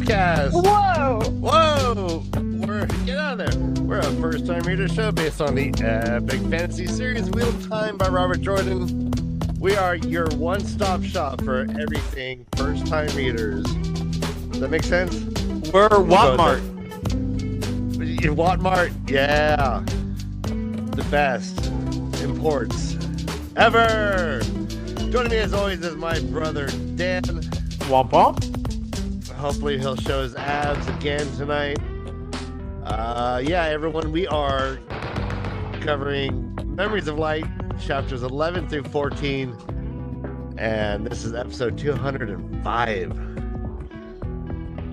podcast. Whoa! Get out of there. We're a first-time reader show based on the epic fantasy series Wheel of Time by Robert Jordan. We are your one-stop shop for everything first-time readers. Does that make sense? We're Walmart. Walmart, yeah. The best imports ever. Joining me as always is my brother Dan. Womp womp. Hopefully he'll show his abs again tonight. Yeah, everyone, we are covering Memories of Light, chapters 11 through 14, and this is episode 205.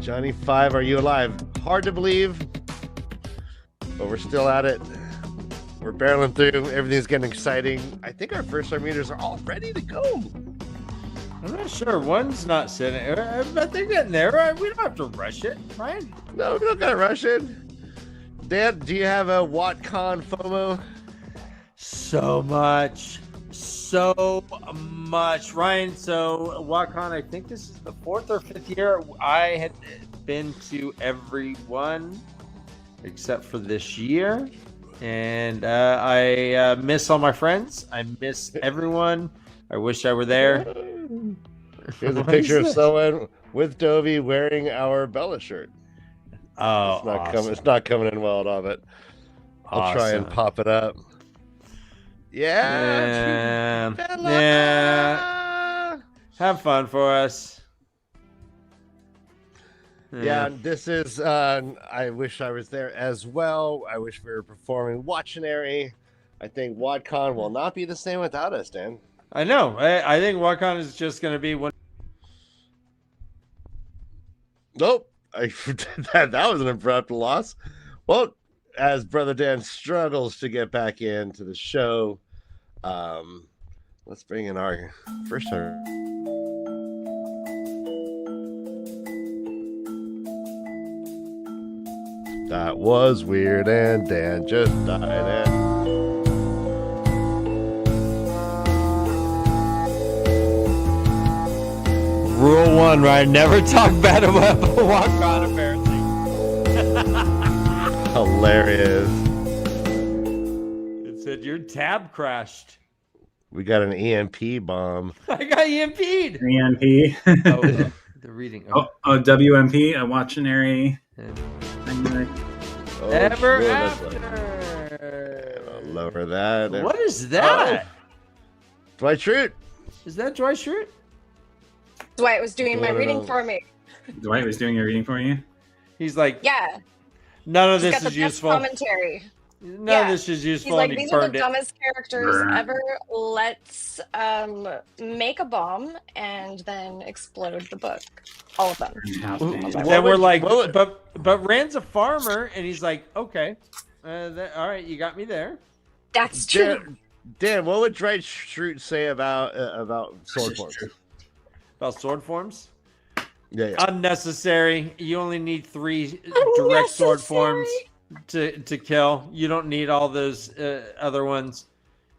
Johnny 5, are you alive? Hard to believe, but we're still at it. We're barreling through. Everything's getting exciting. I think our first-time readers are all ready to go. I'm not sure. One's not sitting, but they're getting there. We don't have to rush it, right? No, we don't gotta rush it. Dan, do you have a WatCon FOMO? So much, Ryan. So WatCon, I think this is the 4th or 5th year. I had been to every one except for this year, and I miss all my friends. I miss everyone. I wish I were there. Here's a picture of someone with Dovey wearing our Bela shirt. Oh, it's not awesome. It's not coming in well on it. I'll try and pop it up. Yeah. Yeah. Have fun for us. Yeah, this is. I wish I was there as well. I wish we were performing Watchinary. I think WatCon will not be the same without us, Dan. I know. I think WatCon is just going to be one. Nope. That was an abrupt loss. Well, as Brother Dan struggles to get back into the show, let's bring in our first time. That was weird, and Dan just died. Rule 1, right? Never talk bad about WatCon, apparently. Hilarious. It said your tab crashed. We got an EMP bomb. I got EMP'd. EMP. The reading. WMP, a Watchinary. Ever sure, after. I'll lower that. What is that? Dwight Schrute. Is that Dwight Schrute? Dwight was doing my reading for me. Dwight was doing your reading for you? He's like, yeah. None of He's this got is the best useful. Commentary. None of this is useful. He's like, and he these are the burned it. dumbest characters ever. Let's make a bomb and then explode the book. All of them. Then we're like, but Rand's a farmer, and he's like, okay, all right, you got me there. That's true. Dan, what would Dwight Schrute say about sword forms? About sword forms? Yeah. Unnecessary. You only need 3 direct sword forms to kill. You don't need all those other ones.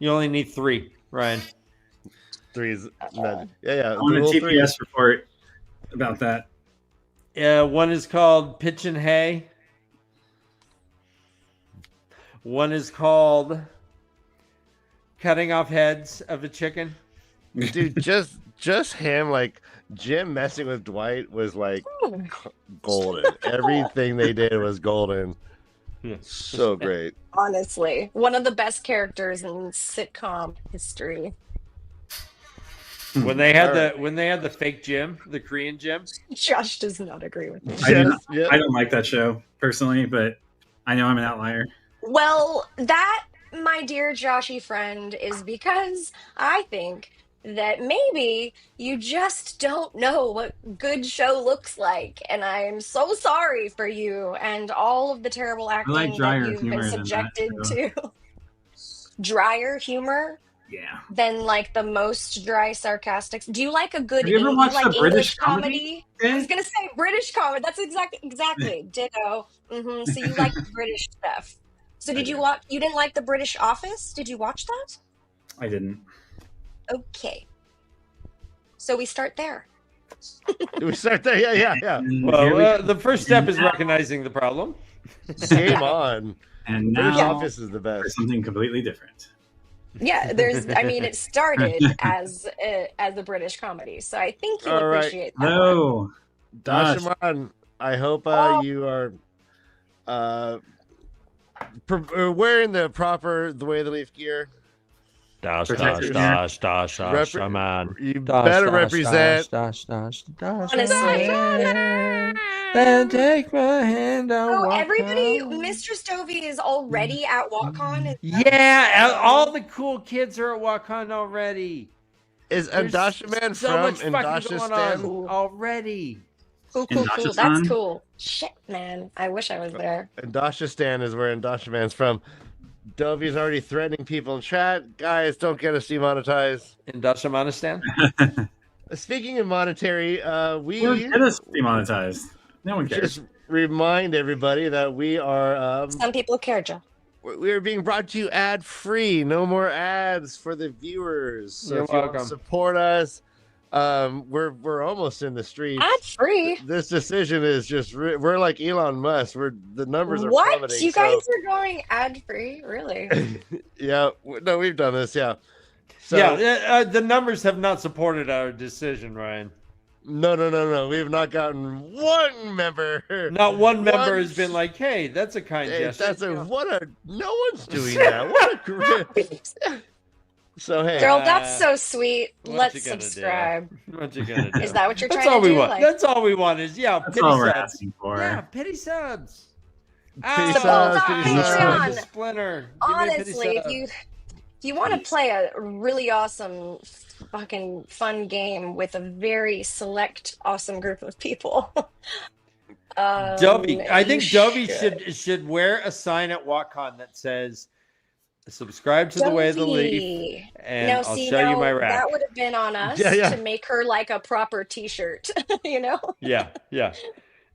You only need 3, Ryan. 3 is none. Yeah. I want a TPS report about that. Yeah, one is called Pitch and Hay. One is called Cutting Off Heads of a Chicken. Dude, just him, like, Jim messing with Dwight was like golden. Everything they did was golden. So great. Honestly, one of the best characters in sitcom history. When they had the fake Jim, the Korean Jim. Josh does not agree with me. I don't like that show personally, but I know I'm an outlier. Well, that, my dear Joshy friend, is because I think that maybe you just don't know what good show looks like, and I am so sorry for you and all of the terrible acting that you've been subjected to. Drier humor? Yeah. Than like the most dry sarcastic. Do you like a good British comedy? I was gonna say British comedy. That's exactly ditto. So you like British stuff. So did you watch? You didn't like the British Office? Did you watch that? I didn't. Okay. So we start there. Do we start there? Yeah. And Well, here we go. the first step is recognizing the problem. Game on. And British now Office is the for best. something completely different. Yeah, it started as a British comedy, so I think you'll All right. appreciate that one. No. Dashaman, I hope you are wearing the proper The Way of the Leaf gear. Dash, Protect your dash, dash, dash, Repre- man. You Dash, better dash, represent. Dash, dash, dash, Honestly. then take my hand. Oh, everybody, Mistress Dovey is already at WatCon. Yeah, all the cool kids are at WatCon already. Is There's Indashaman so from much fucking going Indashistan? on already. Cool. Indashistan? That's cool. Shit, man. I wish I was there. Indashistan is where Indashaman's from. Dovey's already threatening people in chat. Guys, don't get us demonetized. In Dashamanistan? Speaking of monetary, we Get us demonetized. No one cares. just remind everybody that we are Some people care, Joe. we are being brought to you ad free. No more ads for the viewers. So You're if you want to welcome. support us, we're almost in the streets. Ad free. This decision is just we're like Elon Musk. The numbers are What? plummeting. You guys are going ad free? Really? Yeah, no, we've done this. Yeah. So, Yeah, the numbers have not supported our decision, Ryan. No. We have not gotten one member. Not one member One- has been like, "Hey, that's a kind Hey, gesture." no one's doing that. What a great. So hey, Girl, that's so sweet. What Let's you gonna do? subscribe. What you gonna do? Is that what you're That's trying all to we do? want. Like, That's all we want is That's pity all we're subs. asking for. Yeah, pity subs. Pity subs, Ah, pity subs. Splinter. Give me a pity honestly, sub. if you want to play a really awesome, fucking fun game with a very select, awesome group of people, Dovey, I think you Dovey should. should wear a sign at WatCon that says, "Subscribe to the Way of the Leaf," Dovey. and No, I'll see, show you no, my rack. that would have been on us Yeah. to make her like a proper T-shirt, you know? Yeah.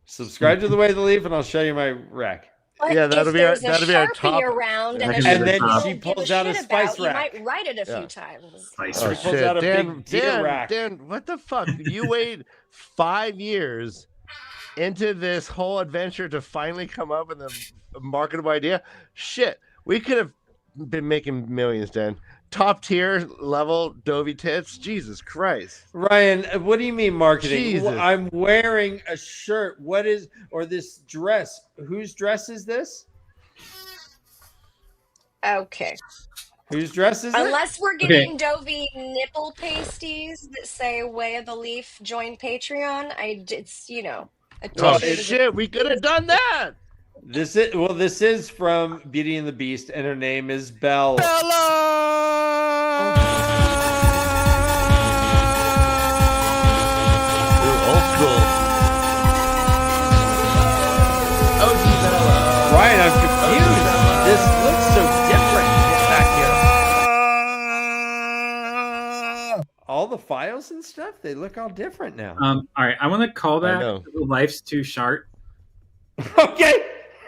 Subscribe to the Way of the Leaf, and I'll show you my rack. But Yeah, that'll if be our- there's a that'll be our Sharpie top- around and a And Sharpie then you she don't give pulls a out a shit spice about, rack. you might write it a Yeah. few times. Spice Oh rack. pulls shit, out a Dan, big deer rack. Dan, what the fuck? You wait 5 years into this whole adventure to finally come up with a marketable idea? Shit, we could have been making millions, Dan. Top tier level Dovey tits. Jesus Christ. Ryan, what do you mean marketing? Jesus. I'm wearing a shirt. Or this dress? Whose dress is this? Okay. Whose dress is it? Unless we're getting Dovey nipple pasties that say "Way of the Leaf," join Patreon. It's a Oh t-shirt is a- shit, we could have done that. This is from Beauty and the Beast, and her name is Belle. Old school. OG Bella. Ryan, I'm confused. This looks so different back here. All the files and stuff, they look all different now. All right, I want to call I back know. to Life's Too Sharp Okay.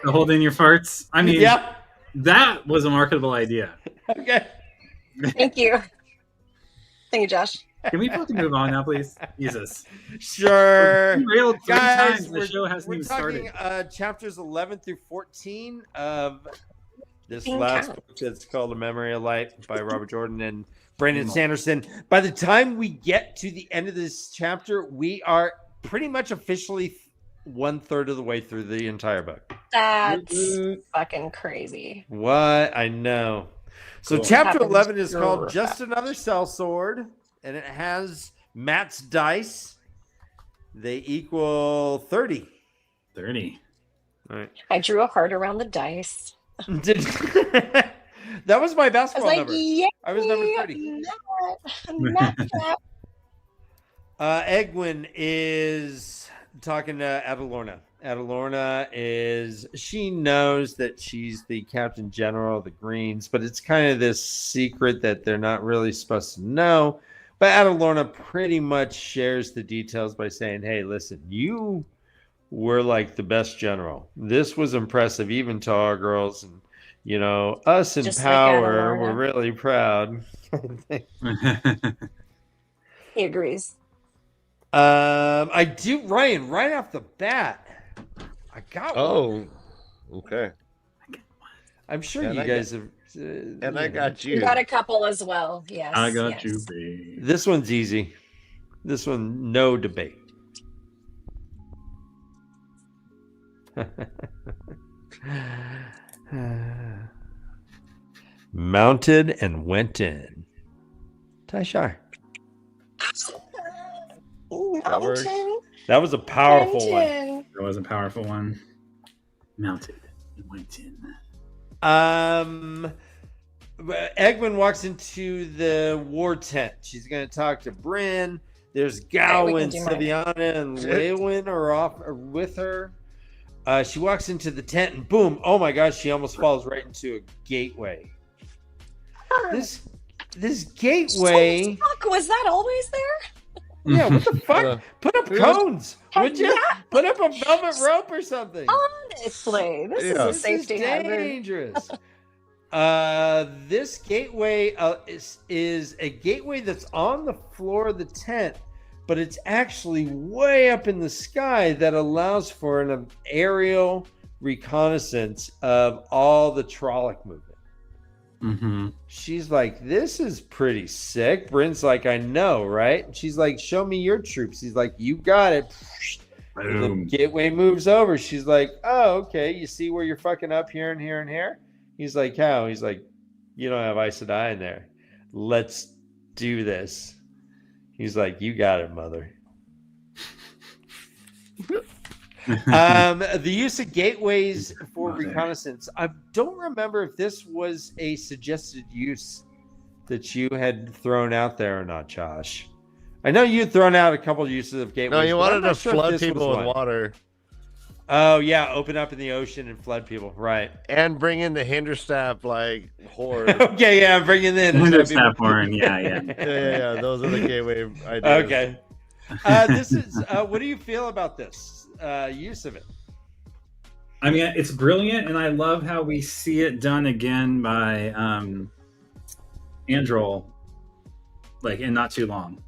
to hold in your farts. I mean, Yeah. that was a marketable idea. Okay. Thank you. Thank you, Josh. Can we fucking move on now, please? Jesus. Sure. We railed 3 Guys, times. The show hasn't we're even talking started. chapters 11 through 14 of this Pink last Cat. book that's called A Memory of Light by Robert Jordan and Brandon Sanderson. By the time we get to the end of this chapter, we are pretty much officially 1/3 of the way through the entire book. That's fucking crazy. What? I know. So Cool. chapter Happens 11 is so called fast. Just Another Sellsword, and it has Matt's dice. They equal 30. 30. All right. I drew a heart around the dice. That was my I was basketball like, number. yeah, I was number 30. not that. Egwene is talking to Adalorna. Adalorna she knows that she's the Captain General of the Greens, but it's kind of this secret that they're not really supposed to know. But Adalorna pretty much shares the details by saying, hey, listen, you were like the best general. This was impressive, even to our girls. And, us in Just like power, Adalorna. we're really proud. He agrees. I do, Ryan, right off the bat. I got one. Oh, okay. I'm sure And you I guys have. And I got You you. got a couple as well. I Yes, got you, yes. babe. This one's easy. This one, no debate. Mounted and went in. Tyshar. That works. Mountain. That was a powerful one. Mountain. That was a powerful one. Mounted and went in. Egwene walks into the war tent. She's going to talk to Bryn. There's Okay, Gao we can and do mine. Sylviana and Lewin are with her. She walks into the tent and boom! Oh my gosh! She almost falls right into a gateway. This gateway. Fuck, was that always there? Yeah, what the fuck? Put up cones, would you? Yeah. Put up a velvet rope or something. Honestly, this is Yeah. a This is safety hazard. dangerous. This gateway is a gateway that's on the floor of the tent, but it's actually way up in the sky that allows for an aerial reconnaissance of all the Trolloc movement. Mm-hmm. She's like, this is pretty sick. Bryn's like, I know, right? And she's like, show me your troops. He's like, you got it. And the Boom. gateway moves over. She's like, oh, okay. You see where you're fucking up here and here and here? He's like, how? He's like, you don't have Aes Sedai in there. Let's do this. He's like, you got it, mother. The use of gateways for Mother. reconnaissance. I don't remember if this was a suggested use that you had thrown out there or not, Josh. I know you had thrown out a couple of uses of gateways. No, you but I'm wanted to not sure if flood this people was with one. water Oh yeah, open up in the ocean and flood people. Right. and bring in the Hinderstaff like horde. Okay, yeah, I'm bringing in. Hinderstaff horn, yeah. yeah. Those are the gateway ideas. Okay. This is. What do you feel about this use of it? I mean, it's brilliant, and I love how we see it done again by Androl, like in not too long.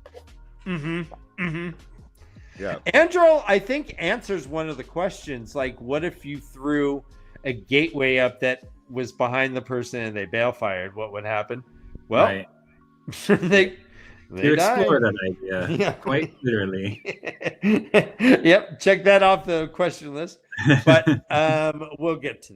Yeah. Androl, I think, answers one of the questions. Like, what if you threw a gateway up that was behind the person and they bail-fired? What would happen? Well, Right. they You died. explore that idea, Yeah. quite literally. Yep, check that off the question list. But we'll get to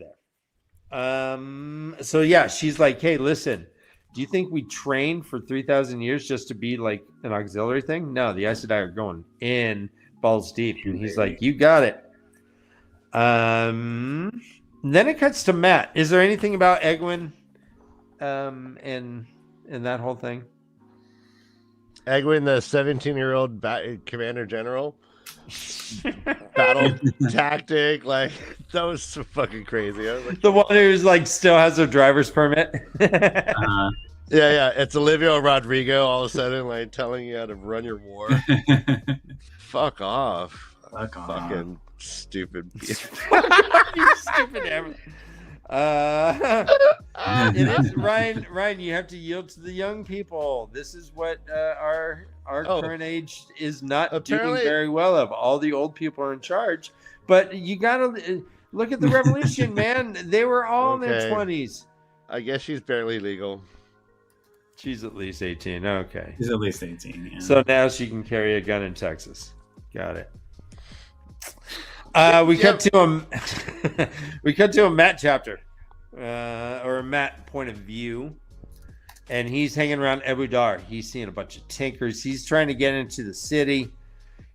that. So yeah, she's like, hey, listen, do you think we trained for 3,000 years just to be like an auxiliary thing? No, the Aes Sedai are going in balls deep. And he's like, you got it. Then it cuts to Matt. Is there anything about Egwene and that whole thing? Egwene, the 17-year-old commander general, battle tactic, like that was so fucking crazy. I was like, The one who's like still has a driver's permit. yeah, it's Olivia Rodrigo all of a sudden like telling you how to run your war. Fuck off. Fuck off. Fucking stupid. You stupid everything. It is Ryan. Ryan, you have to yield to the young people. This is what our current age is not doing Apparently- very well of. All the old people are in charge, but you gotta look at the revolution, man. They were all in their Okay. 20s. I guess she's barely legal. She's at least 18. Okay, He's at least 18. Yeah. so now she can carry a gun in Texas. Got it. We cut to a we cut to a Matt chapter, or a Matt point of view, and he's hanging around Ebou Dar. He's seeing a bunch of tinkers. He's trying to get into the city.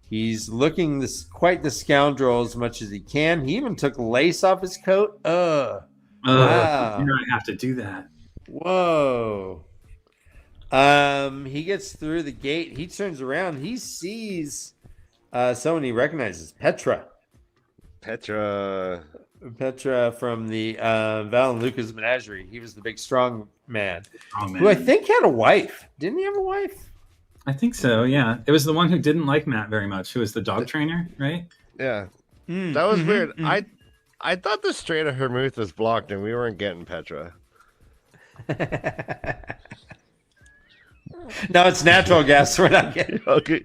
He's looking quite the scoundrel as much as he can. He even took lace off his coat. Wow. You know I have to do that. Whoa. He gets through the gate. He turns around. He sees someone he recognizes, Petra from the Val and Lucas Menagerie. He was the big strong man, Oh man. who I think had a wife. Didn't he have a wife? I think so, yeah. It was the one who didn't like Matt very much, who was the dog trainer, right? Yeah, that was weird. I thought the Strait of Hormuz was blocked and we weren't getting Petra. No, it's natural gas. We're not getting. Okay.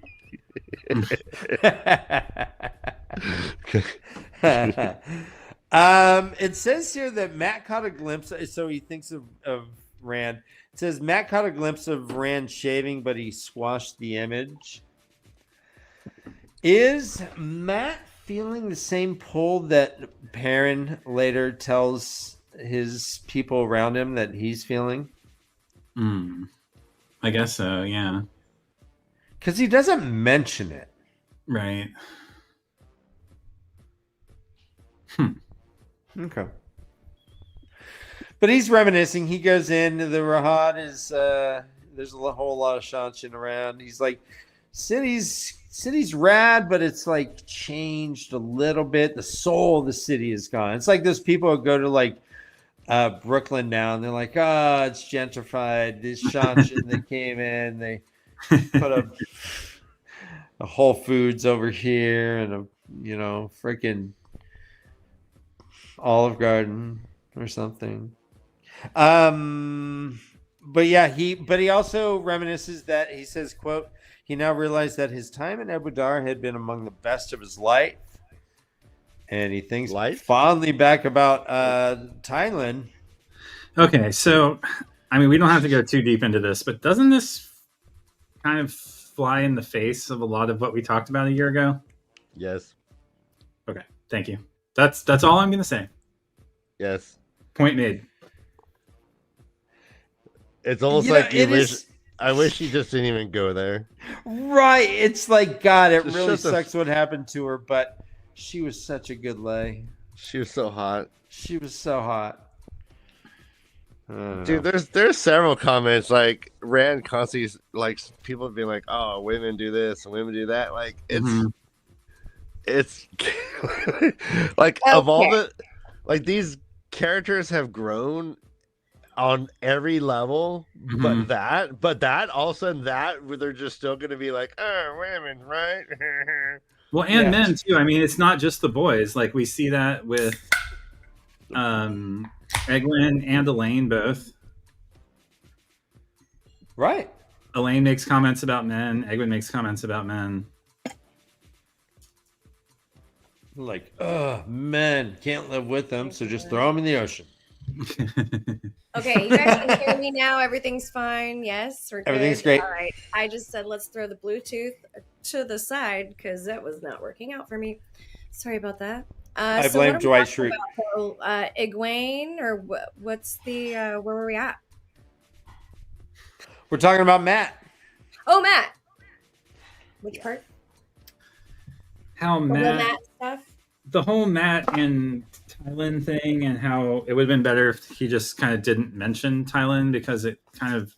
It says here that Matt caught a glimpse. So he thinks of Rand. It says Matt caught a glimpse of Rand shaving, but he squashed the image. Is Matt feeling the same pull that Perrin later tells his people around him that he's feeling? I guess so, yeah. Because he doesn't mention it. Right. Okay. But he's reminiscing. He goes in. The Rahad is there's a whole lot of shanshin around. He's like, city's rad, but it's like changed a little bit. The soul of the city is gone. It's like those people who go to like Brooklyn now, and they're like, oh, it's gentrified. This shanshin that came in, they put a Whole Foods over here and a freaking Olive Garden or something. But yeah, he also reminisces that he says, quote, he now realized that his time in Ebou Dar had been among the best of his life. And he thinks fondly back about Thailand. Okay, so, I mean, we don't have to go too deep into this, but doesn't this kind of fly in the face of a lot of what we talked about a year ago? Yes. Okay, thank you. That's all I'm going to say. Yes. Point made. It's almost like I wish you just didn't even go there. Right. It's like, God, it Just really shut the sucks what happened to her, but she was such a good lay. She was so hot. She was so hot. Dude, there's several comments like Rand constantly like people being like, oh, women do this and women do that. Like it's like of all the like these characters have grown on every level, but that all of a sudden they're just still gonna be like, oh, women, right? Well, and men too. I mean, it's not just the boys. Like we see that with Egwene and Elaine both. Right. Elaine makes comments about men. Egwene makes comments about men. Like, men, can't live with them, so just throw them in the ocean. Okay, you guys can hear me now. Everything's fine. Yes, we're good. Everything's great. All right. I just said let's throw the Bluetooth to the side because that was not working out for me. Sorry about that. I blame Dwight Schrute. Egwene, or what's the where were we at? We're talking about Matt. Oh, Matt. Which part? How Matt stuff? The whole Matt and Thailand thing, and how it would have been better if he just kind of didn't mention Thailand because it kind of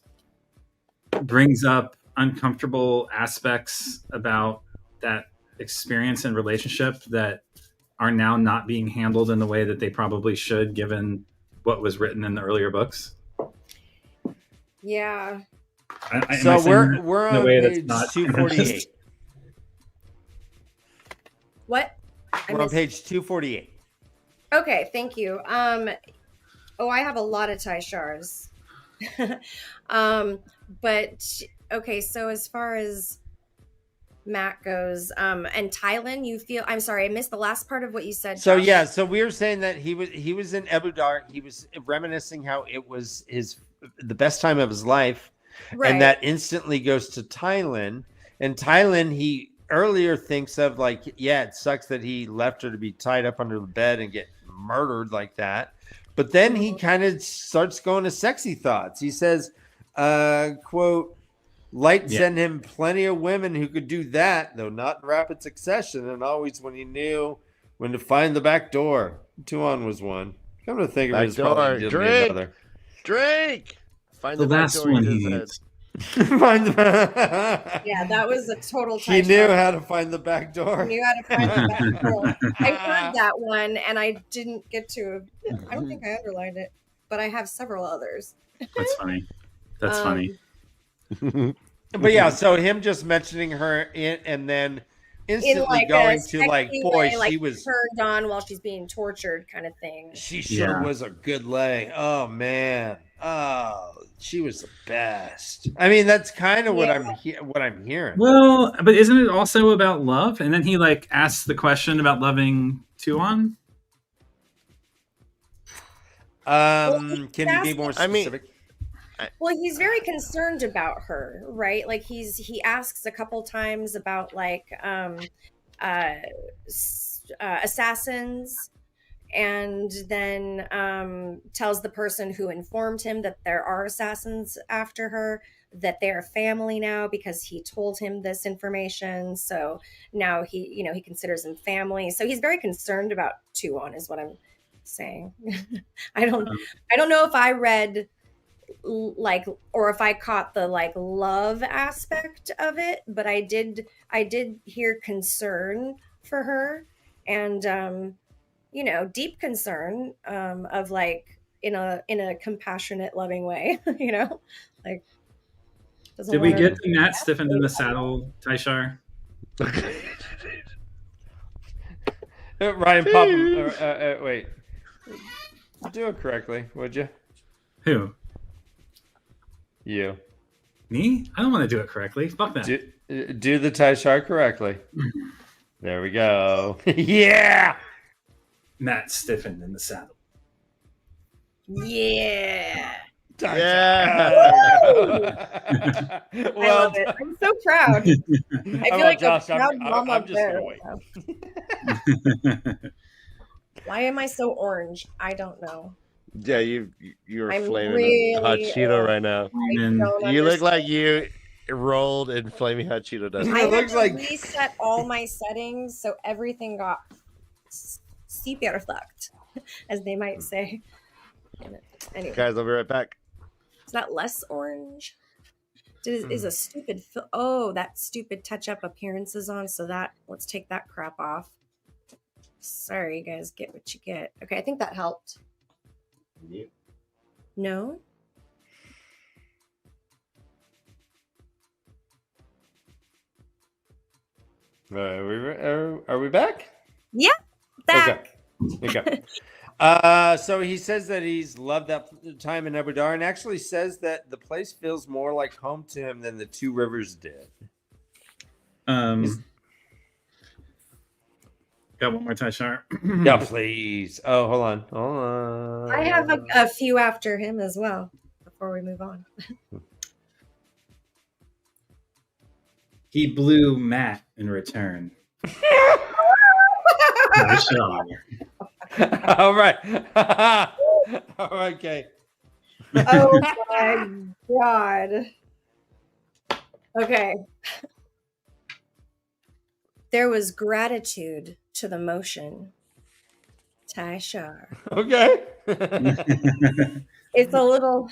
brings up uncomfortable aspects about that experience and relationship that are now not being handled in the way that they probably should, given what was written in the earlier books. Yeah. So we're on page 248. What? We're on page 248. Okay, thank you. I have a lot of Thai shars. But okay, so as far as Matt goes, and Thailand, you feel, I'm sorry, I missed the last part of what you said. So Josh. yeah, so we were saying that he was in Ebou Dar. He was reminiscing how it was the best time of his life. Right. And that instantly goes to Thailand. And Thailand, he earlier thinks of like, yeah, it sucks that he left her to be tied up under the bed and get murdered like that. But then he kind of starts going to sexy thoughts. He says, quote, Light sent him plenty of women who could do that, though not in rapid succession, and always when he knew when to find the back door. Tuan was one. Come to think of it, probably another. Drake! Find the last one he needs. Find the Yeah, that was a total. He knew how to find the back door. He knew how to find the back door. I heard that one, and I didn't get to. I don't think I underlined it, but I have several others. That's funny. That's funny. But yeah, so him just mentioning her and then instantly like going to like, boy, way, she was turned on while she's being tortured, kind of thing. She sure was a good lay. Oh man. Oh, she was the best. I mean, that's kind of Yeah. what I'm hearing. Well, but isn't it also about love? And then he like asks the question about loving Tuon. Can you be more I mean- specific? Well, he's very concerned about her, right? Like he asks a couple times about like assassins, and then tells the person who informed him that there are assassins after her that they're family now because he told him this information. So now he considers them family. So he's very concerned about Tuon, is what I'm saying. I don't know if I read like, or if I caught the like love aspect of it, but I did hear concern for her, and deep concern of like in a compassionate, loving way. Like, doesn't Did we wanna- get the Matt stiffened in the saddle, Taishar? Ryan, pop him. Wait. Do it correctly, would you? Who? You. Me? I don't want to do it correctly. Fuck that. Do the Taishar correctly. There we go. Yeah! Matt stiffened in the saddle. Yeah. Yeah. I Well love it. I'm so proud. I feel about like Josh? a proud I'm mama just bear. gonna wait. Why am I so orange? I don't know. Yeah, you're I'm flaming really hot Cheeto right now. And You look like you rolled in flaming hot Cheeto dust. I It had looks to like- reset all my settings, so everything got super fucked, as they might say. Anyway, Guys, I'll be right back. is that less orange? Is a stupid that stupid touch-up appearances on, so that let's take that crap off. Sorry, guys, get what you get. Okay, I think that helped. No? Are we back? Yeah, back. Okay. So he says that he's loved that time in Ebou Dar, and actually says that the place feels more like home to him than the Two Rivers did. got one more Taishar. Yeah, please. Oh, hold on. I have a few after him as well before we move on. He blew Matt in return. Taishar. All right. All right, okay. Oh my god. Okay. There was gratitude to the motion. Taishar. Okay. It's a little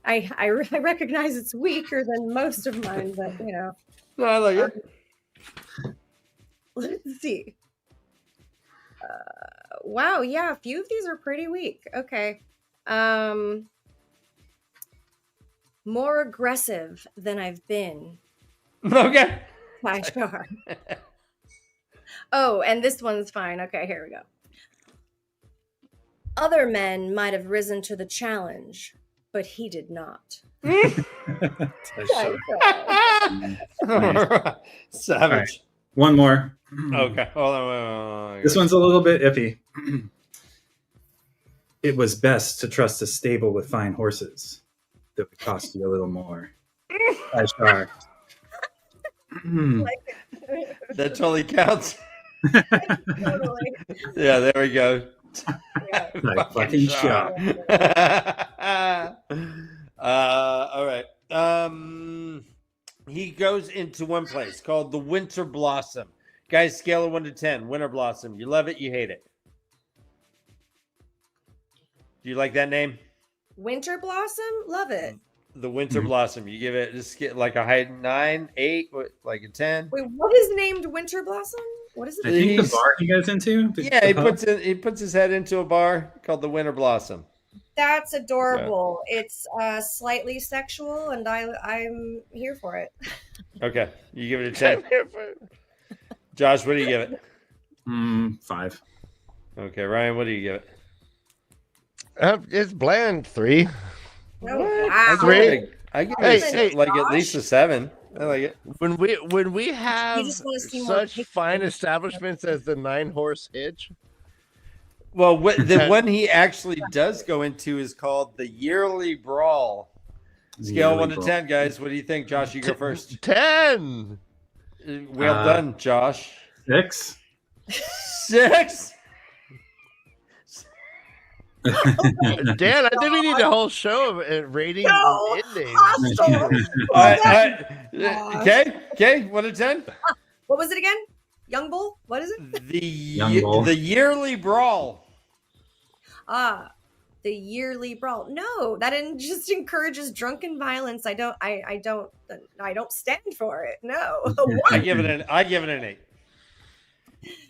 I recognize it's weaker than most of mine, but No, I like it. let's see. Wow, yeah, a few of these are pretty weak. Okay. More aggressive than I've been. Okay. Taishar. Oh, and this one's fine. Okay, here we go. Other men might have risen to the challenge, but he did not. Taishar. Savage. Right. One more. Okay. Hold on. Wait. This one's a little bit iffy. It was best to trust a stable with fine horses that would cost you a little more. Taishar. That totally counts. Totally. Yeah, there we go. Yeah. Like fucking shot. All right. He goes into one place called the Winter Blossom. Guys, scale of 1 to 10. Winter Blossom. You love it, you hate it. Do you like that name? Winter Blossom? Love it. The Winter Blossom. You give it just get like a height 9, 8, like a 10. Wait, what is named Winter Blossom? What is I it? think the He's- bar he goes into. Yeah, he puts his head into a bar called the Winter Blossom. That's adorable. It's slightly sexual, and I'm here for it. Okay, you give it a 10. Josh, what do you give it? 5. Okay, Ryan, what do you give it? It's bland 3. Oh, What? wow. I give Hey, it hey, like at least a 7. I like it. When we have just wanna see more such fine establishments as the 9-horse hitch, Well, the one he actually does go into is called the Yearly Brawl. Scale 1 to 10, guys. What do you think, Josh? You go first. 10. Well done, Josh. 6. 6. Dan, I think we need a whole show of rating No, endings. hostile. Okay. 1 to 10. What was it again? Young Bull? What is it? The Yearly Brawl. The Yearly Brawl. No, that just encourages drunken violence. I don't stand for it. No. I give it an 8.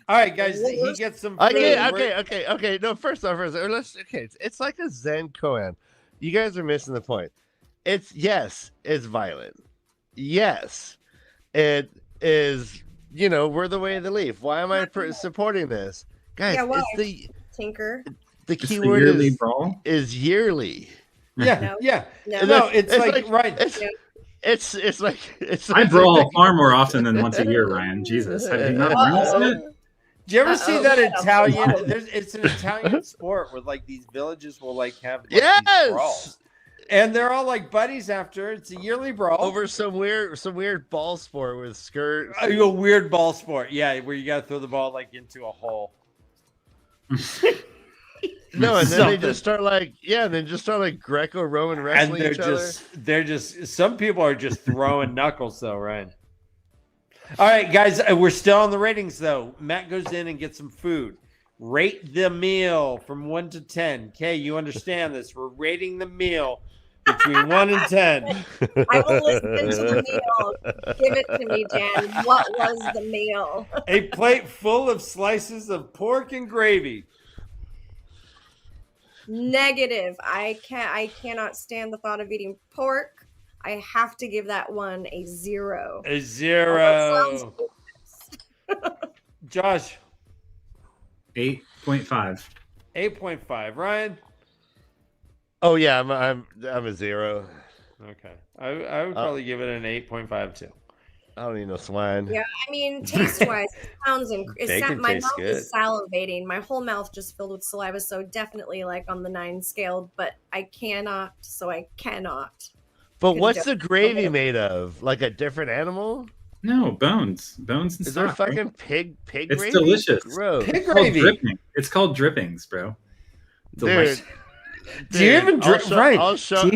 All right, guys. He gets some food. Okay. No, first off, it's like a Zen koan. You guys are missing the point. It's violent. Yes, it is. We're the way of the leaf. Why am I supporting this, guys? Yeah, why? It's Tinker. the key word is yearly. Yeah. No, it's like right. It's like I brawl far more often than once a year, Ryan. Jesus, have you not experienced it? Do you ever see that Italian? It's an Italian sport where like these villages will like have these brawls, and they're all like buddies after. It's a yearly brawl over some weird ball sport with skirts. A weird ball sport, yeah, where you got to throw the ball like into a hole. No, and then they just start like Greco-Roman wrestling and each other. They're just some people are just throwing knuckles though, Ryan. All right, guys, we're still on the ratings though. Matt goes in and gets some food. Rate the meal from 1 to 10. Okay, you understand this? We're rating the meal between 1 and 10. I will listen to the meal. Give it to me, Dan. What was the meal? A plate full of slices of pork and gravy. Negative. I cannot stand the thought of eating pork. I have to give that one a 0. A 0. Josh. 8.5. 8.5. Ryan. Oh yeah, I'm a 0. Okay, I would probably give it an 8.5 too. I don't need no swine. Yeah, I mean, taste-wise, it sounds my mouth is salivating. My whole mouth just filled with saliva, so definitely like on the 9 scale. But I cannot. But what's the gravy made of? Like a different animal? No, bones and Is stuff. there fucking pig it's gravy? Delicious. Gross. Pig gravy. It's called drippings, bro. Dude, do you even drip? Right? Do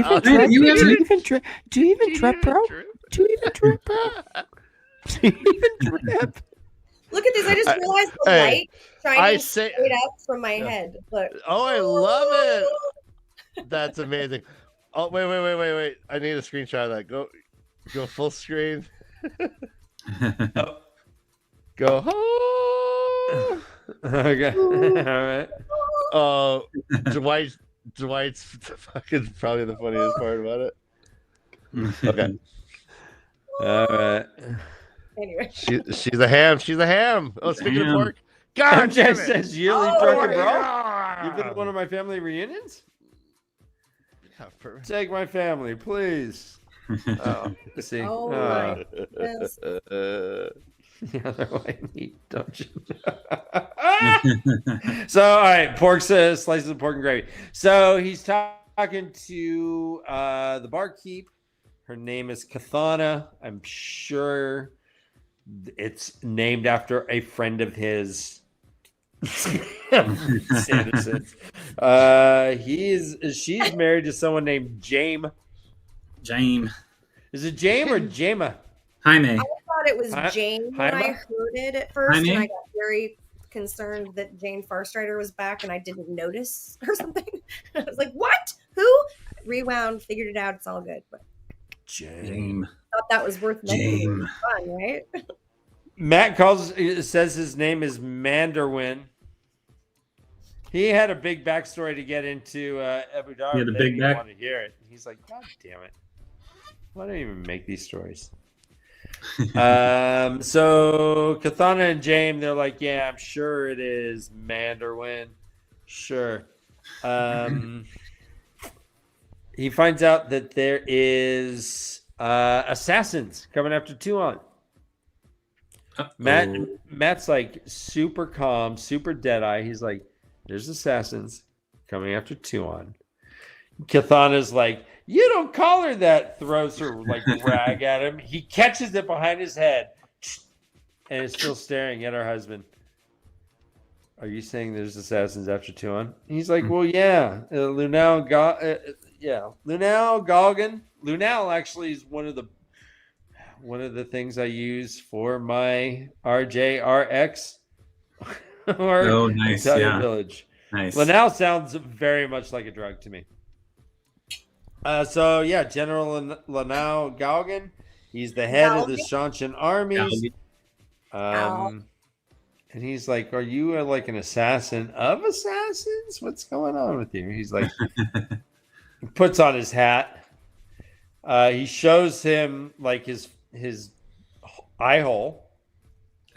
you even drip, bro? Do you even drip, bro? Do you even drip? Look at this! I just realized the light shining straight up from my head. Look. Oh, I love it. That's amazing. Oh, wait. I need a screenshot of that. Go full screen. Go home. Okay. All right. Dwight's fucking probably the funniest part about it. Okay. All right. Anyway. She's a ham. Oh, speaking of pork. God MJ says yearly drunken brawl. God. You've been to one of my family reunions? Yeah, Take my family, please. Oh, see. Oh my goodness. Yeah, they're like meat, don't you? So, all right, pork says slices of pork and gravy. So he's talking to the barkeep. Her name is Kathana. I'm sure it's named after a friend of his. Citizens. She's married to someone named Jaime. Is it Jaime or Jama? Jaime. I thought it was Jane when I heard it at first, and I got very concerned that Jane Farstrider was back, and I didn't notice or something. I was like, "What? Who?" Rewound, figured it out. It's all good. But Jaime. Thought that was worth mentioning. Fun, right? Matt says his name is Manderwin. He had a big backstory to get into Ebou Dar. He had a big back. Want to hear it? He's like, God damn it! Why don't I even make these stories? So Kathana and Jaime, they're like, yeah, I'm sure it is Manderwin. Sure. he finds out that there is assassins coming after Tuon. Matt's like super calm, super dead-eye. He's like, there's assassins coming after Tuon. Cathana's like, you don't call her that, throws her like rag at him. He catches it behind his head and is still staring at her husband. Are you saying there's assassins after Tuon? He's like, well, yeah. Lunel Galgan. Lunel actually is one of the things I use for my RJRX or nice. Italian Village. Nice. Lunel sounds very much like a drug to me. General Lunel Galgan. He's the head of the Shanshan armies. And he's like, are you like an assassin of assassins? What's going on with you? He's like, he puts on his hat. He shows him like his eye hole.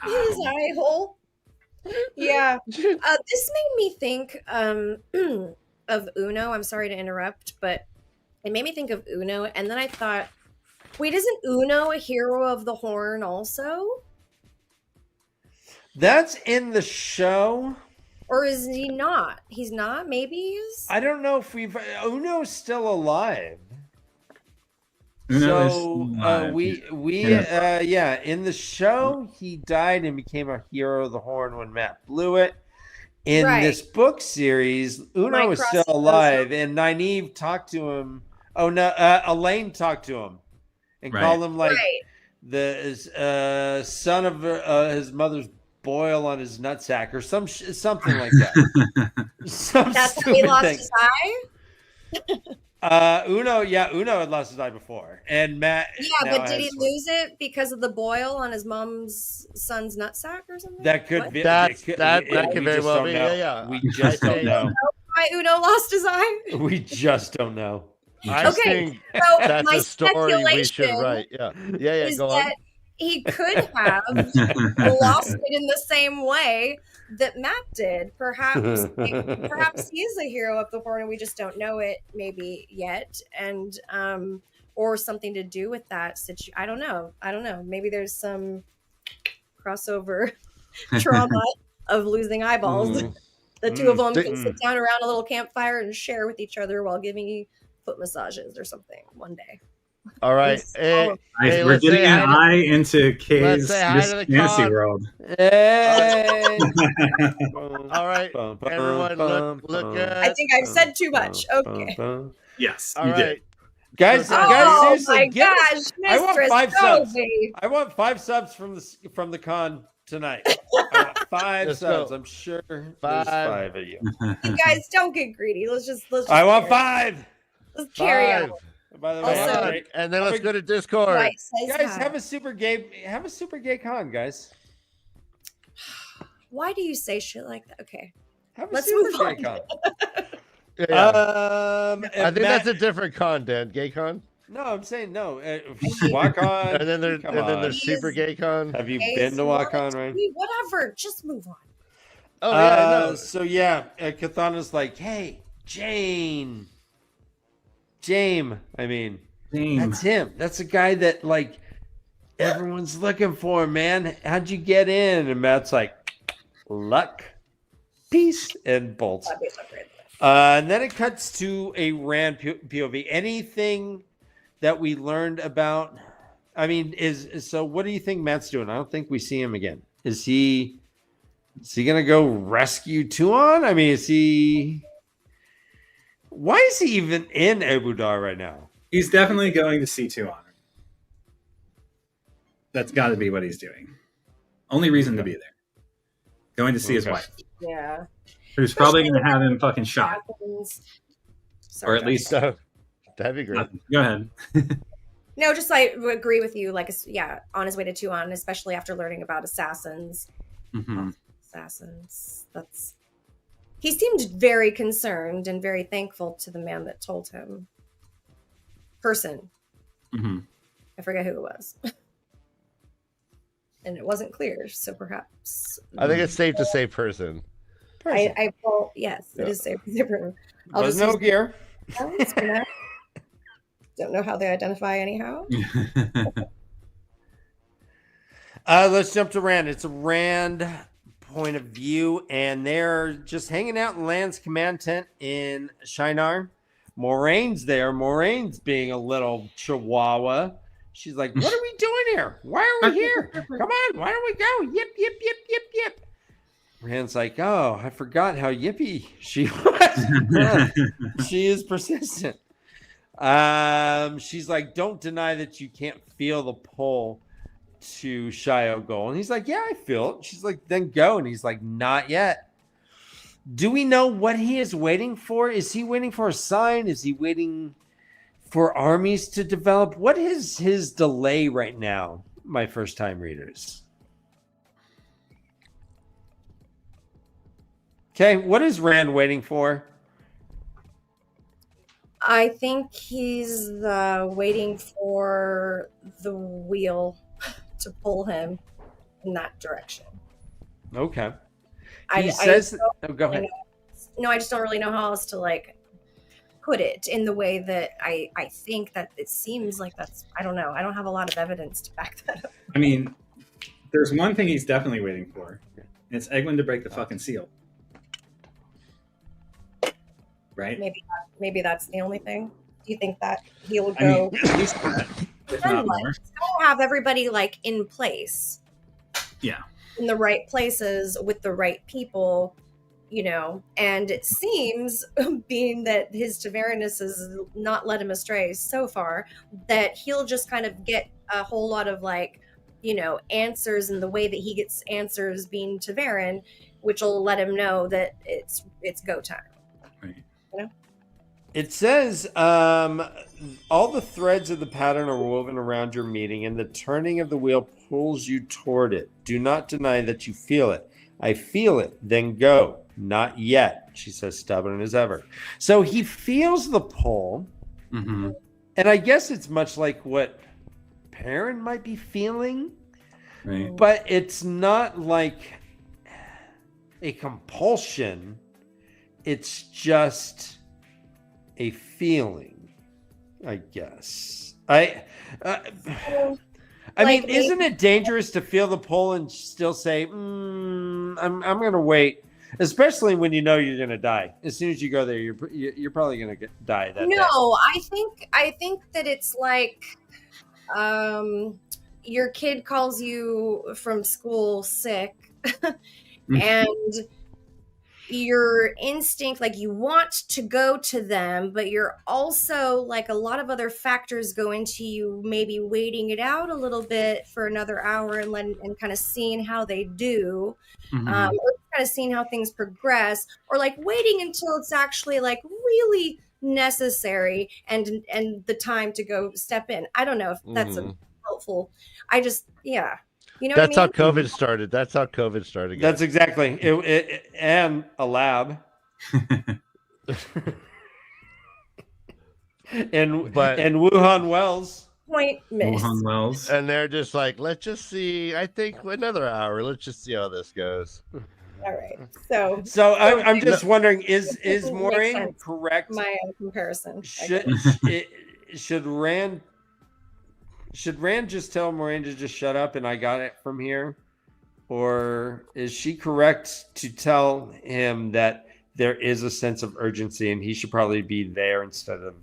His eye hole. Yeah. This made me think of Uno. I'm sorry to interrupt, but it made me think of Uno. And then I thought, wait, isn't Uno a hero of the Horn also? That's in the show. Or is he not? He's not? Maybe he's... I don't know if Uno's still alive. In the show, he died and became a hero of the Horn when Matt blew it. In this book series, Uno is still alive, and Nynaeve talked to him. Oh no, Elaine talked to him and called him like the son of his mother's boil on his nutsack or something like that. That's how he lost his eye? Uno had lost his eye before, and Matt. Yeah, but did he lose it because of the boil on his mom's son's nutsack or something? That could be. That could very well be. Yeah. We just don't know. Why Uno lost his eye? We just don't know. I think that's a story we should write. Yeah. Go on. He could have lost it in the same way that Matt did. Perhaps he is a hero of the Horn and we just don't know it maybe yet. And or something to do with that situation. I don't know. Maybe there's some crossover trauma of losing eyeballs. The two of them can sit down around a little campfire and share with each other while giving foot massages or something one day. All right. Hey, we're getting an eye into Kay's fantasy world. Hey. All right. Everyone, look good. I think I've said too much. Okay. Yes. All right. Guys, seriously, I want 5 subs. I want 5 subs from the con tonight. I want 5 subs. I'm sure there's 5 of you. You guys, don't get greedy. Let's just I want 5. Let's carry on. By the way, Also, and then let's go to Discord. Guys, have a super gay con, guys. Why do you say shit like that? Okay. Let's move on. Gay con. I think that's a different con, Dan. Gay con? No, I'm saying no. WaCon. and then there's super gay con. Have you been to WaCon, right? Whatever. Just move on. Oh, yeah, I know. So, Cathana's like, hey, James, I mean, that's him. That's a guy that, like, everyone's looking for, man. How'd you get in? And Matt's like, luck, peace, and bolts. And then it cuts to a Rand POV. Anything that we learned about, I mean, so what do you think Matt's doing? I don't think we see him again. Is he going to go rescue Tuon? I mean, why is he even in Ebou Dar right now? He's definitely going to see Tuon. That's got to be what he's doing. Only reason to be there. Going to see his wife. Yeah. Who's probably going to have him fucking shot. Sorry, or at least... So, that'd be great. Go ahead. No, just I agree with you. Like, on his way to Tuon, especially after learning about assassins. Mm-hmm. Assassins. He seemed very concerned and very thankful to the man that told him. Person. Mm-hmm. I forget who it was. And it wasn't clear, so perhaps. I think it's safe to say person. Yes, it is safe to say person. There's no gear. Don't know how they identify anyhow. Let's jump to Rand. It's a Rand point of view, and they're just hanging out in Land's command tent in Shinar. Moraine's there. Moraine's being a little chihuahua. She's like, what are we doing here? Why are we here? Come on, why don't we go? Yip, yip, yip, yip, yip. Rand's like, oh, I forgot how yippy she was. She is persistent. She's like, don't deny that you can't feel the pull to Shio goal. And he's like, yeah, I feel it. She's like, then go. And he's like, not yet. Do we know what he is waiting for? Is he waiting for a sign? Is he waiting for armies to develop? What is his delay right now, my first time readers? Okay, what is Rand waiting for? I think he's waiting for the wheel to pull him in that direction. Okay. Go ahead. No, I just don't really know how else to like put it in the way that I think that it seems like that's, I don't know. I don't have a lot of evidence to back that up. I mean, there's one thing he's definitely waiting for. And it's Egwene to break the fucking seal. Right? Maybe that's the only thing. Do you think that he'll go? I mean, at least that, if not more. He's gonna have everybody like in place. Yeah. In the right places with the right people, you know. And it seems, being that his Tavernus has not led him astray so far, that he'll just kind of get a whole lot of like, you know, answers in the way that he gets answers being Taverin, which will let him know that it's go time. Right. You know? It says, all the threads of the pattern are woven around your meeting, and the turning of the wheel pulls you toward it. Do not deny that you feel it. I feel it, then go. Not yet, she says, stubborn as ever. So he feels the pull, Mm-hmm. and I guess it's much like what Perrin might be feeling, Right. but it's not like a compulsion. It's just a feeling, I guess. I mean, isn't it dangerous to feel the pull and still say, I'm going to wait, especially when you know you're going to die. As soon as you go there, you're probably going to die that day. I think that it's like your kid calls you from school sick and your instinct, like you want to go to them, but you're also like a lot of other factors go into you maybe waiting it out a little bit for another hour and kind of seeing how they do, Mm-hmm. or kind of seeing how things progress, or like waiting until it's actually like really necessary and the time to go step in. I don't know if that's helpful. I just, yeah. You know That's what I how mean? COVID started. That's how COVID started. That's exactly it, and a lab. and Wuhan Wells. Point missed. Wuhan Wells. And they're just like, let's just see. I think another hour. Let's just see how this goes. All right. So I'm just wondering, is Makes Moraine sense. correct? My comparison. Should Rand just tell Moraine to just shut up and I got it from here? Or is she correct to tell him that there is a sense of urgency and he should probably be there instead of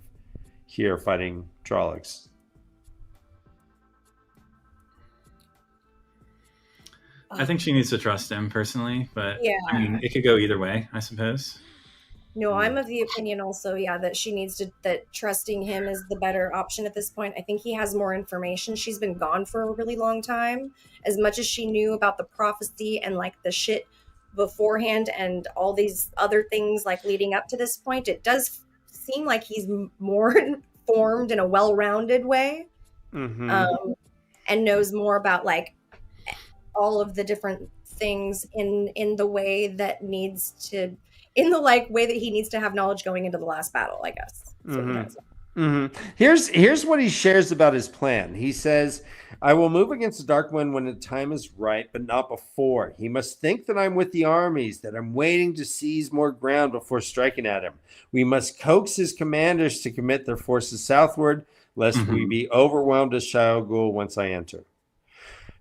here fighting Trollocs? I think she needs to trust him personally, but Yeah. I mean, it could go either way, I suppose. No, I'm of the opinion also, that she needs to, that trusting him is the better option at this point. I think he has more information. She's been gone for a really long time. As much as she knew about the prophecy and like the shit beforehand and all these other things like leading up to this point, it does seem like he's more informed in a well-rounded way, and knows more about like all of the different things in the way that needs to, in the like way that he needs to have knowledge going into the last battle, I guess. Here's what he shares about his plan. He says, I will move against the Dark One when the time is right, but not before. He must think that I'm with the armies, that I'm waiting to seize more ground before striking at him. We must coax his commanders to commit their forces southward. lest we be overwhelmed as Shao Ghul once I enter.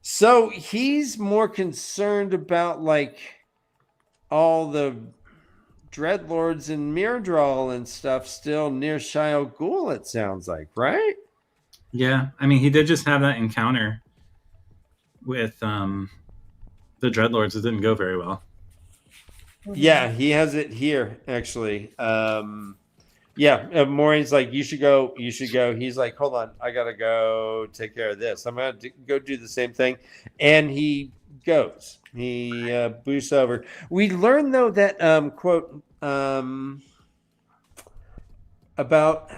So he's more concerned about like all the Dreadlords and Myrddraal and stuff still near Shao Ghul, it sounds like, right? Yeah, I mean, he did just have that encounter with the Dreadlords. It didn't go very well. Yeah, he has it here actually. Maureen's like, you should go. He's like, hold on, I gotta go take care of this. I'm gonna go do the same thing, and he goes. He boosts over. We learned though that quote about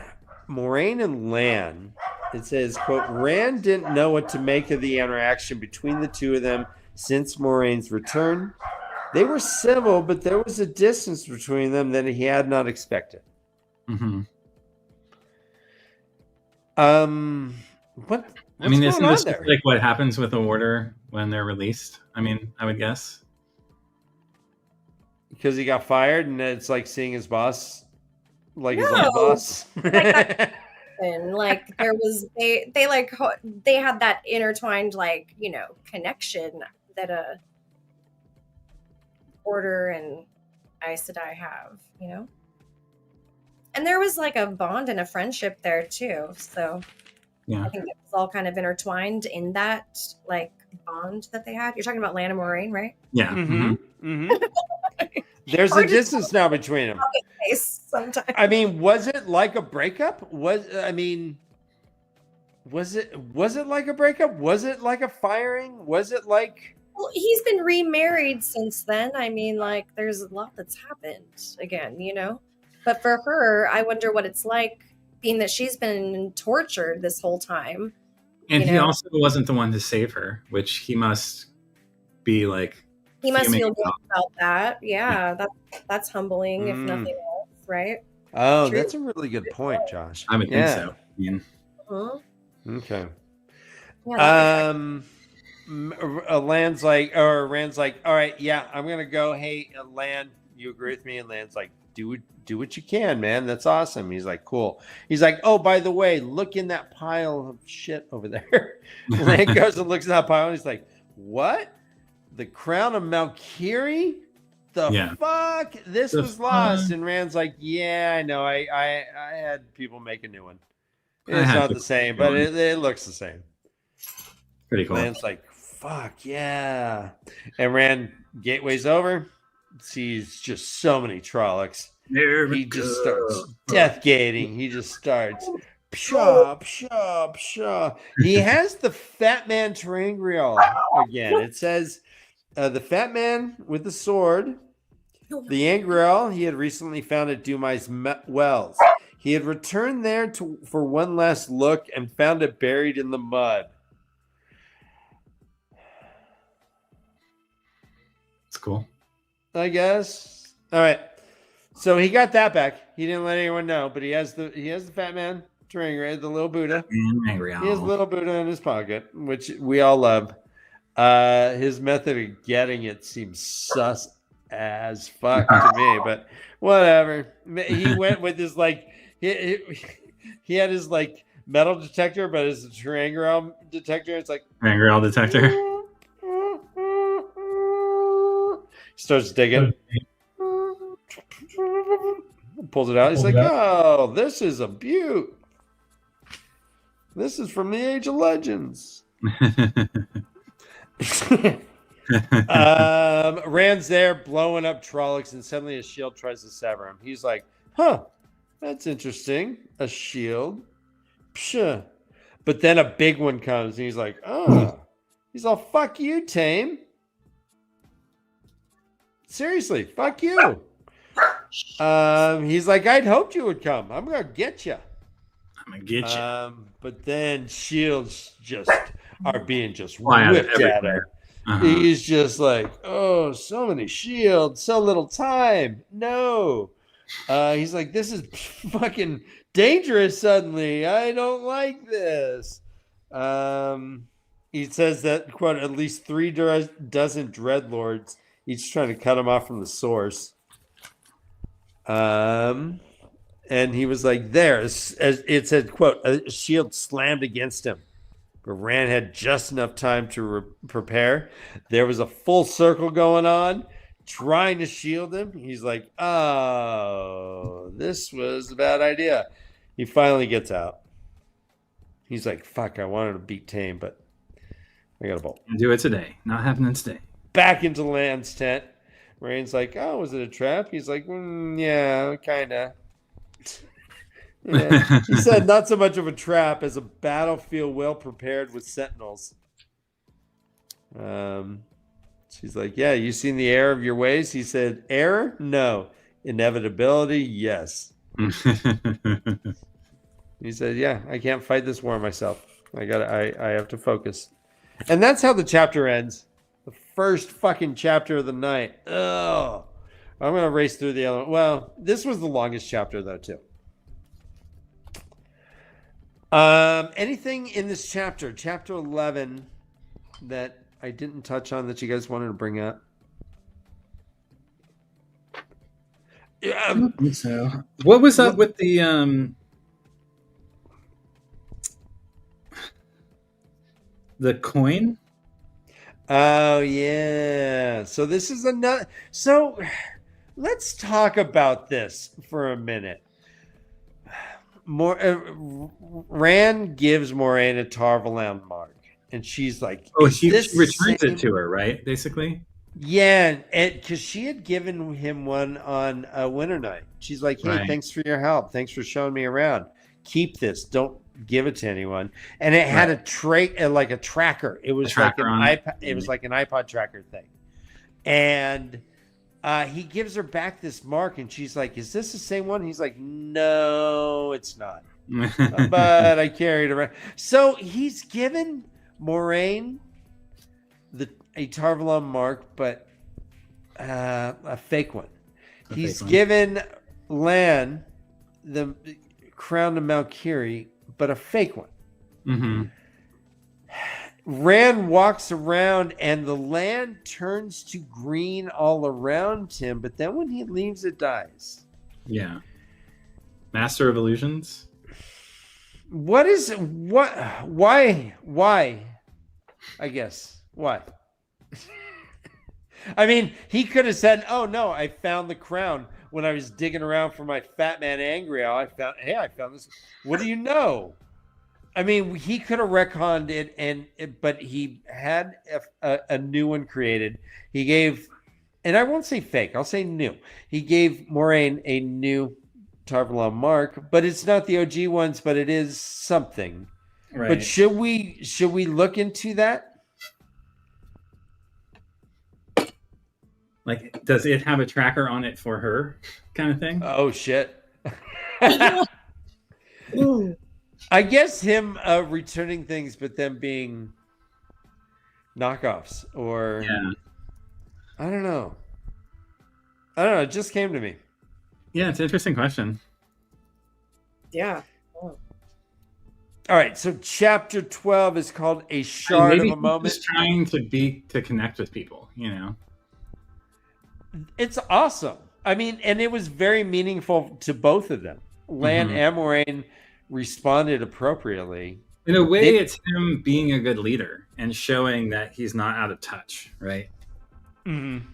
Moraine and Lan. It says, quote, Rand didn't know what to make of the interaction between the two of them since Moraine's return. They were civil, but there was a distance between them that he had not expected. Mm-hmm. What's I mean, going isn't on this there? like what happens with a warder when they're released? I mean, I would guess. Because he got fired, and it's like seeing his boss, like his No. old boss. And like there was they had that intertwined like connection that a Order and Aes Sedai have, and there was like a bond and a friendship there too. So Yeah. I think it was all kind of intertwined in that like bond that they had. You're talking about Lan and Moraine, right? Yeah. There's a distance now between them. Sometimes. I mean, was it like a breakup? Was it like a breakup? Was it like a firing? Was it like? Well, he's been remarried since then. I mean, like, there's a lot that's happened again, But for her, I wonder what it's like, being that she's been tortured this whole time. And he also wasn't the one to save her, which he must be like. He must feel good about that. Yeah, that's humbling, if nothing else, right? Oh, that's a really good point, Josh. I would think so. Yeah. Okay. Yeah, Rand's like, all right, yeah, I'm gonna go. Hey, Lan, you agree with me? And Lan's like, do what you can, man. That's awesome. He's like, cool. He's like, oh, by the way, look in that pile of shit over there. Lan goes and looks at that pile, and he's like, what? The crown of Malkiri? Fuck? This was lost. And Rand's like, yeah, I know. I had people make a new one. It's not the same, but it looks the same. Pretty cool. Rand's like, fuck yeah. And Rand gateways over, sees just so many Trollocs. He just starts death gating. He just starts pshaw, pshaw, pshaw. He has the Fat Man Terangrial again. It says the Fat Man with the sword, the Angriel he had recently found at Dumai's Wells. He had returned there for one last look and found it buried in the mud. It's cool. I guess. All right. So he got that back. He didn't let anyone know, but he has the Fat Man Terangrial, the little Buddha. Angriel. He has little Buddha in his pocket, which we all love. His method of getting it seems sus as fuck to me, but whatever. He went with his like he had his like metal detector, but it's a Terangrial detector. It's like Terangrial detector. Starts digging. Pulls it out. He's like, oh, this is a beaut. This is from the Age of Legends. Rand's there blowing up Trollocs, and suddenly a shield tries to sever him. He's like, huh, that's interesting. A shield. Psha. But then a big one comes, and he's like, oh. He's all, fuck you, Tame. Seriously, fuck you. He's like, I'd hoped you would come. I'm going to get you. I'm going to get you. But then shields just are being just Fly whipped at him. He's just like, oh, so many shields, so little time. No. He's like, this is fucking dangerous suddenly. I don't like this. He says that, quote, at least 3 dozen dreadlords, each trying to cut him off from the source. And he was like, there, as it said, quote, a shield slammed against him. But Rand had just enough time to prepare. There was a full circle going on, trying to shield him. He's like, oh, this was a bad idea. He finally gets out. He's like, fuck, I wanted to beat Tame, but I got a bolt. Do it today. Not happening today. Back into Land's tent. Rand's like, oh, was it a trap? He's like, yeah, kind of. Yeah. He said not so much of a trap as a battlefield well prepared with sentinels. She's like, yeah, you seen the error of your ways? He said, error? No. Inevitability? Yes. He said, yeah, I can't fight this war myself. I have to focus. And that's how the chapter ends. The first fucking chapter of the night. Oh, I'm going to race through the other one. Well, this was the longest chapter though, too. Anything in this chapter 11, that I didn't touch on that you guys wanted to bring up? Yeah. I don't think so. What was up with the coin? Oh yeah. So this is another. So let's talk about this for a minute. Rand gives Moiraine a Tarvalon mark, and she's like, "Oh, she returns it to her, right? Basically." Yeah, and because she had given him one on Winter Night. She's like, "Hey, thanks for your help. Thanks for showing me around. Keep this. Don't give it to anyone." And it had a like a tracker. It was like an iPod. It was like an iPod tracker thing, and. He gives her back this mark, and she's like, is this the same one? He's like, no, it's not. But I carried it around. So he's given Moiraine a Tarvalon mark, but a fake one. He's given Lan the crown of Malkiri, but a fake one. Mm-hmm. Rand walks around and the land turns to green all around him, but then when he leaves, it dies. Yeah. Master of Illusions? Why? I guess. Why? I mean, he could have said, oh no, I found the crown when I was digging around for my Fat Man Angriel. I found this. What do you know? I mean, he could have retconned it, but he had a new one created. He gave, and I won't say fake, I'll say new. He gave Moiraine a new Tarvalon mark, but it's not the OG ones, but it is something. Right. But should we look into that? Like, does it have a tracker on it for her, kind of thing? Oh shit. I guess him returning things, but them being knockoffs, or I don't know. It just came to me. Yeah, it's an interesting question. Yeah. All right, so chapter 12 is called A Shard of a Moment. Just trying to connect with people, you know. It's awesome. I mean, and it was very meaningful to both of them. Lan and Moiraine responded appropriately. In a way, it's him being a good leader and showing that he's not out of touch, right? Mm-hmm.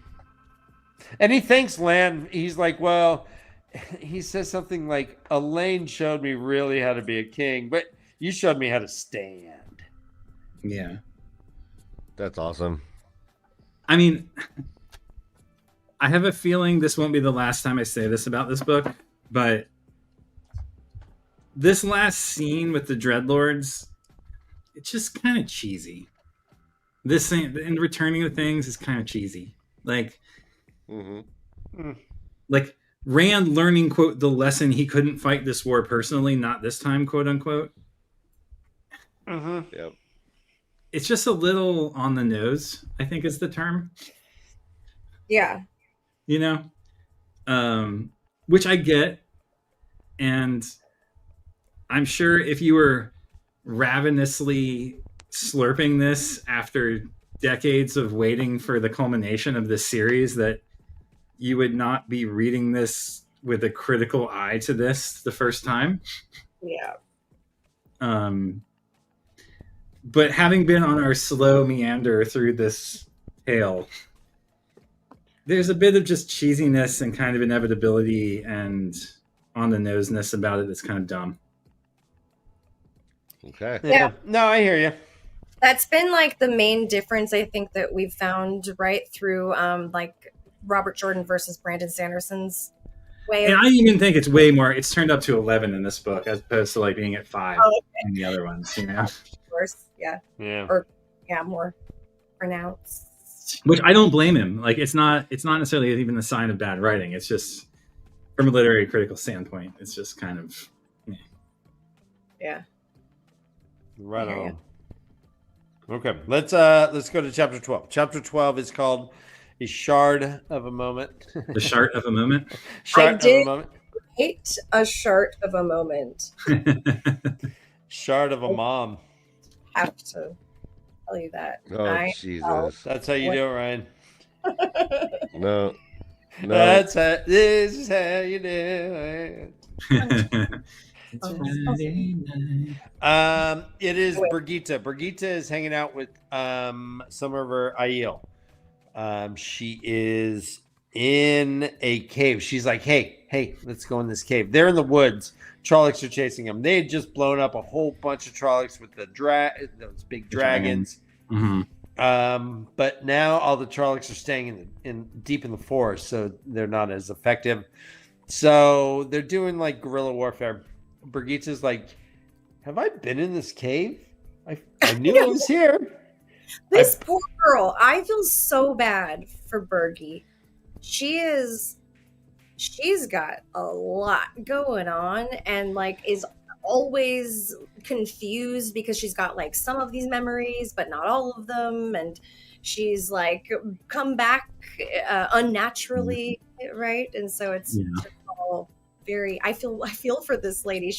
And he thanks Lan. He's like, well, he says something like, Elaine showed me really how to be a king, but you showed me how to stand. Yeah. That's awesome. I mean, I have a feeling this won't be the last time I say this about this book, but this last scene with the Dreadlords, it's just kind of cheesy. This thing, in returning the things, is kind of cheesy. Like, like Rand learning, quote, the lesson he couldn't fight this war personally, not this time, quote unquote. Yep. It's just a little on the nose, I think is the term. Yeah. You know? Which I get. And I'm sure if you were ravenously slurping this after decades of waiting for the culmination of this series, that you would not be reading this with a critical eye to this the first time. Yeah. But having been on our slow meander through this tale, there's a bit of just cheesiness and kind of inevitability and on the noseness about it that's kind of dumb. Okay. Yeah. No, I hear you. That's been like the main difference I think that we've found right through like Robert Jordan versus Brandon Sanderson's way. And I even think it's way more. It's turned up to 11 in this book as opposed to like being at 5 in the other ones. You know, Of course, yeah, or more pronounced. which I don't blame him. Like it's not necessarily even a sign of bad writing. It's just from a literary critical standpoint, it's just kind of Yeah. Right on. Okay, let's go to chapter 12. Chapter 12 is called A Shard of a Moment. the shart of a moment. Shard of a moment. Hate a shart of a moment. Shard of a mom. Have to tell you that. Oh, Jesus. That's how you do it, Ryan. No. This is how you do it. It is Brigitte. Brigitte is hanging out with some of her Aiel. She is in a cave. She's like, hey, let's go in this cave. They're in the woods. Trollocs are chasing them. They had just blown up a whole bunch of Trollocs with those big dragons. Mm-hmm. But now all the Trollocs are staying in deep in the forest, so they're not as effective. So they're doing like guerrilla warfare. Brigitte's like, have I been in this cave? I knew I was here. This poor girl. I feel so bad for Bergie. She's got a lot going on and like is always confused because she's got like some of these memories, but not all of them. And she's like come back unnaturally, right? And so it's just all very. I feel for this lady.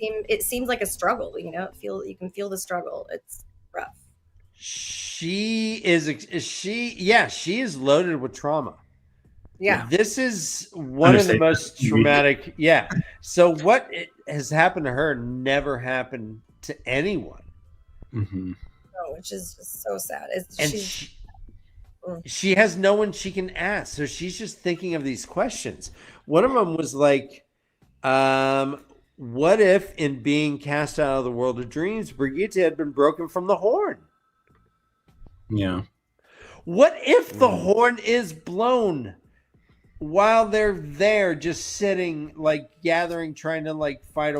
It seems like a struggle. You know, you can feel the struggle. It's rough. She is loaded with trauma. Yeah. This is one of the most traumatic. Yeah. So what has happened to her never happened to anyone. Mm-hmm. Oh, which is just so sad. She has no one she can ask. So she's just thinking of these questions. One of them was like, what if in being cast out of the world of dreams, Brigitte had been broken from the horn? Yeah. What if the horn is blown while they're there just sitting, like gathering, trying to like fight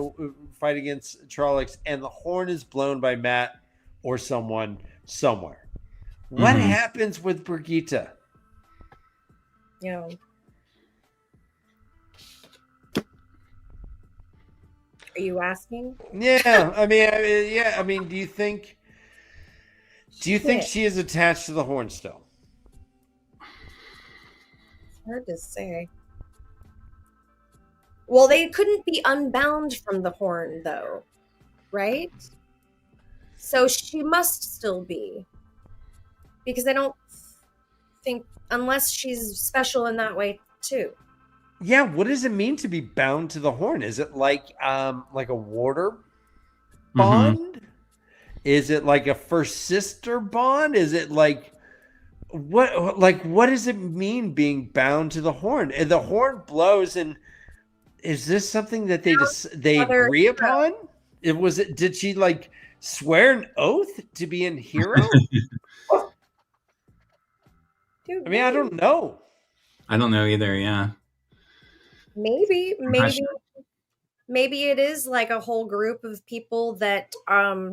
against Trollocs, and the horn is blown by Matt or someone somewhere? What happens with Brigitte? Yeah. Are you asking? Yeah, I mean, do you think she is attached to the horn still? Hard to say. Well, they couldn't be unbound from the horn, though, right? So she must still be. Because I don't think, unless she's special in that way, too. Yeah, what does it mean to be bound to the horn? Is it like a warder bond? Is it like a first sister bond? Is it like what does it mean being bound to the horn? And the horn blows, and is this something that they agree upon? Did she like swear an oath to be a hero? Dude, I mean, I don't know. I don't know either. Yeah. Maybe it is like a whole group of people that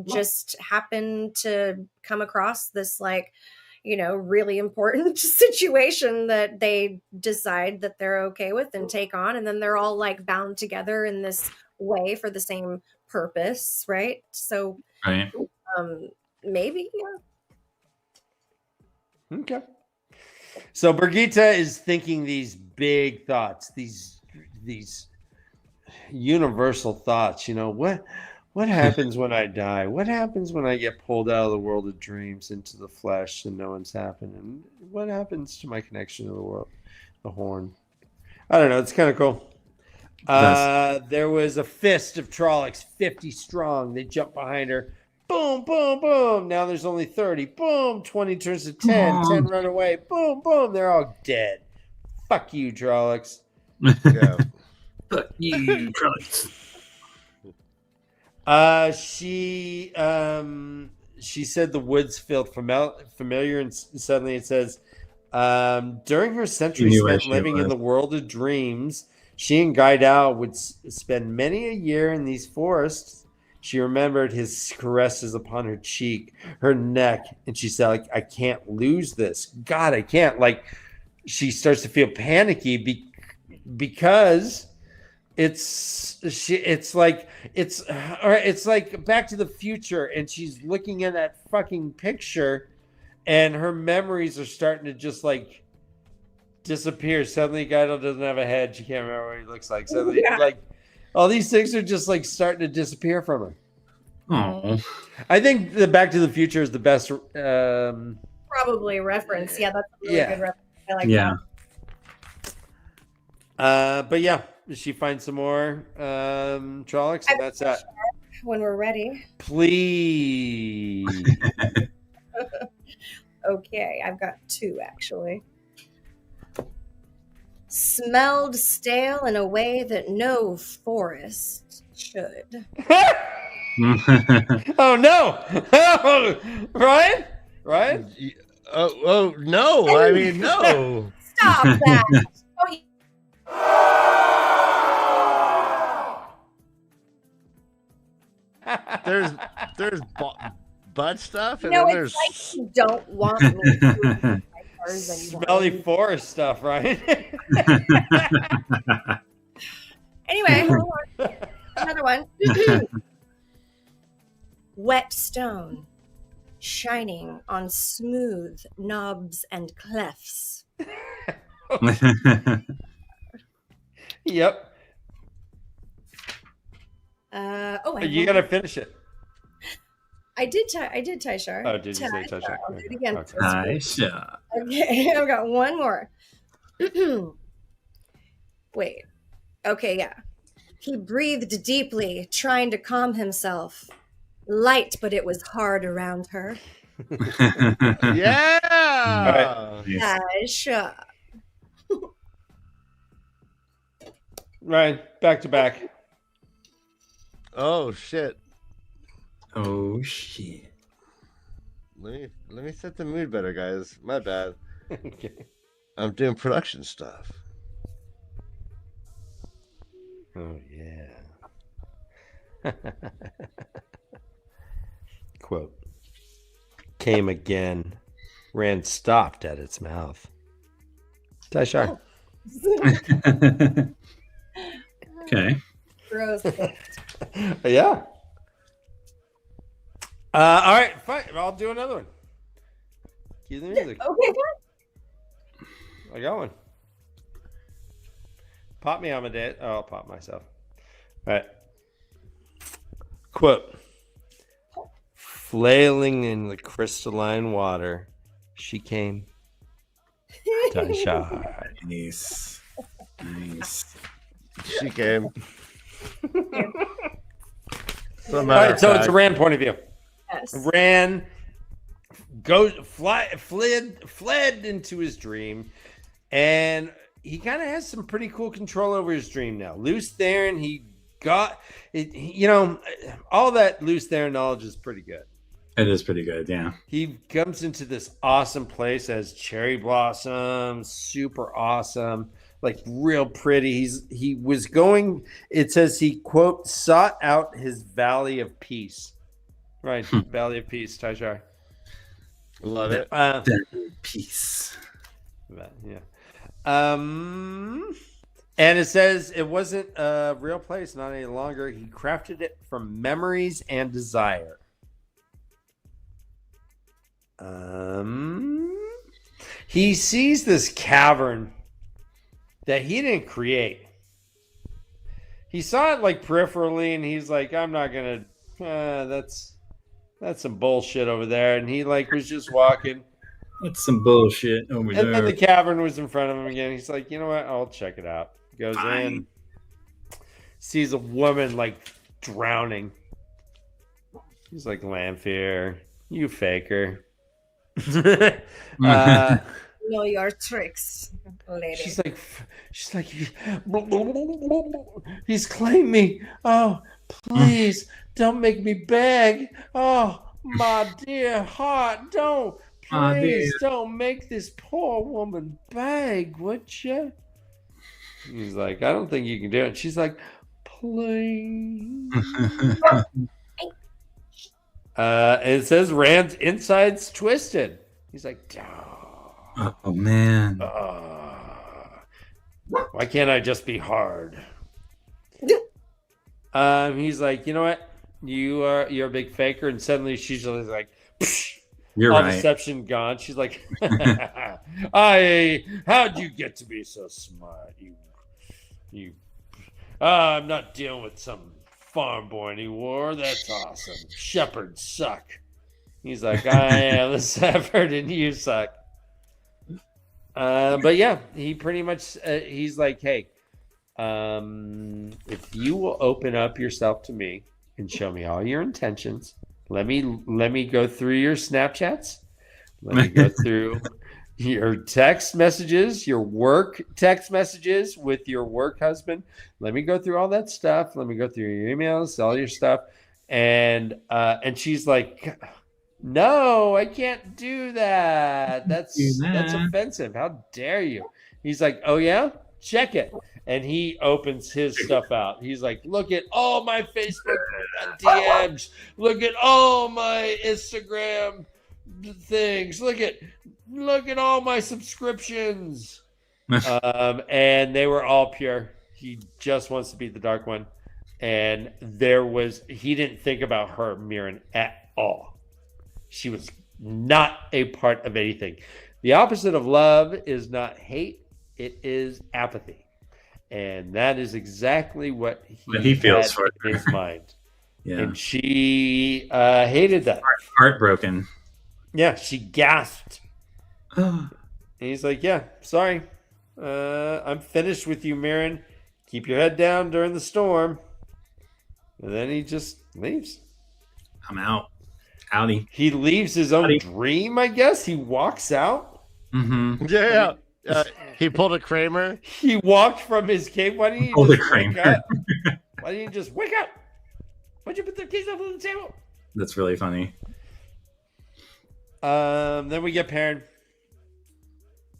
just happen to come across this like, really important situation that they decide that they're okay with and take on, and then they're all like bound together in this way for the same purpose, right? So right. Maybe, yeah. Okay. So Brigitte is thinking these big thoughts, these universal thoughts. What happens when I die? What happens when I get pulled out of the world of dreams into the flesh and no one's happened? And what happens to my connection to the world, the horn? I don't know. It's kind of cool. does. There was a fist of Trollocs, 50 strong. They jump behind her. Boom, boom, boom. Now there's only 30. Boom, 20 turns to 10. 10 run away. Boom, boom. They're all dead. Fuck you, Trollocs. Yeah. Fuck you, Trollocs. She said the woods felt familiar, and suddenly it says, during her century spent living in the world of dreams, she and Gaidao would spend many a year in these forests. She remembered his caresses upon her cheek, her neck, and she said, like, I can't lose this. God, I can't. Like, she starts to feel panicky because it's like Back to the Future, and she's looking at that fucking picture, and her memories are starting to just like disappear. Suddenly, Gaidel doesn't have a head. She can't remember what he looks like. Suddenly, like all these things are just like starting to disappear from her. Oh, I think the Back to the Future is the best. Probably reference. Yeah, that's a really good reference. I like that. But yeah, she finds some more Trollocs, and that's that. When we're ready. Please. Okay, I've got 2 actually. Smelled stale in a way that no forest should. Oh no! Ryan? Oh no! I mean no. Stop that! There's butt stuff, and No, then it's there's like you don't want me to. Smelly forest stuff, right? Anyway, hold on. Another one. Wet stone, shining on smooth knobs and clefts. Yep. You gotta finish it. I did Taishar. Oh, did you say Taishar? I'll do it again. Okay. Taishar. Okay, I've got one more. Wait. Okay, yeah. He breathed deeply, trying to calm himself. Light, but it was hard around her. Yeah. Taishar. Ryan, back to back. Oh shit. Oh shit. Let me set the mood better, guys. My bad. Okay. I'm doing production stuff. Oh yeah. Quote. Came again. Rand stopped at its mouth. Taishar. Okay. Gross. Yeah. All right, fine. I'll do another one. Cue the music. Okay, good. I got one. Pop me, Amadeus. Oh, I'll pop myself. All right. Quote. Flailing in the crystalline water, she came. Taishar. Nice. Nice. She came. All right, so it's a Rand point of view. Yes. Rand fled into his dream, and he kind of has some pretty cool control over his dream now. Loose Theron, he got it. You know, all that Loose Theron knowledge is pretty good. It is pretty good, yeah. He comes into this awesome place as cherry blossoms, super awesome, like real pretty. He was going. It says he quote sought out his valley of peace. Right, Valley of Peace, Taishar. Love it. Peace. Yeah. And it says it wasn't a real place, not any longer. He crafted it from memories and desire. He sees this cavern that he didn't create. He saw it like peripherally, and he's like, I'm not gonna. That's some bullshit over there. And he like was just walking, That's some bullshit over And then there. the cavern was in front of him again. He's like, you know what? I'll check it out. Goes Fine. in, sees a woman like drowning. He's like, Lanfear, you faker. Know your tricks, lady. She's like, he's claimed me. Oh, please don't make me beg. Oh, my dear heart, don't. Please don't make this poor woman beg, would you? He's like, I don't think you can do it. She's like, please. And it says Rand's inside's twisted. He's like, Oh man. why can't I just be hard? He's like, you know what? You're a big faker, and suddenly she's just like, psh, You're all right. deception gone. She's like, how'd you get to be so smart? I'm not dealing with some farm boy anymore. That's awesome. Shepherds suck. He's like, I am the shepherd and you suck. But yeah, he pretty much, he's like, hey, if you will open up yourself to me and show me all your intentions, let me go through your Snapchats. Let me go through your text messages, your work text messages with your work husband. Let me go through all that stuff. Let me go through your emails, all your stuff. And she's like, no, I can't do that. That's offensive. How dare you? He's like, oh yeah, check it. And he opens his stuff out. He's like, look at all my Facebook DMs. Look at all my Instagram things. Look at all my subscriptions. And they were all pure. He just wants to beat the Dark One. And he didn't think about her, Mirren, at all. She was not a part of anything. The opposite of love is not hate. It is apathy. And that is exactly what he feels for in his mind. Yeah. And she hated that. Heartbroken. Yeah, she gasped. And he's like, yeah, sorry. I'm finished with you, Mirren. Keep your head down during the storm. And then he just leaves. I'm out. Howdy. He leaves his own dream, I guess. He walks out. Mm-hmm. Yeah. He pulled a Kramer. He walked from his cave. Why didn't you just wake up? Why didn't you just wake up? Why'd you put the keys up on the table? That's really funny. Then we get Perrin.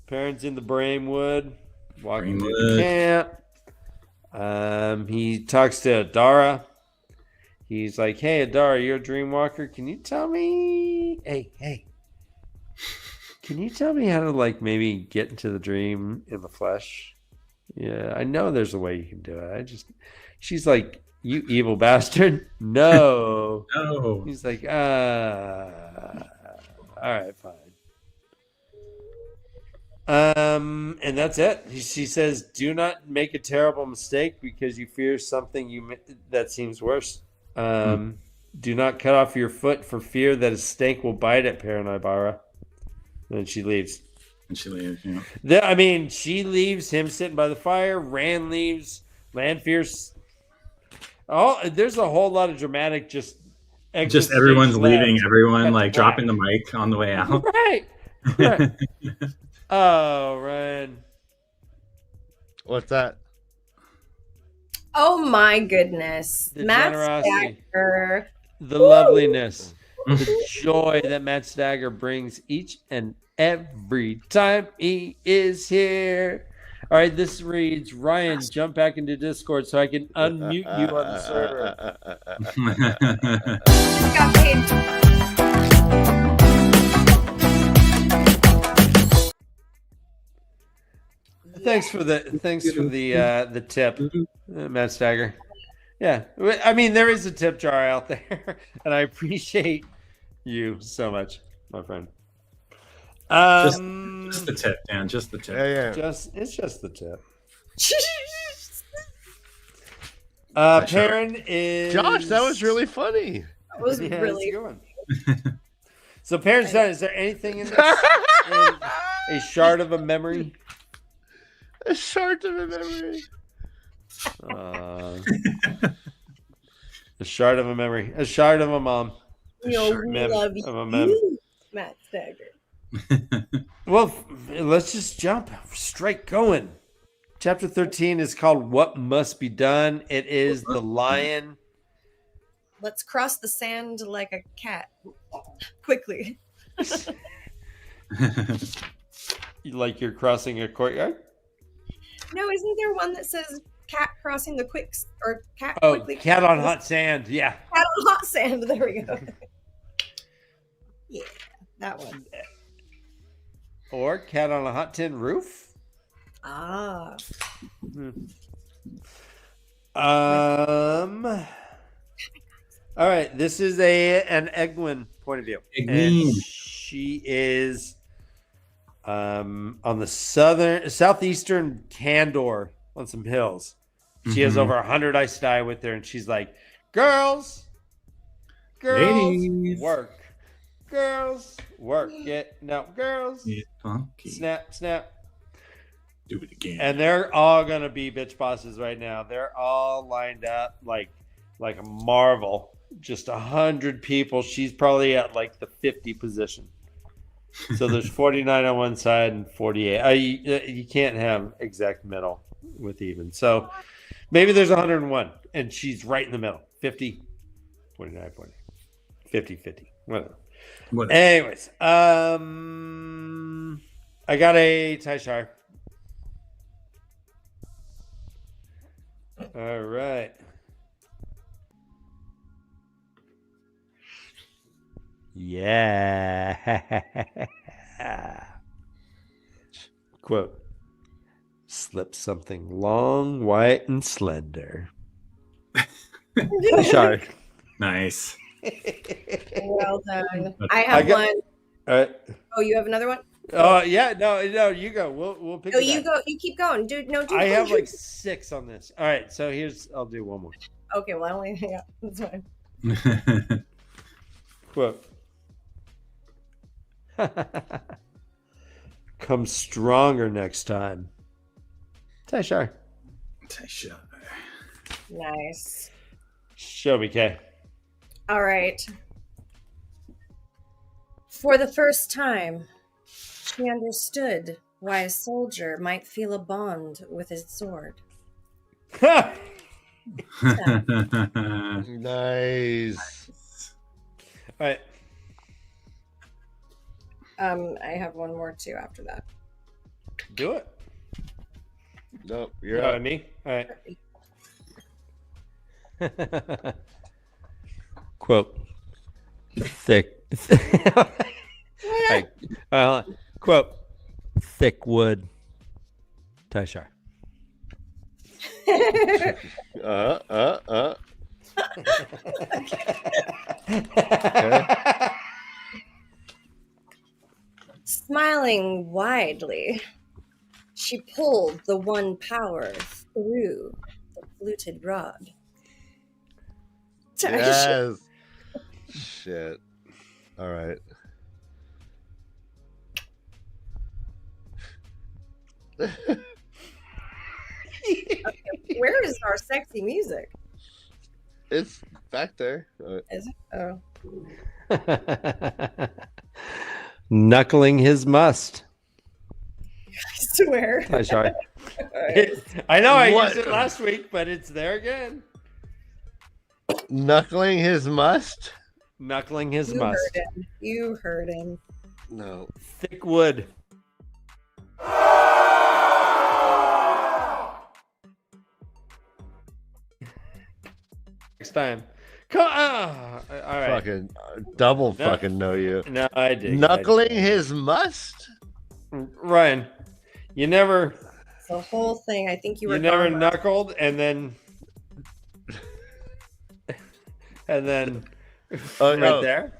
Perrin's in the Brainwood, walking through the camp. He talks to Adara. He's like, hey, Adara, you're a dream walker. Can you tell me? Hey. Can you tell me how to, like, maybe get into the dream in the flesh? Yeah, I know there's a way you can do it. She's like, you evil bastard. No. No. He's like, all right, fine. And that's it. She says, do not make a terrible mistake because you fear something that seems worse. Do not cut off your foot for fear that a snake will bite at Perrin Ibara. And she leaves. Yeah. She leaves him sitting by the fire. Rand leaves. Lanfear's. Oh, there's a whole lot of dramatic just everyone's leaving. Everyone like dropping the mic on the way out. Right. Oh, Rand. What's that? Oh my goodness. The Matt generosity. Stacker. The loveliness. The joy that Matt Stagger brings each and every time he is here. All right, this reads, Ryan, jump back into Discord so I can unmute you on the server. Got paid. Thanks for the tip, Matt Stagger. Yeah, there is a tip jar out there, and I appreciate you so much, my friend. Just the tip, Dan. Just the tip. Yeah. It's just the tip. Perrin is Josh, that was really funny. That was really good one. So Perrin's done. Is there anything in this? A shard of a memory. A shard of a memory. A shard of a memory. A shard of a mom. Yo, we Mem love of a mem. you, Matt Stagger. Well, let's just jump straight going. Chapter 13 is called What Must Be Done. It is the lion. Let's cross the sand like a cat. Quickly. Like you're crossing a courtyard? No, isn't there one that says cat crossing the or cat Oh, quickly? cat on hot sand. Yeah. Cat on hot sand. There we go. Yeah, that one. Or cat on a hot tin roof. Ah. All right, this is an Egwene point of view. Egwene. And she is on the southeastern Candor on some hills. She has over 100 Aes Sedai with her, and she's like, girls, Ladies. work. Girls, work. Girls. Get funky. Snap. Do it again. And they're all gonna be bitch bosses right now. They're all lined up like a marvel. Just 100 people. She's probably at like the 50 position. So there's 49 on one side and 48. You can't have exact middle with even. So maybe there's 101 and she's right in the middle. 50, 49, 40, 50, 50. Whatever. Anyways, I got a Taishar. All right. Yeah. Quote. Slip something long, white, and slender. Sorry. Nice. Well done. I have one. All right. Oh, you have another one? Oh yeah, no, you go. We'll pick. No, it you back. go. You keep going, dude. No, dude. I have like 6 on this. All right, so I'll do one more. Okay, well, I only that's fine. Quote. Come stronger next time. Taishar. Nice. Show me, Kay. All right. For the first time, she understood why a soldier might feel a bond with his sword. Nice. All right. I have one more too after that. Do it. Nope, you're up. Me? All right. Quote. Thick. Quote. Thick wood. Taishar. Smiling widely, she pulled the one power through the fluted rod. Yes. Shit. All right. Where is our sexy music? It's back there. Is it? Oh. Knuckling his must. I swear. Taishar. I know I What? used it last week, but it's there again. Knuckling his must? Knuckling his You must. heard him. You heard him. No. Thick wood. Next time. All right. Fucking double fucking know you. No, I did. Knuckling his must? Ryan, you never The whole thing. I think you were. you never gone. knuckled and then Oh, right oh, there,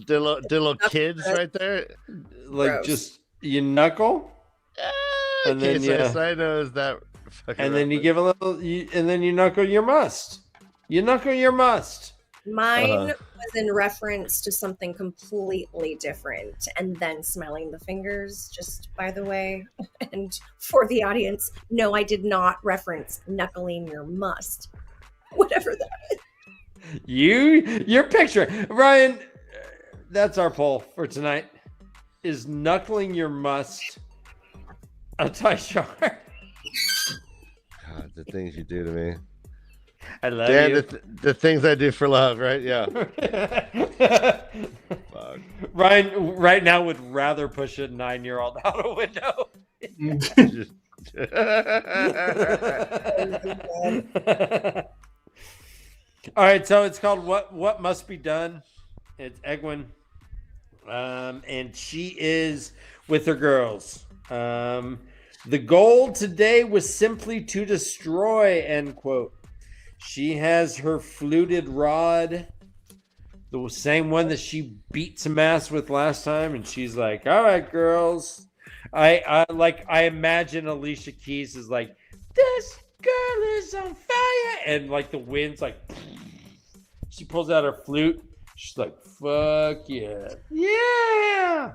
the little kids right there. like Gross. just you knuckle And then, yeah. I know is that fucking and then you reference. give a little, and then you knuckle your must. You knuckle your must. Mine was in reference to something completely different, and then smelling the fingers, just by the way. And for the audience, no, I did not reference knuckling your must. Whatever that is. Your picture, Ryan. That's our poll for tonight. Is knuckling your must a Taishar? God, the things you do to me. I love Dan, you. the things I do for love, right? Yeah. Fuck. Ryan right now would rather push a 9-year-old out a window. All right, so it's called What Must Be Done. It's Egwene, and she is with her girls. The goal today was simply to destroy, end quote. She has her fluted rod, the same one that she beat some ass with last time, and she's like, all right, girls. I imagine Alicia Keys is like, this girl is on fire, and like the wind's like, she pulls out her flute. She's like, fuck yeah. Yeah.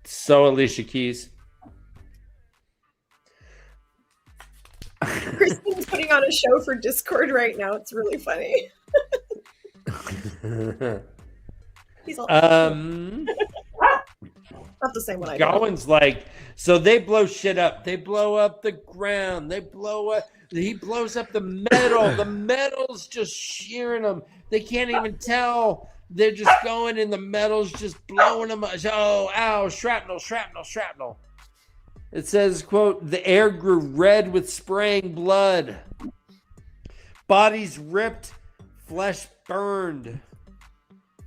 So Alicia Keys. Kristen's putting on a show for Discord right now. It's really funny. He's all not the same one I do. Gawain's like, so they blow shit up. They blow up the ground. He blows up the metal. The metal's just shearing them. They can't even tell. They're just going and the metal's just blowing them up. Oh, ow, shrapnel, shrapnel, shrapnel. It says, quote, the air grew red with spraying blood. Bodies ripped, flesh burned.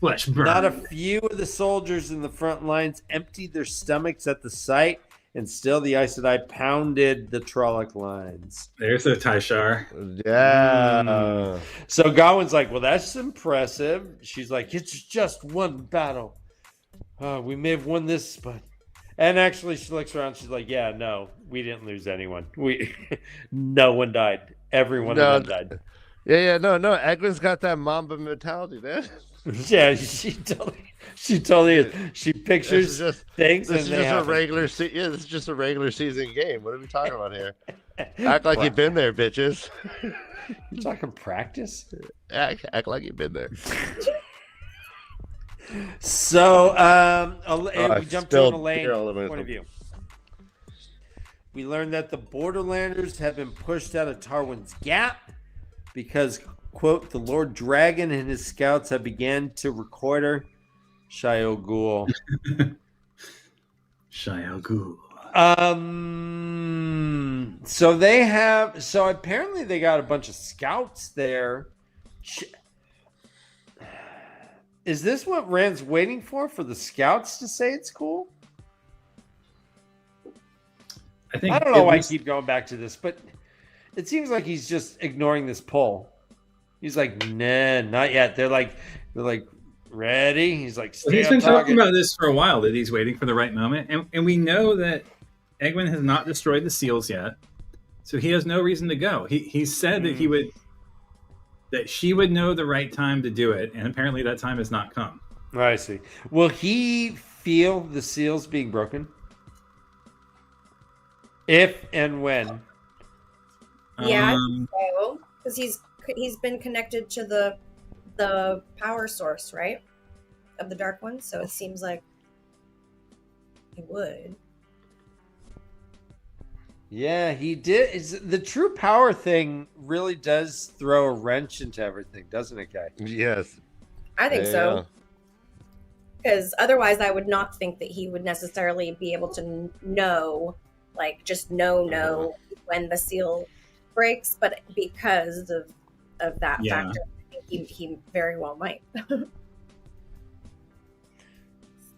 Flesh burned. Not a few of the soldiers in the front lines emptied their stomachs at the sight, and still the Aes Sedai pounded the Trolloc lines. There's a Taishar. Yeah. So Gawain's like, well, that's impressive. She's like, it's just one battle. We may have won this, but... And actually, she looks around. She's like, yeah, no, we didn't lose anyone. No one died. Everyone died. Yeah, no. Egwene's got that Mamba mentality, man. Yeah, she totally is. She pictures things, This and is just a regular season game. What are we talking about here? Act like you've been there, bitches. You talking practice? Act like you've been there. So, we jumped to an Elaine point of view. We learned that the Borderlanders have been pushed out of Tarwin's Gap because, quote, the Lord Dragon and his scouts have began to reconnoiter Shio Ghul. Shio Ghul. So apparently they got a bunch of scouts there. Is this what Rand's waiting for the scouts to say it's cool? I don't know why I keep going back to this, but it seems like he's just ignoring this poll. He's like, nah, not yet. They're like ready. He's like, he's been talking about this for a while, that he's waiting for the right moment. And we know that Egwene has not destroyed the seals yet. So he has no reason to go. He said that that she would know the right time to do it, and apparently that time has not come. I see. Will he feel the seals being broken? If and when? Yeah, because he's been connected to the power source, right, of the Dark One. So it seems like he would. Yeah, he did. The true power thing really does throw a wrench into everything, doesn't it, Guy? Yes. I think so. Because otherwise I would not think that he would necessarily be able to know, like, just know when the seal breaks, but because of that factor, I think he very well might.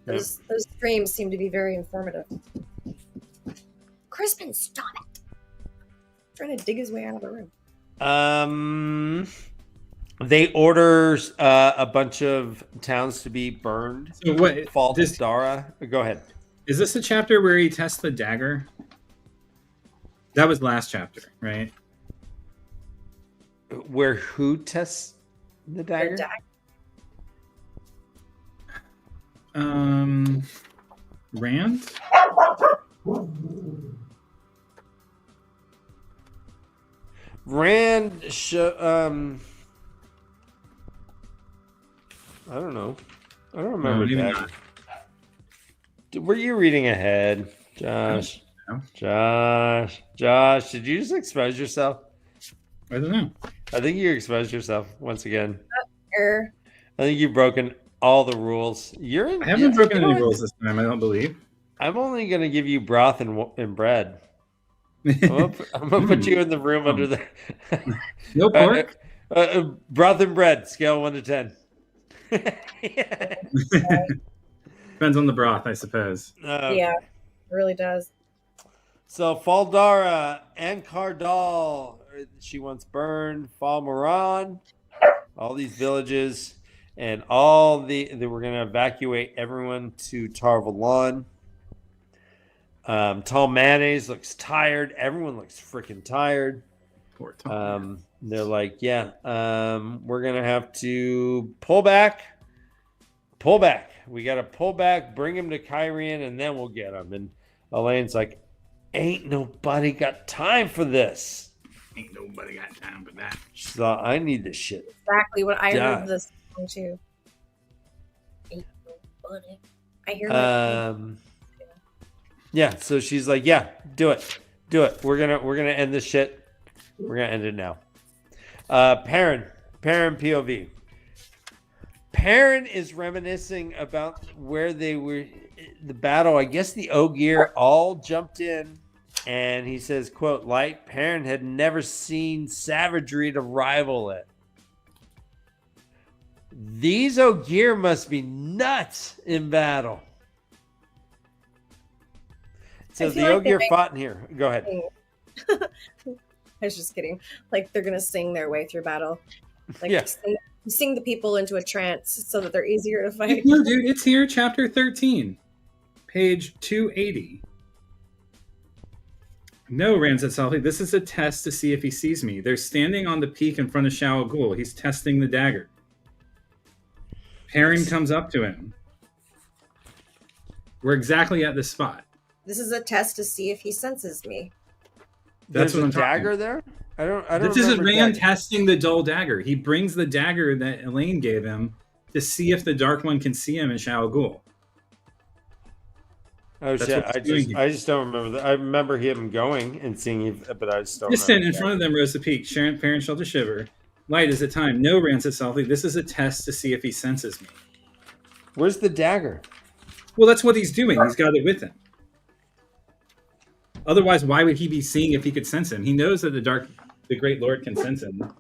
Those streams seem to be very informative. Crispin, stop it! Trying to dig his way out of the room. They order a bunch of towns to be burned. So what? Fall to Dara. Go ahead. Is this the chapter where he tests the dagger? That was last chapter, right? Where who tests? The dagger? Rand? Rand, I don't know. I don't remember that. Were you reading ahead, Josh? No. Josh, did you just expose yourself? I don't know. I think you exposed yourself once again. Sure. I think you've broken all the rules. I haven't broken any rules this time, I don't believe. I'm only going to give you broth and bread. I'm gonna put you in the room under the no pork. Broth and bread, scale 1 to 10. Depends on the broth, I suppose. Yeah, it really does. So Faldara and Cardal, she wants burned. Falmaran, all these villages, and we're gonna evacuate everyone to Tarvalon. Tall Mayonnaise looks tired. Everyone looks freaking tired. Poor Tom. They're like, yeah, we're going to have to pull back. We got to pull back, bring him to Kyrian, and then we'll get him. And Elaine's like, ain't nobody got time for this. Ain't nobody got time for that. She's like, I need this shit. Exactly what I done. heard this song too. Ain't nobody. I hear that. Yeah, so she's like, yeah, do it. We're gonna end this shit. We're gonna end it now. Perrin POV. Perrin is reminiscing about where they were, the battle. I guess the Ogier all jumped in, and he says, quote, like Perrin had never seen savagery to rival it. These Ogier must be nuts in battle. So the Ogier fought in here. Go ahead. I was just kidding. Like they're gonna sing their way through battle. Like yeah. sing the people into a trance so that they're easier to fight. No, dude, it's here, chapter 13, page 280. No, Rand said softly, this is a test to see if he sees me. They're standing on the peak in front of Shao Ghul. He's testing the dagger. Perrin comes up to him. We're exactly at this spot. This is a test to see if he senses me. That's what a I'm dagger there? I don't This isn't Rand testing the dull dagger. He brings the dagger that Elaine gave him to see if the Dark One can see him in Shao Ghul. Oh shit! I just don't remember that. I remember him going and seeing you, but I just don't. Distant in front of them rose the peak. Sharon Perrin showed a shiver. Light is the time. No, Rand said softly. This is a test to see if he senses me. Where's the dagger? Well, that's what he's doing. He's got it with him. Otherwise, why would he be seeing if he could sense him? He knows that the Great Lord can sense him.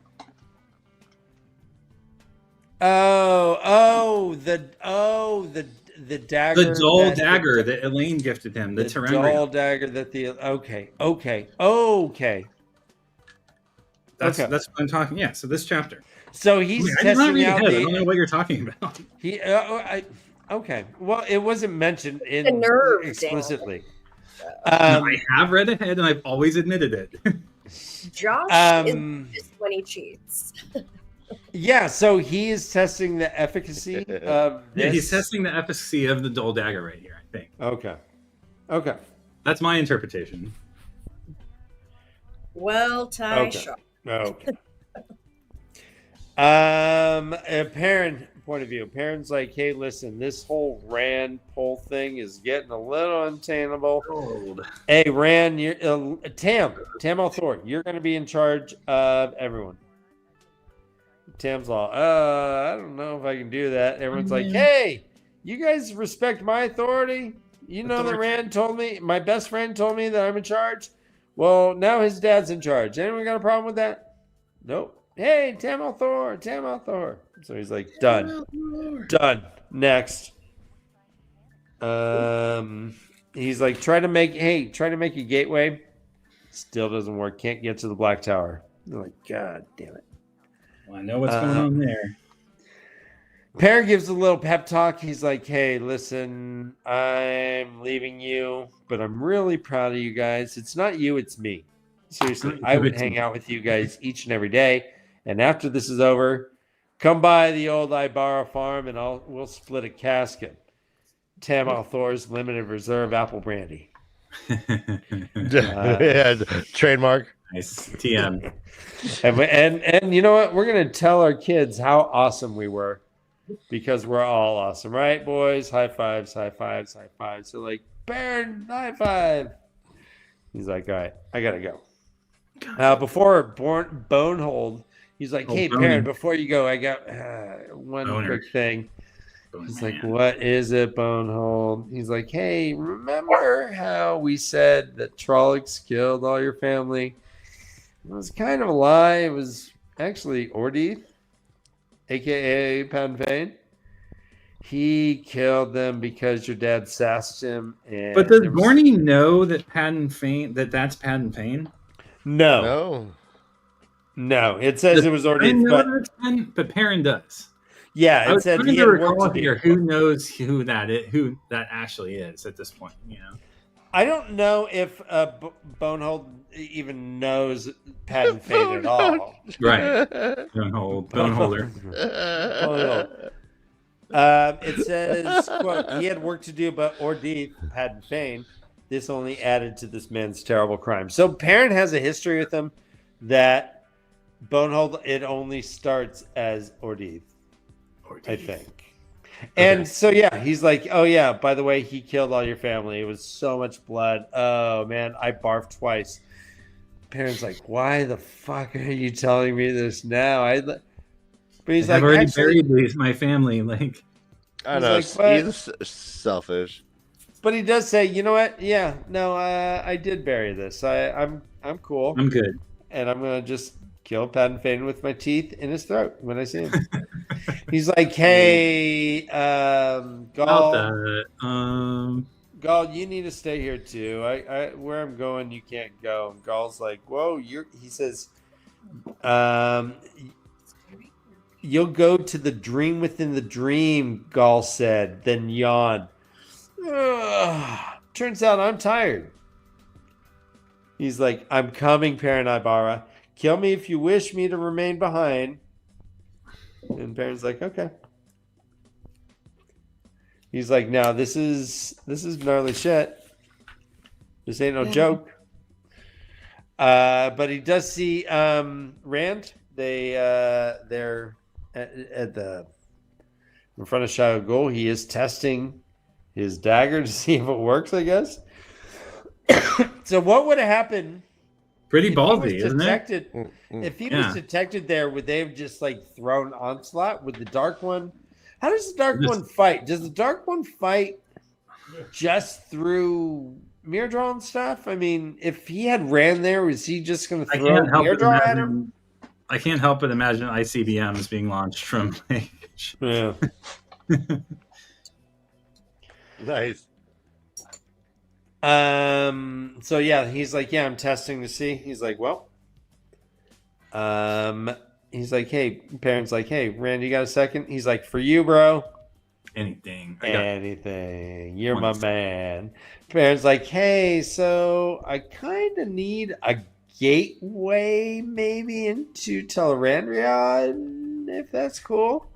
The dagger. The dull dagger that Elaine gifted him. The dull dagger that the okay. That's what I'm talking. Yeah. So this chapter. So he's testing out. I don't know what you're talking about. Okay. Well, it wasn't mentioned explicitly. I have read ahead, and I've always admitted it. Josh is just when he cheats. Yeah, so he is testing the efficacy of this. Yeah, he's testing the efficacy of the dull dagger right here, I think. Okay. That's my interpretation. Well, Ty. Okay. Perrin point of view. Perrin's like, hey, listen, this whole Rand poll thing is getting a little untenable. Hey, Rand, Tam Althor, you're going to be in charge of everyone. Tam's all, I don't know if I can do that. Everyone's like, hey, you guys respect my authority? You know that Rand told me, my best friend told me that I'm in charge? Well, now his dad's in charge. Anyone got a problem with that? Nope. Hey, Tam Althor. So he's like, done. Next. He's like, try to make a gateway. Still doesn't work. Can't get to the Black Tower. They're like, God damn it. Well, I know what's going on there. Perrin gives a little pep talk. He's like, hey, listen, I'm leaving you, but I'm really proud of you guys. It's not you, it's me. Seriously, I would hang out with you guys each and every day. And after this is over, Come by the old Ibarra farm and we'll split a casket. Tamal Thor's limited reserve apple brandy. Yeah, trademark. Nice TM. And you know what? We're gonna tell our kids how awesome we were, because we're all awesome, right, boys? High fives, high fives, high fives. So like, Perrin, high five. He's like, all right, I gotta go. Before Bonehold, he's like, hey, Perrin, before you go, I got one quick thing. He's like, what is it, Bonehold? He's like, hey, remember how we said that Trollocs killed all your family? It was kind of a lie. It was actually Ordith, a.k.a. Pan Fane. He killed them because your dad sassed him. And but does Borny know that Padden Fane, that's Padden Fane? No. It says it was Ordith, but Perrin does. Yeah, it said he had work to do. Who knows who that actually is at this point? You know, I don't know if Bonehold even knows Padden Fane at all. Right, Boneholder. It says, quote, he had work to do, but Ordith, Padden Fane, this only added to this man's terrible crime. So Perrin has a history with him that Bonehold, it only starts as Ordith. I think. And so, yeah, he's like, oh, yeah, by the way, he killed all your family. It was so much blood. Oh, man, I barfed twice. Perrin's like, why the fuck are you telling me this now? But he's like, I've already buried my family. Like, I know. He's selfish. But he does say, you know what? Yeah, no, I did bury this. I'm cool. I'm good. And I'm going to just kill Padden Fane with my teeth in his throat when I see him. He's like, hey, Gaul, you need to stay here too. Where I'm going, you can't go. And Gaul's like, whoa, he says, you'll go to the dream within the dream, Gaul said, then yawned. Turns out I'm tired. He's like, I'm coming, Perrin Ibarra. Kill me if you wish me to remain behind. And Perrin's like, okay. He's like, now this is gnarly shit. This ain't no joke. But he does see Rand. They're at the in front of Shao Gul. He is testing his dagger to see if it works, I guess. So what would have happened? Pretty ballsy, isn't it? If he was detected there, would they have just like thrown Onslaught with the Dark One? How does the Dark One fight? Does the Dark One fight just through mirror draw and stuff? I mean, if he had ran there, was he just going to throw mirror draw at him? I can't help but imagine ICBMs being launched from like. Yeah. Nice. So yeah, he's like, yeah, I'm testing to see. He's like, well, he's like, hey, Perrin's like, hey, Rand, you got a second? He's like, for you, bro. Anything. You're my man. Perrin's like, hey, so I kind of need a gateway maybe into Tel'aran'rhiod, if that's cool.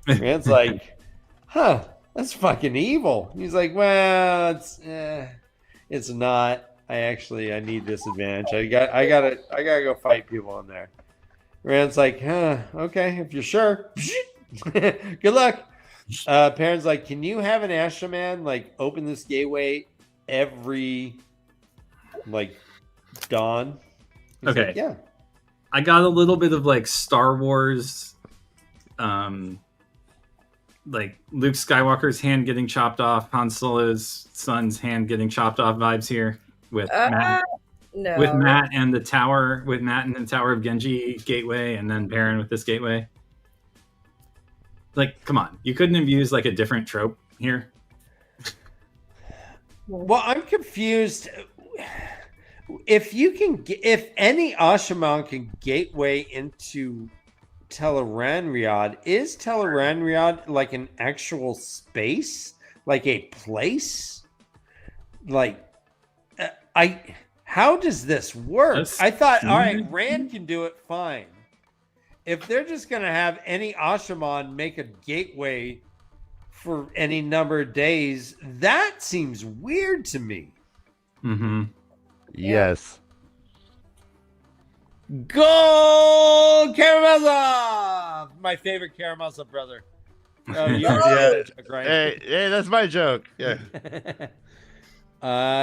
Rand's like, huh, that's fucking evil. He's like, well, it's not. I need this advantage. I gotta go fight people in there. Rand's like, okay, if you're sure. Good luck. Perrin's like, can you have an Astra man like open this gateway every like dawn? He's okay. Like, yeah. I got a little bit of like Star Wars, like Luke Skywalker's hand getting chopped off, Han Solo's son's hand getting chopped off vibes here with Matt. No. With Matt and the tower, and the Tower of Genji gateway, and then Perrin with this gateway. Like, come on, you couldn't have used like a different trope here. Well, I'm confused. If any Ashaman can gateway into Tel'aran'rhiod, is Tel'aran'rhiod like an actual space, like a place? Like, how does this work? I thought, all right, Rand can do it fine. if they're just gonna have any Ashaman make a gateway for any number of days, that seems weird to me. Mm-hmm. Yes. Go Karamazov! My favorite Karamazov brother. Oh, you Yeah. yeah. Right. Hey, that's my joke. Yeah.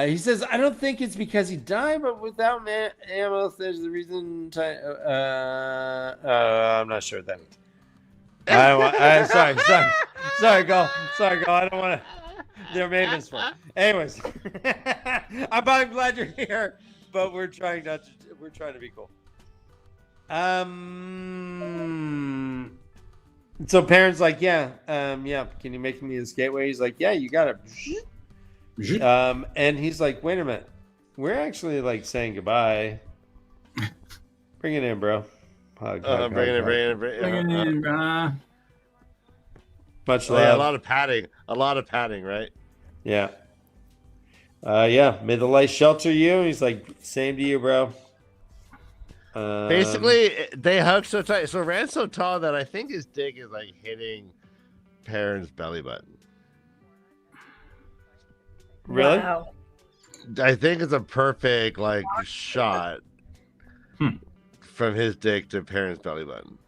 He says, I don't think it's because he died, but without ammo, there's the reason. I'm not sure what that means. Sorry, go. I don't want to. They're Maven's fault. Anyways, I'm glad you're here, but we're trying to be cool. So Perrin's like, yeah. Can you make me this gateway? He's like, yeah, you got it. And he's like, wait a minute, we're actually like saying goodbye. Bring it in, bro. Bring Bring it in, brah. Much Oh, love. yeah, a lot of padding, right? Yeah. May the light shelter you. He's like, same to you, bro. Basically, they hug so tight. So Rand's so tall that I think his dick is like hitting Perrin's belly button. Really? Wow. I think it's a perfect like shot from his dick to Perrin's belly button.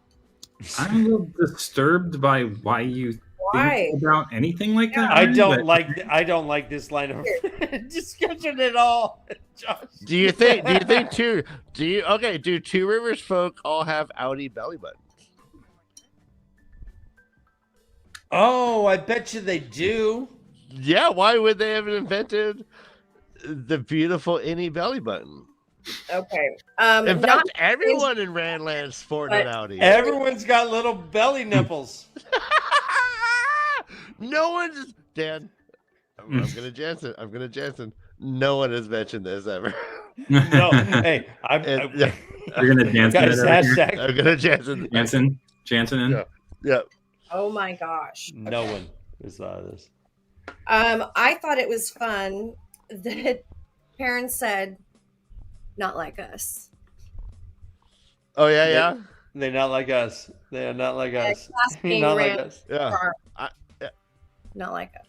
I'm a little disturbed by why you think about anything like that. I Ryan, don't like this line of description at all, Josh. Do Two Rivers folk all have outie belly buttons? Oh, I bet you they do. Yeah, why would they have invented the beautiful innie belly button? Okay. In fact, everyone in Randland sported an outie. Everyone's got little belly nipples. No one's Dan. I'm gonna Jansen. No one has mentioned this ever. No, hey, you're gonna dance. Guys, hashtag. I'm gonna Jansen. Jansen. Yeah. Oh my gosh. No one saw this. I thought it was fun that Perrin said, "Not like us." Oh yeah. They're not like us. They are not like us. Not like us. Yeah. Not like us.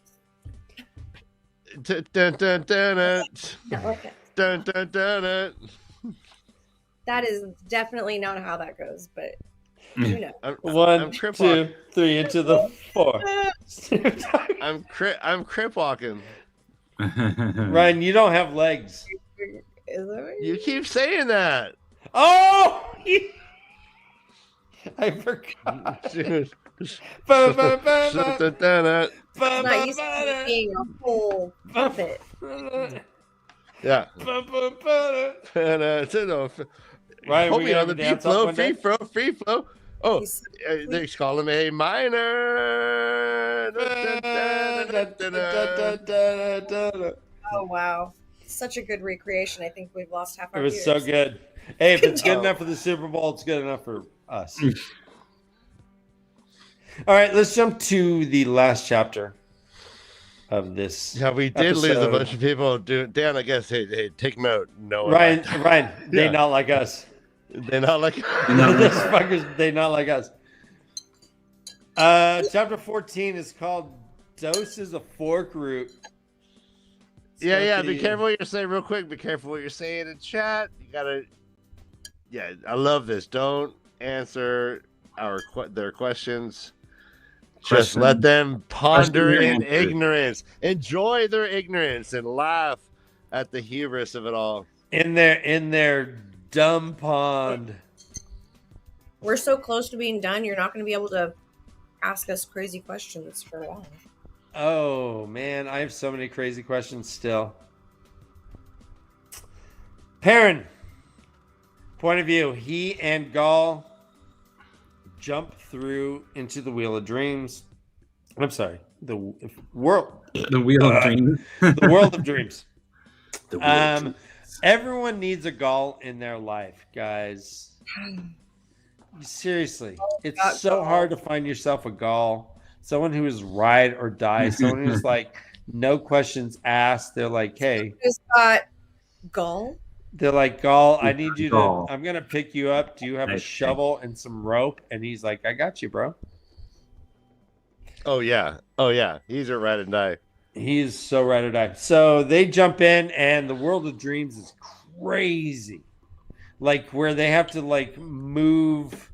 Dun, dun, dun, dun. Not like us. Dun, dun, dun, dun. That is definitely not how that goes, but you know. One, 2, 3 into the 4. I'm crip walking. Ryan, you don't have legs. Is that what You keep saying that. Oh! I forgot. not used to being a whole puppet. Yeah. Ryan, Hold we me gonna on the dance deep flow, off one day? free flow. Oh, they call him a minor. Oh wow, such a good recreation. I think we've lost half our It was viewers. so good. Hey, if it's good enough for the Super Bowl, it's good enough for us. All right, let's jump to the last chapter of this. Yeah, we did lose a bunch of people. Dan, I guess. Hey, take note. No, Ryan, they not like us. They're not like These fuckers. They not like us. Chapter 14 is called "Doses of Fork Root." Yeah. Be careful what you're saying, real quick. Be careful what you're saying in chat. You gotta. Yeah, I love this. Don't answer their questions. Just let them ponder in ignorance. Enjoy their ignorance and laugh at the hubris of it all. In their dumb pond. We're so close to being done. You're not going to be able to ask us crazy questions for a while. Oh man, I have so many crazy questions still. Perrin, point of view: he and Gaul jump through into the Wheel of Dreams. I'm sorry, the world. The Wheel of Dreams. The world of dreams. The Wheel of Dreams. Everyone needs a Gaul in their life, guys. Seriously, it's so hard to find yourself a Gaul, someone who is ride or die, someone who's like no questions asked. They're like, hey, Who's got Gull? They're like, Gaul, I need you to. Gaul. I'm gonna pick you up. Do you have a Okay. shovel and some rope? And he's like, I got you, bro. Oh yeah, he's a ride and die. He's so right or die. So they jump in, and the world of dreams is crazy. Like where they have to like move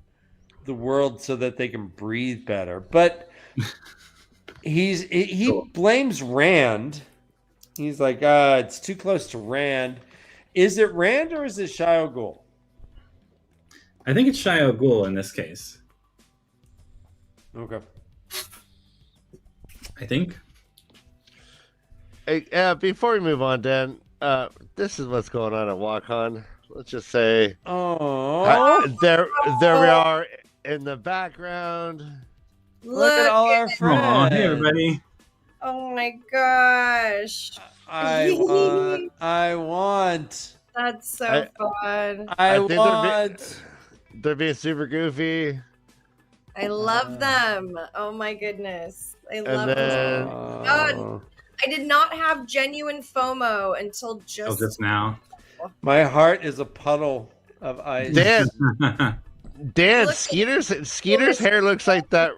the world so that they can breathe better. But he Cool. blames Rand. He's like, it's too close to Rand. Is it Rand or is it Shia Ghul? I think it's Shia Ghul in this case. Okay. I think. Hey, before we move on, Dan, this is what's going on at WalkCon. Let's just say, Oh, there we are in the background. look at all our Oh, friends. hey everybody. Oh my gosh. I want. That's so fun. I think want. They're being super goofy. I love them. Oh my goodness. I love then- them. Oh. I did not have genuine FOMO until Oh, just just now. My heart is a puddle of ice. Dan, Look- Skeeter's hair looks like the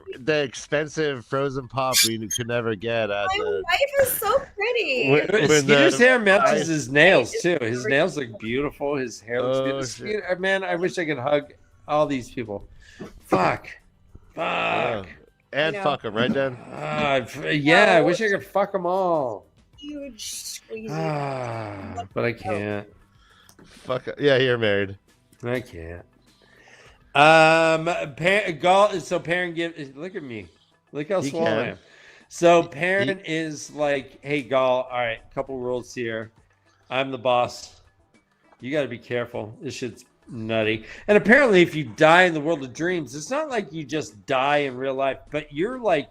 expensive frozen pop we could never get at my the. wife is so pretty. When Skeeter's the- hair matches ice- his nails too. His nails look beautiful. His hair looks Oh, beautiful. shit. Skeeter, man, I wish I could hug all these people. Fuck. Yeah. Fuck. And You know. fuck him, right, Dan? Yeah, I wish I could fuck them all. Huge squeezy. But I can't. Fuck. Yeah, you're married. I can't. So Perrin gives. Look at me. Look how He swole I can. am. So Perrin is like, "Hey, Gaul. All right, couple rules here. I'm the boss. You got to be careful. This shit's nutty. And apparently, if you die in the world of dreams, it's not like you just die in real life, but you're like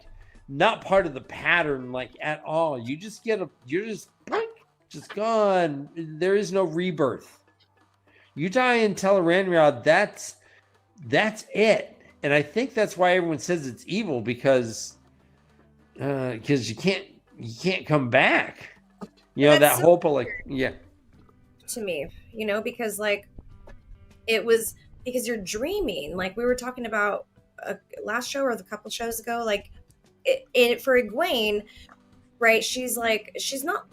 not part of the pattern, like at all. You just you're just gone. There is no rebirth. You die in Tel'aran'rhiod, that's it. And I think that's why everyone says it's evil because you can't come back. You know, That's that so hope of like, yeah. To me, because like it was because you're dreaming. Like we were talking about last show or the couple shows ago, like for Egwene, right? She's not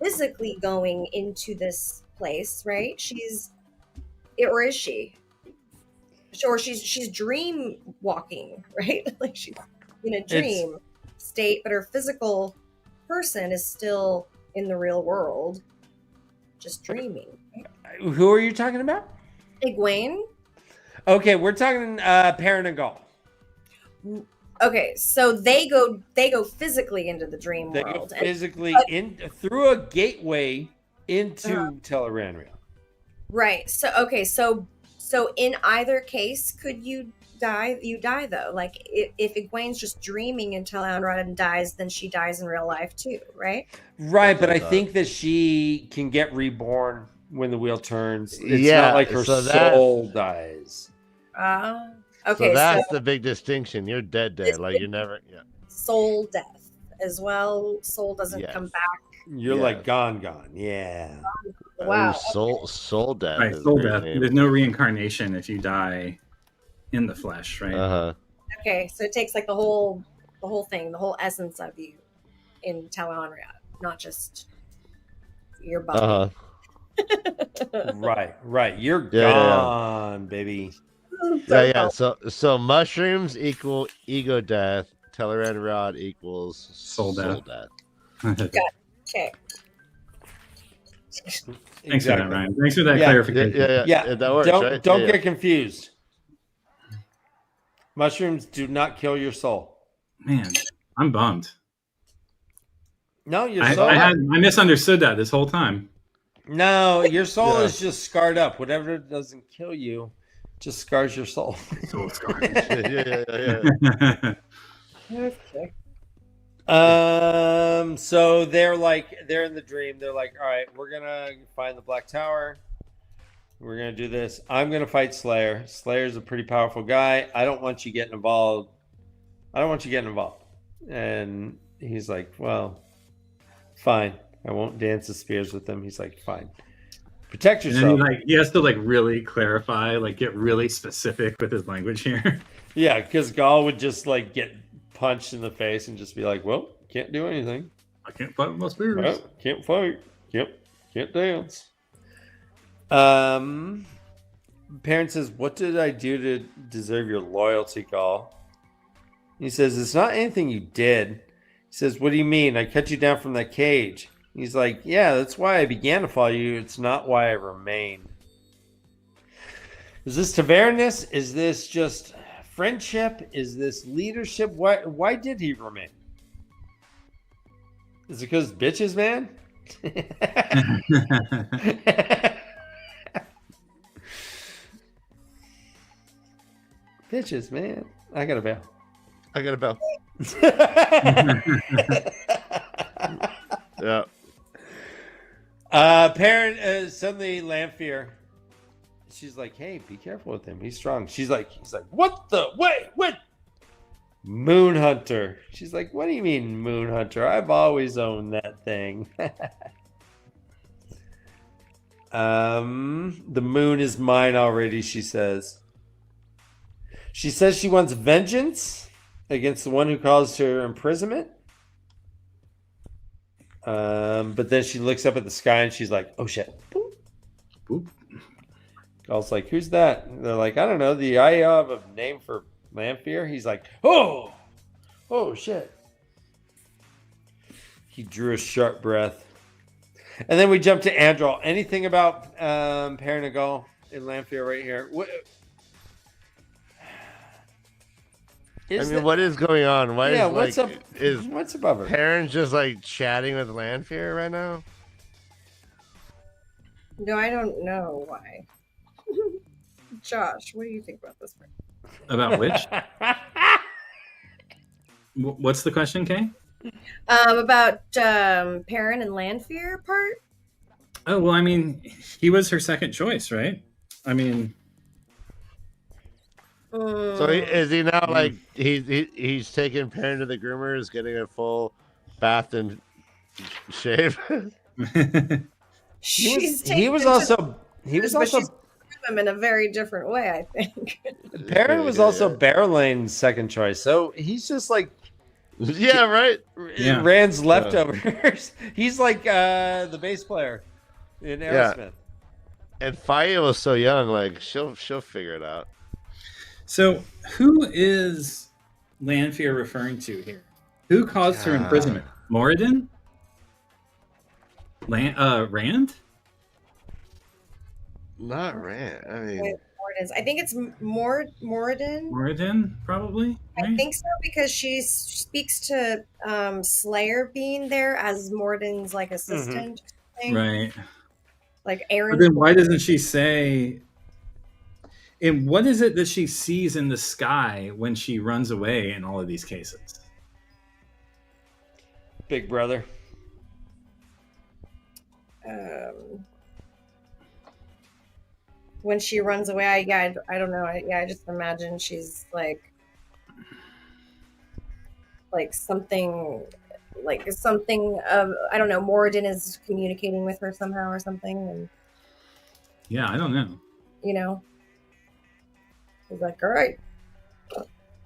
physically going into this place, right? Or is she? Or she's dream walking, right? Like she's in a dream state, but her physical person is still in the real world, just dreaming. Who are you talking about? Egwene. Okay, we're talking Perrin and Gaul. Okay, so they go physically into the dream They go world. physically in through a gateway into Tel'aran'rhiod. Right. So in either case, could you die? You die though. Like if Egwene's just dreaming until Elrond dies, then she dies in real life too, right? Right, but I think that she can get reborn when the wheel turns. It's Yeah, not like her so that- soul dies. Okay. So that's the big distinction. You're dead. Like you're never. Yeah. soul death as well. Soul doesn't Yes. come back. You're Yeah. like gone. Yeah. Wow. Soul death. Right, is a soul great death. name. There's no reincarnation if you die in the flesh, right? Uh-huh. Okay, so it takes like the whole thing, the whole essence of you in Tel'aran'rhiod, not just your body. Uh-huh. Right. You're Yeah. gone, baby. Yeah. So mushrooms equal ego death. Tel'aran'rhiod equals Soul death. Okay. Thanks for that, Ryan. Thanks for that Yeah. clarification. Yeah, that works, don't right? don't Yeah, get confused. Mushrooms do not kill your soul. Man, I'm bummed. No, your I soul. I misunderstood that this whole time. No, your soul Yeah. is just scarred up. Whatever doesn't kill you, just scars your soul. Soul scar. yeah. Okay. So they're in the dream. They're like, all right, we're gonna find the Black Tower. We're gonna do this. I'm gonna fight Slayer. Slayer's a pretty powerful guy. I don't want you getting involved. And he's like, well, fine. I won't dance the spears with him. He's like, fine. Protect And then yourself. he has to really clarify, get really specific with his language here. Yeah, because Gaul would just get punched in the face and just be like, "Well, can't do anything. I can't fight with my spears. Well, can't fight. Can't dance." Perrin says, "What did I do to deserve your loyalty, Gaul?" He says, "It's not anything you did." He says, "What do you mean? I cut you down from that cage." He's like, "Yeah, that's why I began to follow you. It's not why I remained." Is this tavernus? Is this just friendship? Is this leadership? Why did he remain? Is it because bitches, man? Bitches, man. I got a bell. I got a bell. Yeah. Perrin suddenly Lanfear. She's like, "Hey, be careful with him. He's strong." He's like, "What the what? Moon Hunter." She's like, "What do you mean, Moon Hunter? I've always owned that thing." The moon is mine already, she says. She says she wants vengeance against the one who caused her imprisonment. But then she looks up at the sky and she's like, "Oh shit." Boop. Boop. Gaul's like, "Who's that?" And they're like, "I don't know. The I have a name for Lanfear." He's like, "Oh shit." He drew a sharp breath. And then we jump to Andral. Anything about Perrin and Gaul in Lanfear right here? What is going on? What's up? Is What's above her? Perrin's just chatting with Lanfear right now? No, I don't know why. Josh, what do you think about this one? About which? What's the question, Kay? About Perrin and Lanfear part. Oh, well, I mean, he was her second choice, right? I mean, So is he now he's taking Perrin to the groomers, getting a full bath and shave? He was also them in a very different way, I think. Perrin was also Barrelane's second choice, so he's just yeah, right. Yeah. Rand's leftovers. He's like the bass player in Aerosmith. Yeah. And Faya was so young, she'll figure it out. So who is Lanfear referring to here? Who caused her imprisonment? Moradin? Rand? Not Rand. I mean, I think it's Moradin. Moradin, probably. Right? I think so because she speaks to Slayer being there as Moradin's assistant. Mm-hmm. Right. Like Aaron. But then why doesn't she say? And what is it that she sees in the sky when she runs away in all of these cases? Big Brother. When she runs away, I don't know. I just imagine she's like something of, I don't know, Moradin is communicating with her somehow or something, and yeah, I don't know. He's like, "All right,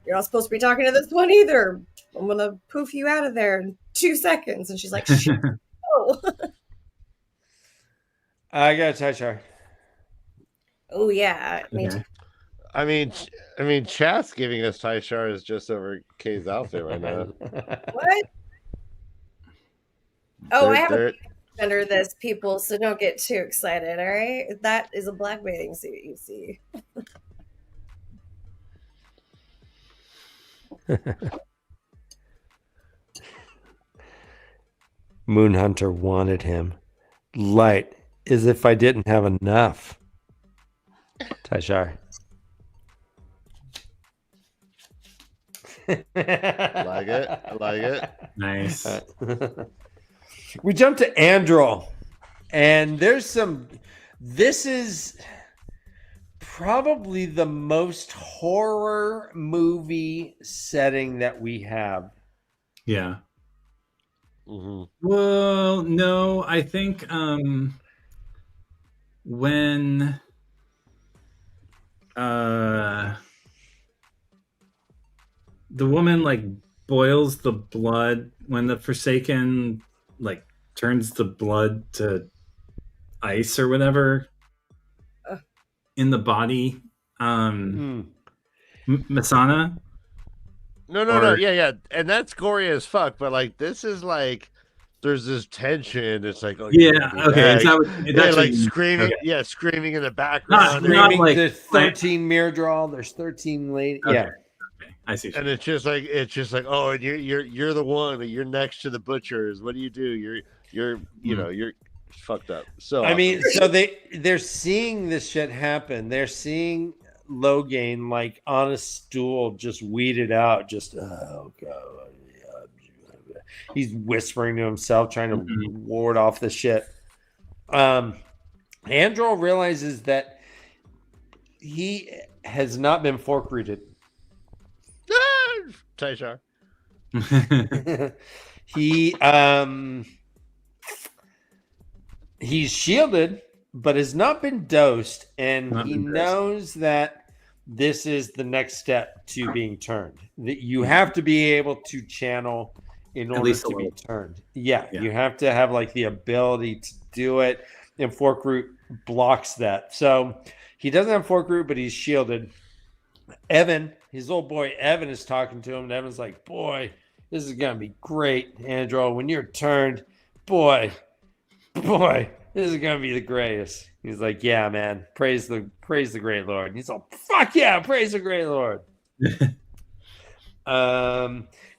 you're not supposed to be talking to this one either. I'm gonna poof you out of there in 2 seconds." And she's like, "Shit." Oh. I got a tie chart. Oh yeah, me Okay. too. I mean, Chat's giving us tie shards just over Kay's outfit right now. What? Oh, I have a Dirt. under this, people, so don't get too excited. All right, that is a black bathing suit you see. Moon Hunter wanted him. Light, as if I didn't have enough. Taishar. Like it. I like it. Nice. We jump to Andral, and there's some. This is probably the most horror movie setting that we have. Yeah. Mm-hmm. Well, no, I think when the woman like boils the blood, when the Forsaken like turns the blood to ice or whatever in the body, Masana. No, yeah, and that's gory as fuck. But like, this is like, there's this tension. It's like, oh, Yeah, okay. Is that what, yeah, that's like what screaming, okay. yeah, screaming in the background, Not like there's 13 mirror draw. There's 13 ladies. Okay. Yeah, Okay. I see. and it's just like, oh, and you're the one. You're next to the butchers. What do? You're you're fucked up. So I mean, so they're seeing this shit happen. They're seeing Logain like on a stool, just weeded out, just oh god. He's whispering to himself, trying to ward off the shit. Androl realizes that he has not been fork rooted. Taishar. He's shielded, but has not been dosed, and he knows that this is the next step to being turned. That you have to be able to channel in order to be turned. Yeah, you have to have like the ability to do it, and fork root blocks that. So he doesn't have fork root, but he's shielded. Evan, his old boy Evan, is talking to him, and Evan's like, boy, this is gonna be great, Andro. When you're turned, boy, this is gonna be the greatest. He's like, yeah, man, praise the great Lord. And he's all, fuck yeah, praise the great Lord.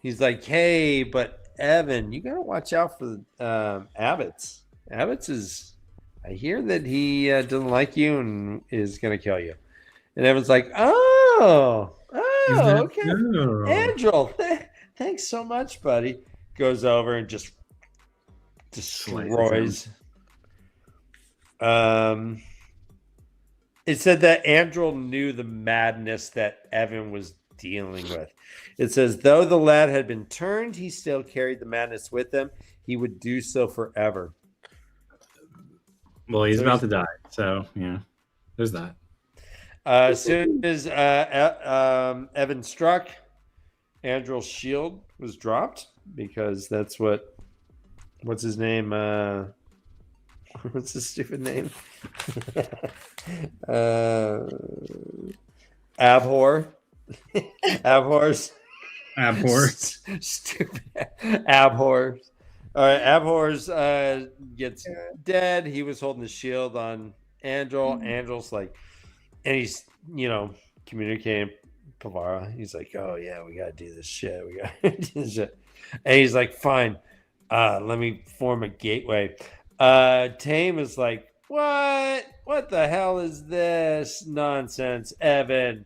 He's like, hey, but Evan, you gotta watch out for Abbott's. Abbott's is, I hear that he doesn't like you and is gonna kill you. And Evan's like, oh, okay. Andrel, thanks so much, buddy. Goes over and just destroys. It said that Andrel knew the madness that Evan was dealing with. It says, though the lad had been turned, he still carried the madness with him. He would do so forever. Well, he's about to die, so yeah, there's that. As soon as Evan struck, Andrel's shield was dropped because that's what's his name? What's his stupid name? Abhor. Abhor. Stupid. Abhor. All right, Abhor's gets dead. He was holding the shield on Andrel. Andrel's like, and he's, communicating Pavara. He's like, oh yeah, we gotta do this shit. We gotta do this shit. And he's like, fine, let me form a gateway. Tame is like, what the hell is this nonsense? Evan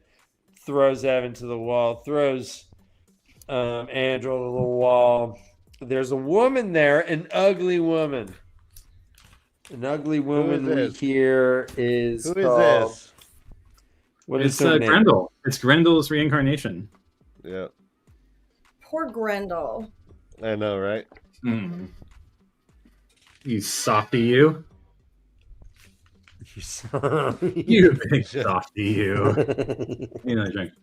throws Evan to the wall, throws Andrel to the wall. There's a woman there, an ugly woman. An ugly woman we hear is Who called... is this? What It's is her name? Grendel. It's Grendel's reincarnation. Yeah, Poor Grendel. I know, right? You softy, you. You big softy, you. Drink.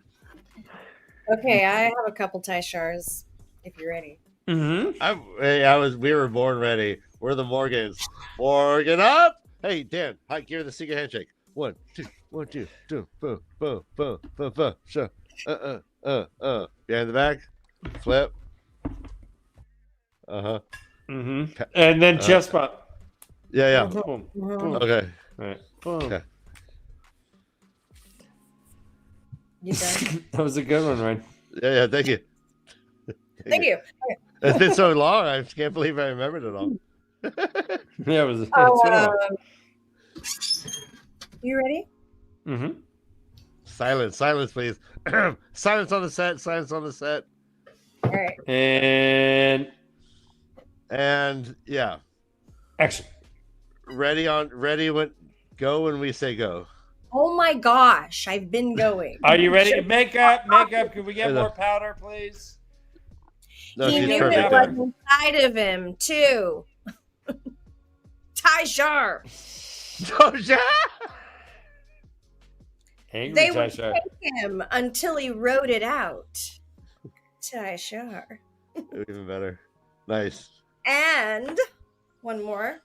Okay, I have a couple Taishars if you're ready. Mm-hmm. We were born ready. We're the Morgans. Morgan up! Hey, Dan, give her the secret handshake. 1, 2, 1, 2, 2, boom, boom, boom, boom, boom. Sure. Behind the back. Flip. Mm-hmm. And then chest bump. Yeah. Boom. Boom. Okay. All right. Boom. Okay. You done? That was a good one, Ryan. Yeah. Thank you. Thank you. Okay. It's been so long. I can't believe I remembered it all. Yeah, it was. You ready? Mm-hmm. Silence, please. Silence on the set. All right. And yeah. action. Ready when we say go. Oh my gosh, I've been going. Are you ready? Makeup. Can we get more powder, please? No, He she's knew perfect. it was inside of him too. Taishar. Doja. Angry They would Tashar. take him until he wrote it out. Tashar. Even better. Nice. And one more.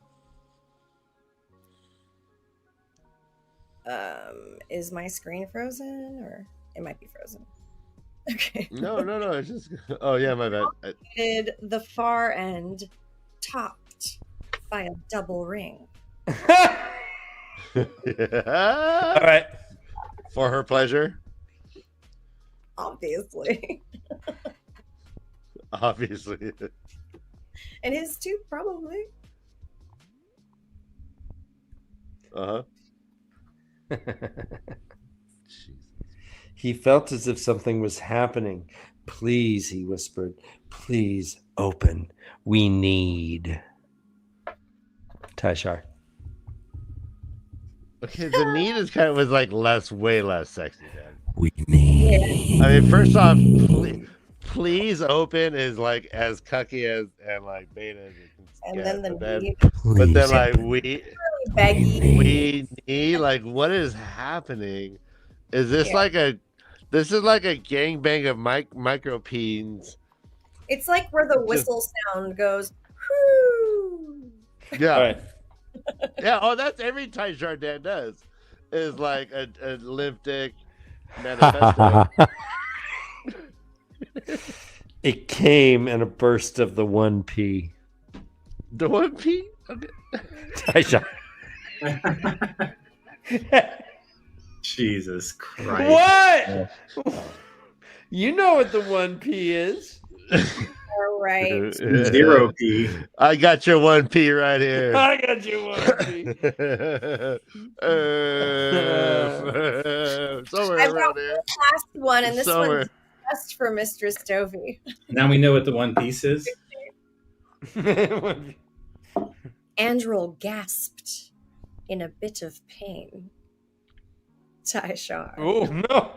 Is my screen frozen, or it might be frozen? Okay. No. It's just. Oh yeah, my bad. Did the far end topped by a double ring? All right. For her pleasure. Obviously. Obviously. And his too, probably. Uh-huh. He felt as if something was happening. Please, he whispered. Please open. We need. Tashar. Okay, the need is kind of was like way less sexy, man. We need. I mean, first off, please open is like as cucky as and like beta as it can And get. then But then like baggy. we need like what is happening? Is this Yeah. like a gangbang of micro peens? It's like where the whistle sound goes. Whoo! Yeah. All right. Yeah, oh, that's every Tashar Dan does. Is like a limp dick manifesto. It came in a burst of the 1p. The one P? Okay. Tashar. Jesus Christ. What? You know what the 1p is. All right. 0p. I got your 1P right here. I got you 1p. Somewhere I've got around here. last one, and this Somewhere. one's just for Mistress Dovey. Now we know what the One Piece is. Andrel gasped in a bit of pain. Tashar. Oh, no.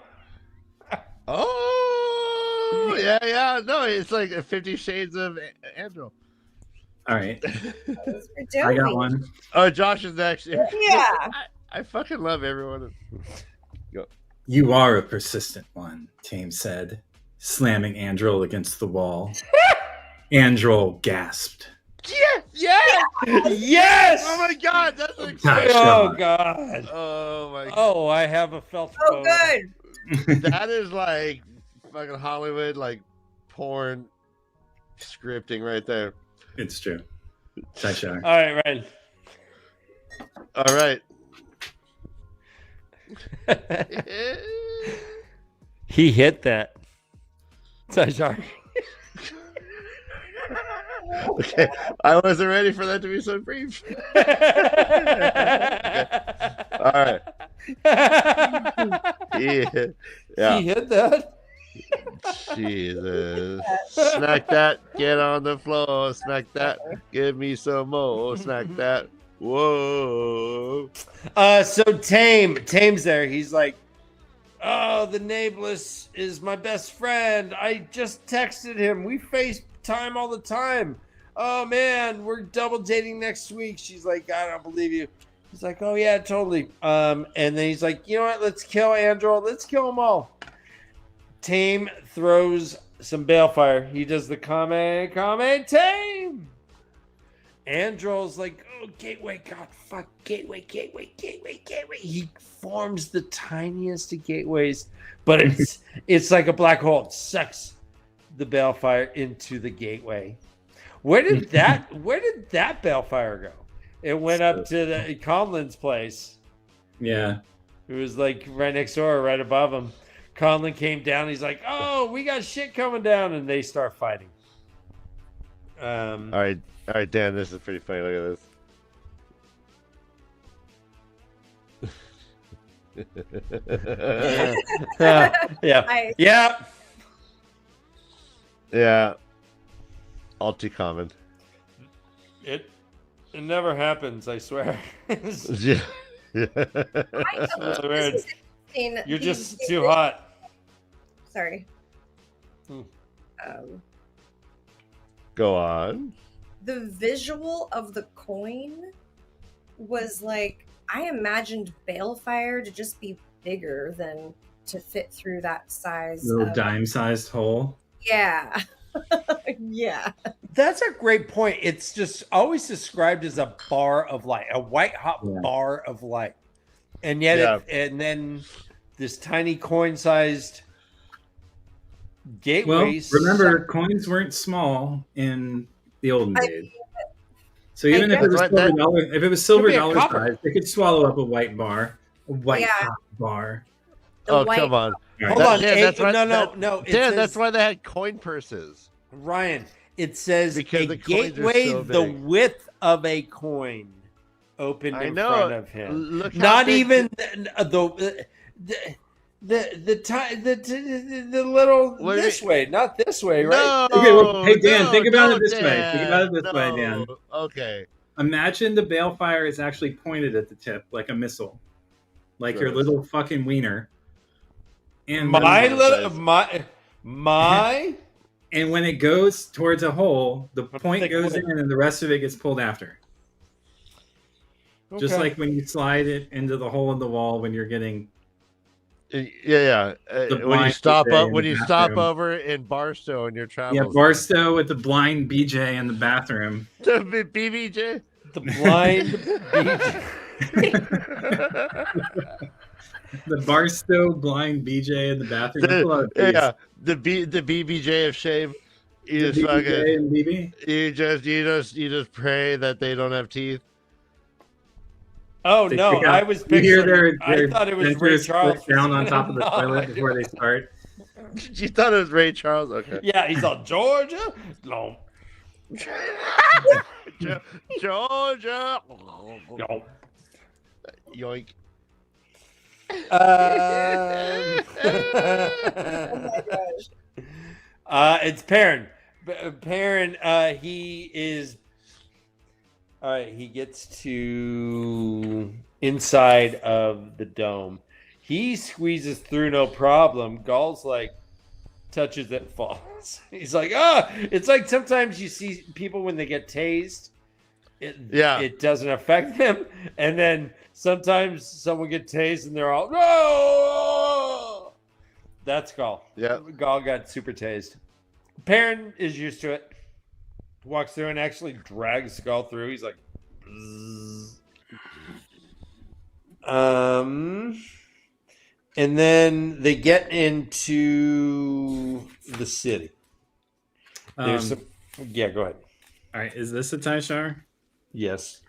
Oh, yeah. No, it's like 50 Shades of Andrew. All right. That was for I got Dovey. one. Oh, Josh is next. Yeah. I fucking love everyone. You are a persistent one, Tame said, slamming Andrel against the wall. Andrel gasped. Yes! Yes! Oh my god, that's like Nice. Oh, God. oh my god. Oh, I have a felt Oh, boat. good. That is like fucking Hollywood, like porn scripting right there. It's true. Tashar. All right, Ryan. All right. He hit that. Tashar. Okay, I wasn't ready for that to be so brief. All right. Yeah. He hit that. Jesus. Smack that. Get on the floor. Smack that. Give me some more. Smack that. Whoa. So Tame's there. He's like, oh, the Nameless is my best friend. I just texted him. We FaceTime all the time. Oh man, we're double dating next week. She's like, I don't believe you. He's like, oh yeah, totally. And then he's like, you know what? Let's kill Andrel. Let's kill them all. Tame throws some balefire. He does the comment, Tame. Andrel's like, oh, gateway, god, fuck, gateway. He forms the tiniest of gateways, but it's like a black hole. It sucks the balefire into the gateway. Where did that balefire go? It went up to the Conlin's place. Yeah. It was like right next door, right above him. Conlin came down. He's like, oh, we got shit coming down, and they start fighting. All right, Dan, this is pretty funny. Look at this. Yeah. Yeah. All too common. It never happens, I swear. Yeah. That's weird. Interesting. You're just too hot. Sorry. Hmm. Go on. The visual of the coin was like I imagined balefire to just be bigger than to fit through that size. Little dime-sized hole. Yeah. Yeah. That's a great point. It's just always described as a bar of light, a white hot bar of light, and yet, and then this tiny coin-sized gateway. Well, remember, coins weren't small in the olden days. So even if it was silver dollar size, it could swallow up a white bar, hot bar. Come on. Hold on. That's why, no. Dan, that's why they had coin purses. Ryan, it says because a gateway so the width of a coin opened in front of him. Look Not even the little this way, not this way, right? Okay, well, hey Dan, think about it this way. Think about it this way, Dan. Okay. Imagine the balefire is actually pointed at the tip like a missile, like your little fucking wiener. And my. And when it goes towards a hole, the point goes in and the rest of it gets pulled after. Okay. Just like when you slide it into the hole in the wall when you're getting... When you stop over in Barstow in your travels. Yeah, Barstow with the blind BJ in the bathroom. The BBJ? The blind BJ. The Barstow blind BJ in the bathroom. The BBJ of shame. You just pray that they don't have teeth. Oh no! I was picturing. I thought it was Ray Charles down on top of the toilet before they start. You thought it was Ray Charles? Okay. Yeah, he's on Georgia. No. Georgia. No. Yoink. Oh my gosh. It's Perrin. Perrin, he is. All right, he gets to inside of the dome. He squeezes through no problem. Gaul's like touches it, falls. He's like, it's like sometimes you see people when they get tased. It doesn't affect them, and then sometimes someone gets tased and they're all no. That's Gaul. Yeah, Gaul got super tased. Perrin is used to it. Walks through and actually drags Gaul through. He's like, and then they get into the city. There's some. Yeah, go ahead. All right, is this a Taishar? Yes.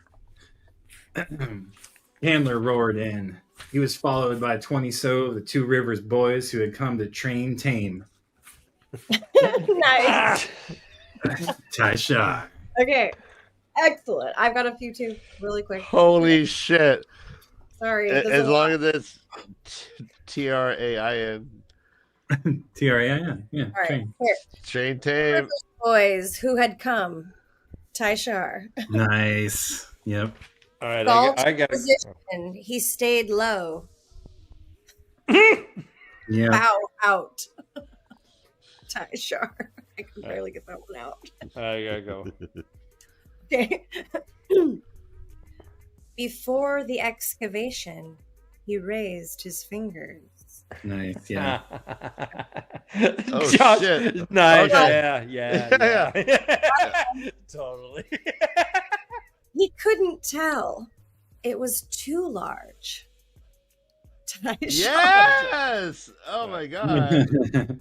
Handler roared in. He was followed by 20 so of the Two Rivers boys who had come to train tame. Nice. Taishar. Okay. Excellent. I've got a few too, really quick. Holy shit. Sorry. As long as it's TRAIN. TRAIN. Yeah. All right. Train. Train tame. Boys who had come. Taishar. Nice. Yep. All right. I got position. He stayed low. Yeah. Bow out. Taishar. I can barely get that one out. I gotta go. Okay. Before the excavation, he raised his fingers. Nice. Yeah. Oh, Josh, shit. Nice. Okay. Yeah. Totally. He couldn't tell. It was too large. Taishar. Yes. Oh my god.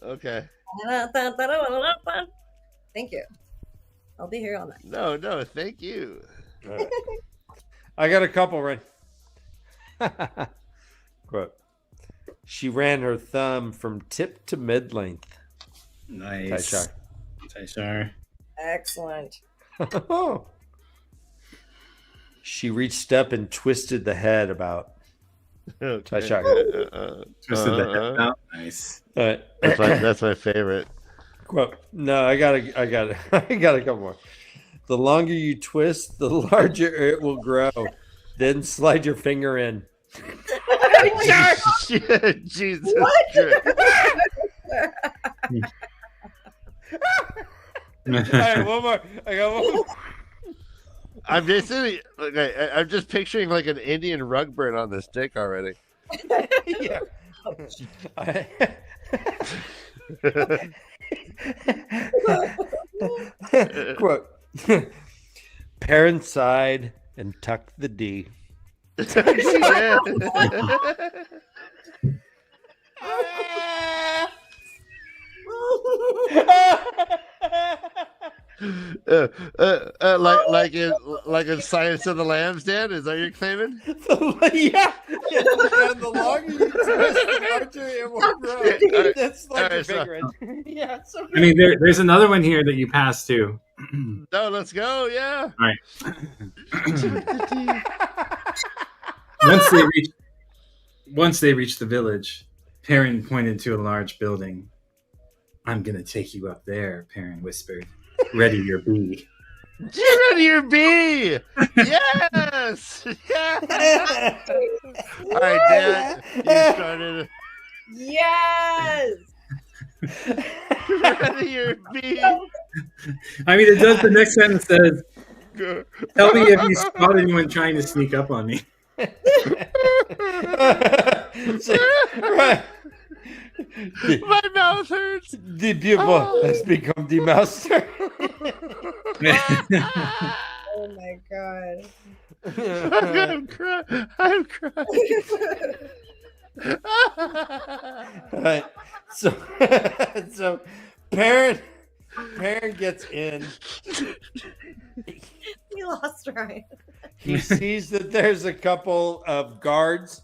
Okay. Thank you. I'll be here all night. No, thank you. Right. I got a couple right. Quote. She ran her thumb from tip to mid length. Nice. Taishar. Excellent. She reached up and twisted the head about. Okay. Twisted the head out. Nice. That's my favorite. Quote. No, I got a couple more. The longer you twist, the larger it will grow. Then slide your finger in. Jesus. All right, one more. I got one more. I'm just I'm just picturing like an Indian rug burn on this dick already. Yeah. Quote. Perrin sighed and tucked the D. Yeah. like in Silence of the Lambs, Dan? Is that what you're claiming? Yeah. And the longer you twist the larger it will grow. That's like a big red. Yeah, it's so good. I mean, there's another one here that you passed too. No, let's go. Yeah. All right. Once they reached the village, Perrin pointed to a large building. "I'm gonna take you up there," Perrin whispered. "Ready your bee." Get ready your bee. Yes. Yeah. All right, Dan. You started. Yes. Ready your bee. I mean, it does. The next sentence says, "Tell me if you spot anyone trying to sneak up on me." Right. My mouth hurts. The pupil has become the master. Oh my god. I'm crying. Right. So Perrin gets in. We lost Ryan. He sees that there's a couple of guards.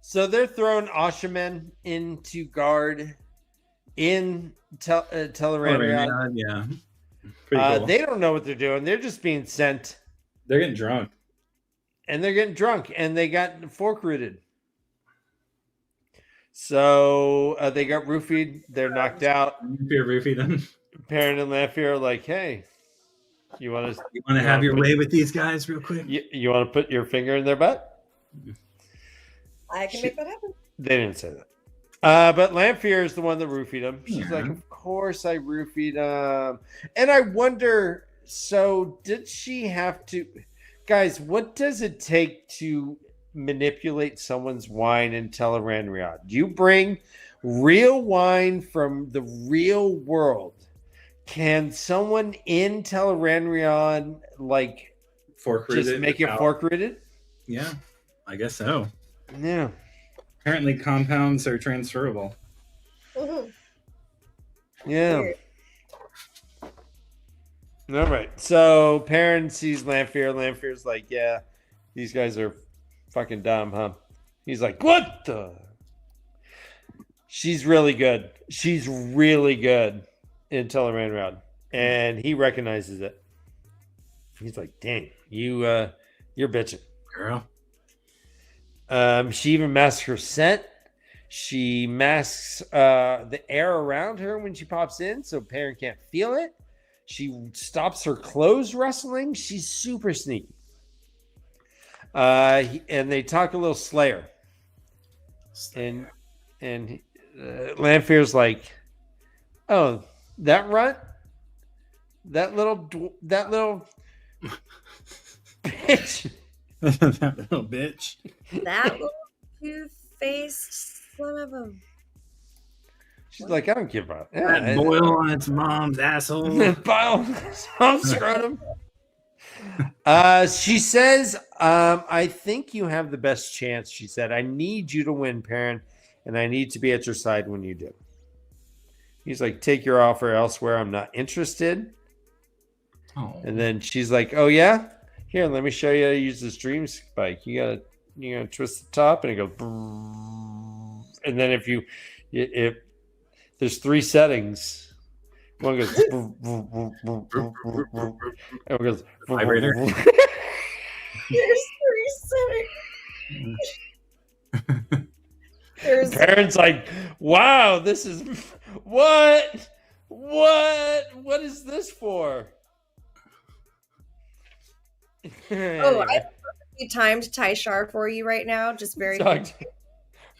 So they're throwing Ashamen into guard in Teleran. Yeah. Pretty cool. They don't know what they're doing. They're just being sent. They're getting drunk. And they're getting drunk. And they got fork rooted. So they got roofied. They're knocked out. Roofie them. Perrin and Lanfear are like, hey, you want to have your way with these guys real quick? You want to put your finger in their butt? I can make that happen. They didn't say that. But Lanfear is the one that roofied him. She's like, of course I roofied him. And I wonder, so did she have to... Guys, what does it take to manipulate someone's wine in Teleran? Do you bring real wine from the real world? Can someone in Teleran like just make it fork rooted? Yeah, I guess so. Yeah. Apparently compounds are transferable. Mm-hmm. Yeah. Weird. All right. So Perrin sees Lanfear. Lanfear's like, yeah, these guys are fucking dumb, huh? He's like, what the? She's really good. She's really good in Teleran. And he recognizes it. He's like, dang, you're bitching. Girl. She even masks her scent. She masks the air around her when she pops in so Perrin can't feel it. She stops her clothes rustling. She's super sneaky. And they talk a little Slayer. And Lanfear's like, oh, that runt? That little bitch. That little bitch. That little two-faced son of a... She's like, I don't give a... That boil on its mom's asshole. Boil on scrotum. She says, I think you have the best chance, she said. I need you to win, Perrin, and I need to be at your side when you do. He's like, take your offer elsewhere. I'm not interested. Oh. And then she's like, oh, yeah? Here, let me show you how to use this dream spike. You gotta twist the top, and it goes... And then if there's 3 settings. One goes... and one goes... Vibrator. There's 3 settings. Perrin's like, wow, this is... What is this for? Oh, I perfectly timed Tyshar for you right now. Just very...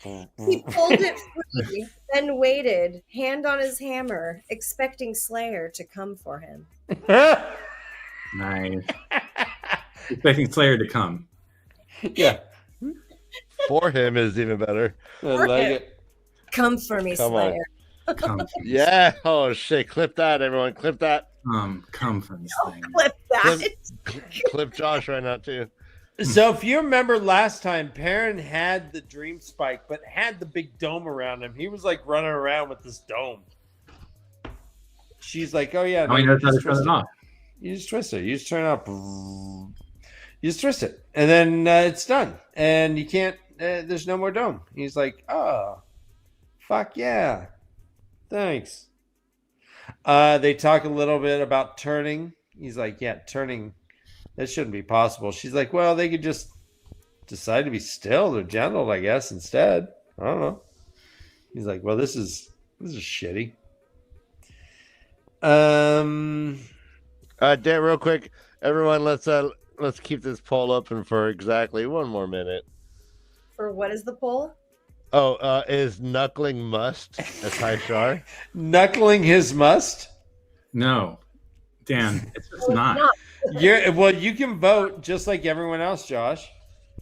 He pulled it free, then waited, hand on his hammer, expecting Slayer to come for him. Nice. expecting Slayer to come. Yeah, For him is even better. I like it. Come for me, Come on. Slayer. Come from Yeah. Oh shit. Clip that, everyone. Clip that. come from this thing. Clip that. Clip Josh right now too. So if you remember last time, Perrin had the dream spike, but had the big dome around him. He was like running around with this dome. She's like, "Oh yeah, Now he knows how to turn twist it off. You just twist it. You just turn it up. You just twist it, and then it's done. And you can't. There's no more dome." He's like, "Oh, fuck yeah, thanks." They talk a little bit about turning. He's like, "Yeah, turning. That shouldn't be possible." She's like, "Well, they could just decide to be still or gentle, I guess, instead. I don't know." He's like, "Well, this is shitty." Dan, real quick, everyone, let's keep this poll open for exactly one more minute. For what is the poll? Oh, is knuckling must a Taishar? Knuckling his must. No, Dan, it's just not. You can vote just like everyone else, Josh.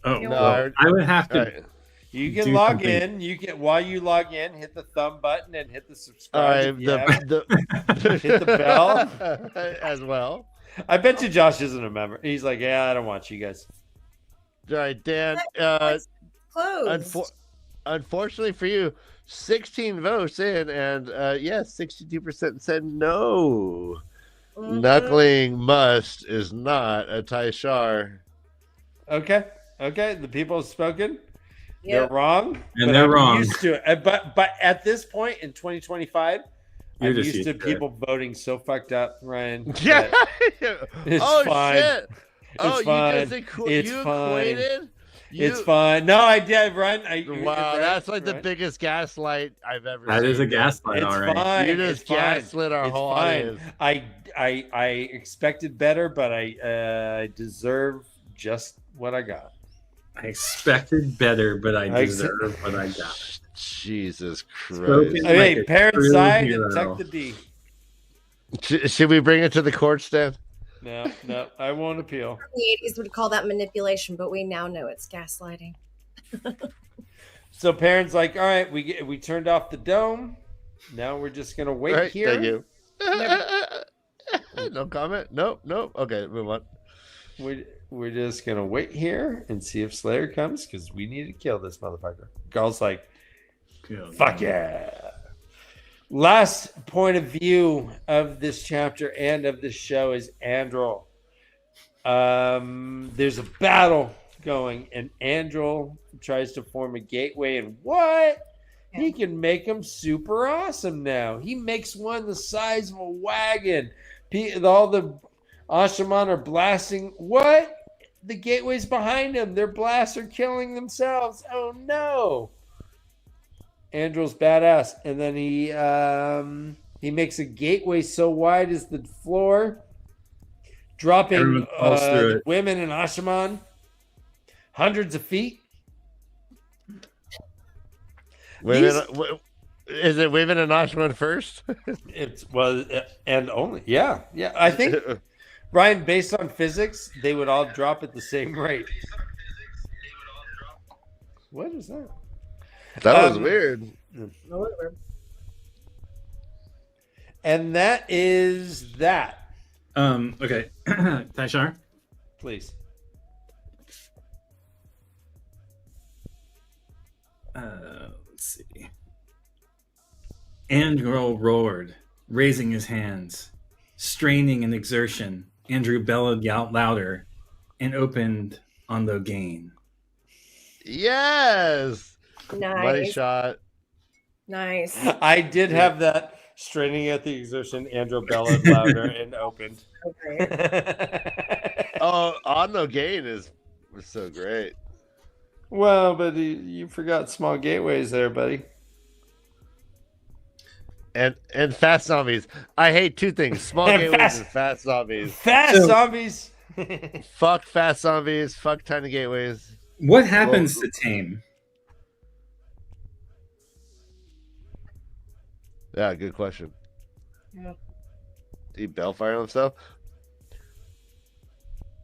Oh, No. well, I would have to. All right. You can Do log something. in. You can while you log in, hit the thumb button and hit the All subscribe. right, if you have. hit the bell. as well. I bet you Josh isn't a member. He's like, "Yeah, I don't want you guys." All right, Dan. Closed. Unfortunately for you, 16 votes in, and yes, 62% said no. Mhm. Knuckling must is not a Taishar. Okay. The people have spoken. Yep. They're wrong, And but they're I'm wrong. Used to it. But at this point in 2025, You're I'm just used to used to people voting so fucked up, Ryan. Yeah. that It's oh fine. shit. It's fine. You just It's you fine. equated? It's fine. No, I did, Ryan. Wow, that's like the right. biggest gaslight I've ever That seen. is a gaslight, It's all right. fine. You just It's fine. gaslit our It's whole fine. audience. I expected better, but I deserve just what I got. I expected better, but I I deserve what I got. Jesus Christ. Spoken. Okay, Like a parent true side hero. and tuck the D. Should we bring it to the courts, Dan? No, I won't appeal. The 80s would call that manipulation, but we now know it's gaslighting. So parents like, all right, we turned off the dome. Now we're just gonna wait Right, here. thank you. No comment? Nope. Okay, move on. We're just gonna wait here and see if Slayer comes because we need to kill this motherfucker. Girl's like, fuck yeah. Last point of view of this chapter and of this show is Andrel. There's a battle going, and Andrel tries to form a gateway, and what? He can make them super awesome now. He makes one the size of a wagon. All the Ashaman are blasting. What? The gateway's behind him. Their blasts are killing themselves. Oh no. Andrel's badass. And then he makes a gateway so wide as the floor, dropping Everyone falls through it. women and Ashaman hundreds of feet. Women, is it women and Ashman first? And only I think Ryan, based on physics, they would all drop at the same rate. What is that? That was weird. And that is that. Okay. Taishar? Please. Let's see. Andrew roared, raising his hands. Straining in exertion, Andrew bellowed out louder and opened on the gain. Yes. Money Nice. shot. Nice. I did have that straining at the exertion. Andrew bellowed louder and opened. Okay. Oh, on the gain was so great. Well, but you forgot small gateways there, buddy. And fast zombies. I hate two things: small And gateways fast- and fast zombies. Fast zombies. Fuck fast zombies. Fuck tiny gateways. What happens to Tame? Yeah, good question. Yeah. Did he bellfire himself?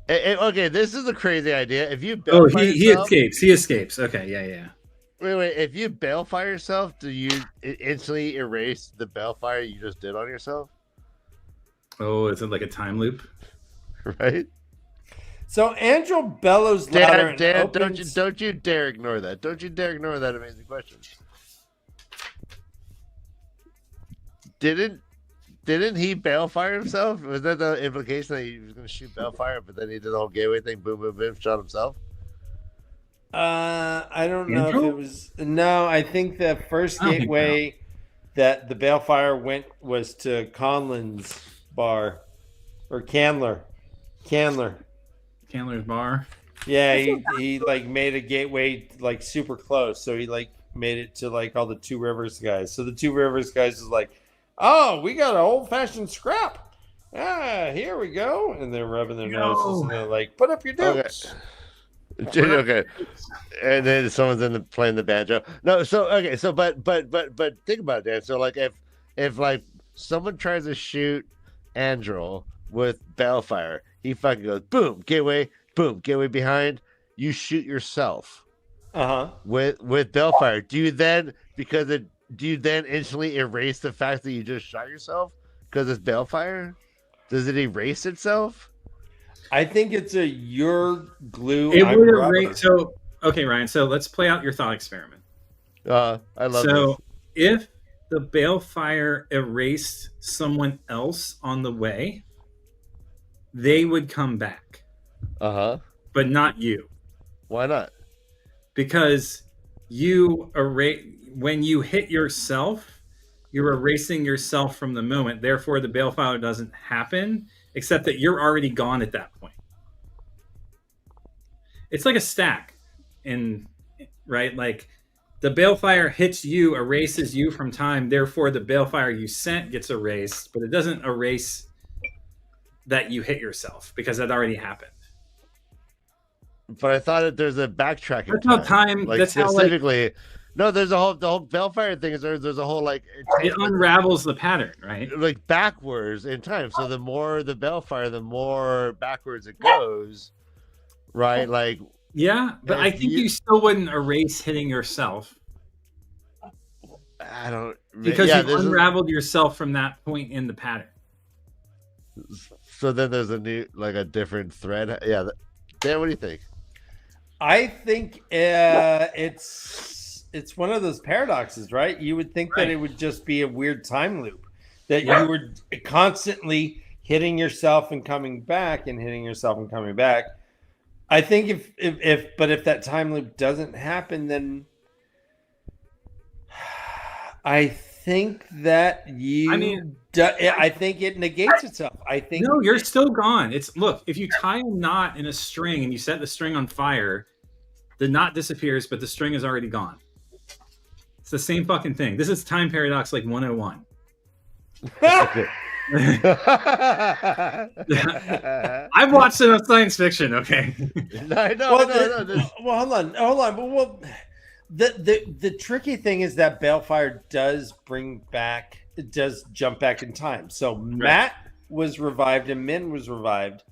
Okay, this is a crazy idea. If you Oh, balefire he yourself, escapes. He escapes. Okay, yeah. wait. If you balefire yourself, do you instantly erase the balefire you just did on yourself? Oh, is it like a time loop? Right. So Angel bellows louder and Dan, opens... don't you dare ignore that. Don't you dare ignore that amazing question. Didn't he balefire himself? Was that the implication that he was going to shoot balefire, but then he did the whole gateway thing, boom, boom, boom, shot himself? I don't know Angel? if it was... No, I think the first gateway that the balefire went was to Conlin's bar. Or Candler's bar. Yeah, he like made a gateway like super close, so he like made it to like all the Two Rivers guys. So the Two Rivers guys is like, oh, we got an old fashioned scrap. Ah, here we go, and they're rubbing their noses and they're like, put up your dukes. Okay, and then someone's playing the banjo. No, so okay, so but think about it, Dan. So like if like someone tries to shoot Andrel with balefire, he fucking goes boom, gateway behind. You shoot yourself. With balefire. Do you then instantly erase the fact that you just shot yourself because it's balefire? Does it erase itself? I think it's a your glue. It would erase. So okay, Ryan. So let's play out your thought experiment. I love this. If the balefire erased someone else on the way, they would come back. But not you. Why not? Because when you hit yourself, you're erasing yourself from the moment. Therefore, the balefire doesn't happen, except that you're already gone at that point. It's like a stack, right? Like the balefire hits you, erases you from time. Therefore, the balefire you sent gets erased, but it doesn't erase that you hit yourself because that already happened. But I thought that there's a backtracking. That's how time. Like that's specifically. How, like, no, there's the whole Balefire thing. There's a whole like it unravels the pattern, right? Like backwards in time. So the more the Balefire, the more backwards it goes, right? Like yeah, but I think you still wouldn't erase hitting yourself. I don't because you've unraveled yourself from that point in the pattern. So then there's a different thread. Yeah, Dan, what do you think? I think it's one of those paradoxes, right? You would think that it would just be a weird time loop, that you were constantly hitting yourself and coming back and hitting yourself and coming back. I think if that time loop doesn't happen, then I think that I think it negates itself. I think no, you're still gone. Look, if you tie a knot in a string and you set the string on fire, the knot disappears, but the string is already gone. It's the same fucking thing. This is time paradox like 101. I've watched enough science fiction, okay? No. Well, hold on. Well, the tricky thing is that Balefire does jump back in time. So Matt was revived and Min was revived,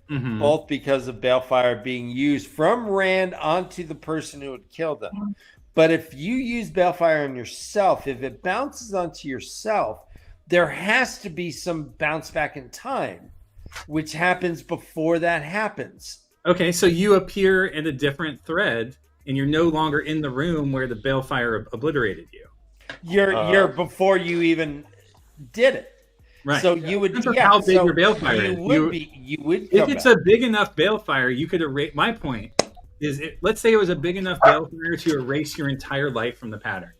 both because of Balefire being used from Rand onto the person who had killed them. But if you use Balefire on yourself, if it bounces onto yourself, there has to be some bounce back in time, which happens before that happens. Okay, so you appear in a different thread, and you're no longer in the room where the Balefire obliterated you. You're before you even did it. Right. So you would how big your Balefire is. You would if it's a big enough Balefire, you could erase. My point is, let's say it was a big enough Balefire to erase your entire life from the pattern.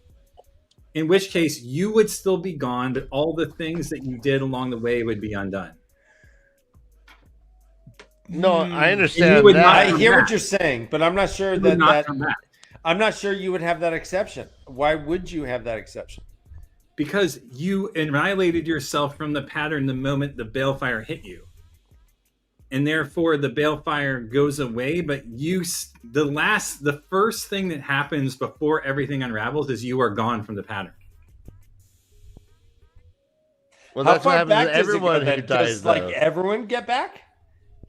In which case, you would still be gone, but all the things that you did along the way would be undone. No, I understand. I hear what you're saying, but I'm not sure I'm not sure you would have that exception. Why would you have that exception? Because you annihilated yourself from the pattern the moment the Balefire hit you. And therefore the Balefire goes away, but the first thing that happens before everything unravels is you are gone from the pattern. Well, that's what happens to everyone who dies, like everyone get back?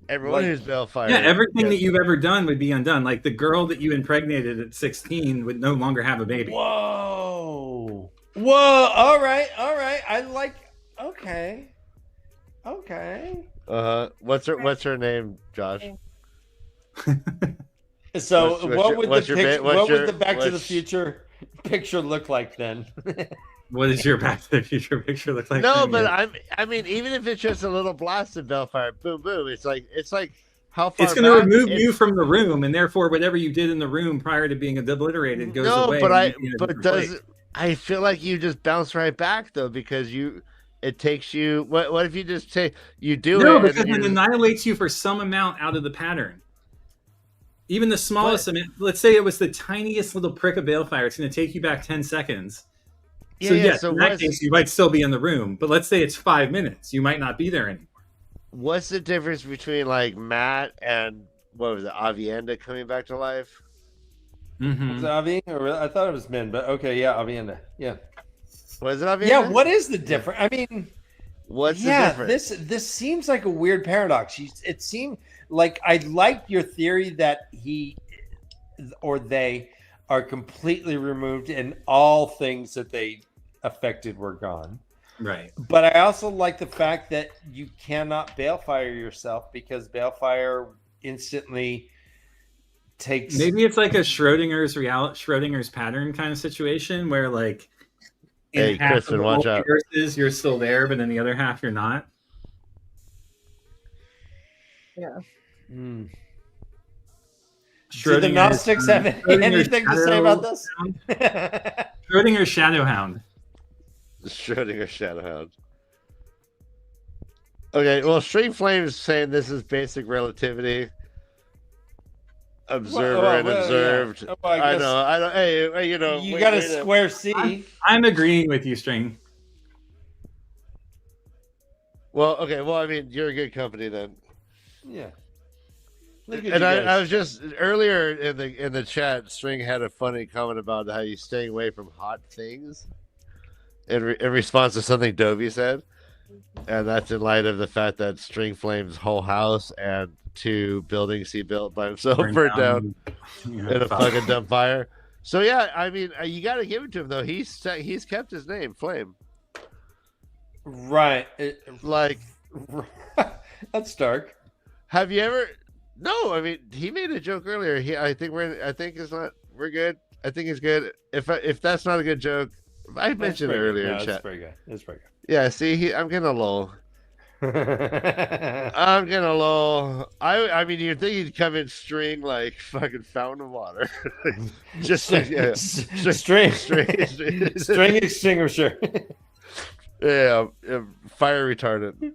Everyone who's Balefire. Yeah, everything that you've ever done would be undone. Like the girl that you impregnated at 16 would no longer have a baby. Whoa. All right. I like. Okay. What's her name, Josh? So what would the Back to the Future picture look like then? What does your Back to the Future picture look like? No, but I mean, even if it's just a little blast of Balefire, boom, boom. It's like how far. It's going to remove you from the room, and therefore, whatever you did in the room prior to being obliterated goes away. I feel like you just bounce right back though, because it takes you. What if you just say you do it? No, because it annihilates you for some amount out of the pattern. Even the smallest amount. Let's say it was the tiniest little prick of Balefire. It's going to take you back 10 seconds. So yes, in that case, you might still be in the room. But let's say it's 5 minutes. You might not be there anymore. What's the difference between like Matt and what was it, Avienda coming back to life? Mm-hmm. Was it Avi? I thought it was Min, but okay, yeah, Avienda. Yeah. Was it Avienda? Yeah, what is the difference? I mean, what's the difference? This seems like a weird paradox. It seemed like I liked your theory that he or they are completely removed and all things that they affected were gone. Right. But I also like the fact that you cannot Balefire yourself because Balefire instantly takes. Maybe it's like a Schrodinger's pattern kind of situation where like hey, Kristen, watch out. You're still there, but in the other half you're not. Yeah. Do the Gnostics have anything to say about this? Schrodinger's Shadowhound. Schrodinger's Shadowhound. Okay, well, String Flame is saying this is basic relativity. Observer and observed. Yeah. I know. Hey, you know. You got a square C. I'm agreeing with you, String. Well, okay. Well, I mean, you're a good company then. Yeah. And I was just earlier in the chat. String had a funny comment about how you staying away from hot things, in response to something Dovey said, and that's in light of the fact that String Flame's whole house and 2 buildings he built by himself burned down in a fucking dump fire. So yeah, I mean, you got to give it to him though. He's kept his name, Flame. Right. Like that's dark. Have you ever? No, I mean, he made a joke earlier. I think it's not. We're good. I think it's good. If that's not a good joke, I mentioned it earlier in chat. It's pretty good. It's pretty good. Yeah. See, I'm getting a lull. I'm getting a lull. I mean, you'd think he'd come in String like fucking fountain of water. Just string extinguisher. Yeah, fire retardant.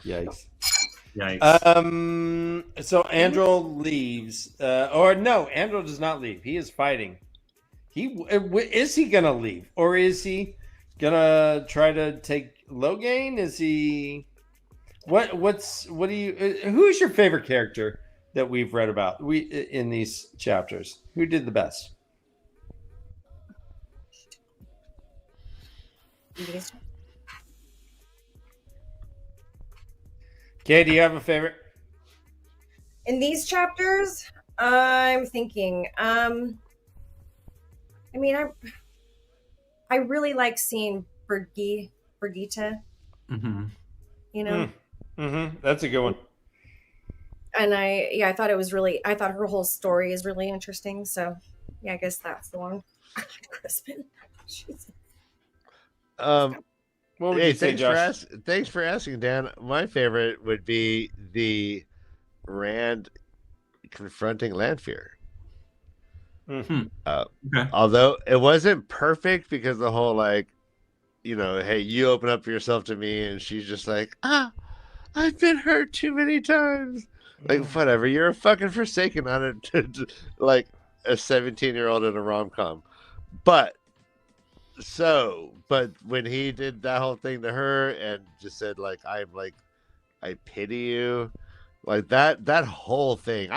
Yikes. Yikes. So Andrel leaves. Or no, Andrel does not leave. He is fighting. Is he gonna leave? Or is he gonna try to take Logain? Is he who's your favorite character that we've read about in these chapters? Who did the best? Kay, do you have a favorite? In these chapters, I'm thinking, I mean, I really like seeing Brigitte. Mm-hmm. You know? Mm-hmm. That's a good one. And I thought her whole story is really interesting. So yeah, I guess that's the one. Crispin. What would you say, Josh? Thanks for asking, Dan. My favorite would be the Rand confronting Lanfear. Mm-hmm. Okay. Although it wasn't perfect because the whole like, you know, hey, you open up yourself to me, and she's just like, I've been hurt too many times. Like, whatever, you're a fucking Forsaken on it, like a 17-year-old in a rom-com. But when he did that whole thing to her and just said like, I pity you, like that whole thing.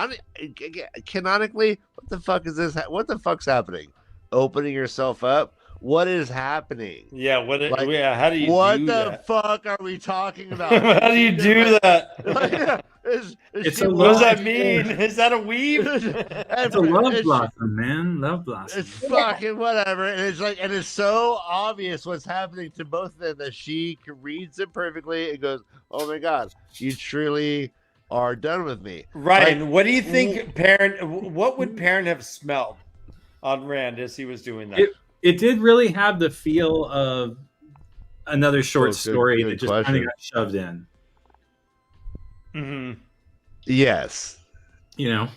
Canonically, what the fuck is this? What the fuck's happening? Opening yourself up. what is happening? Yeah, Like, how do you what do the that? fuck are we talking about? How do you do that? It's she a What does love that mean? Is that a weave? It's a love blossom, man. Love blossom. It's fucking whatever, and it's like, and it's so obvious what's happening to both of them that she reads it perfectly and goes, "Oh my god, you truly are done with me." Ryan, Like, what do you think Perrin? What would Perrin have smelled on Rand as he was doing that? It did really have the feel of another short story that just kind of got shoved in. Mm-hmm. Yes, kind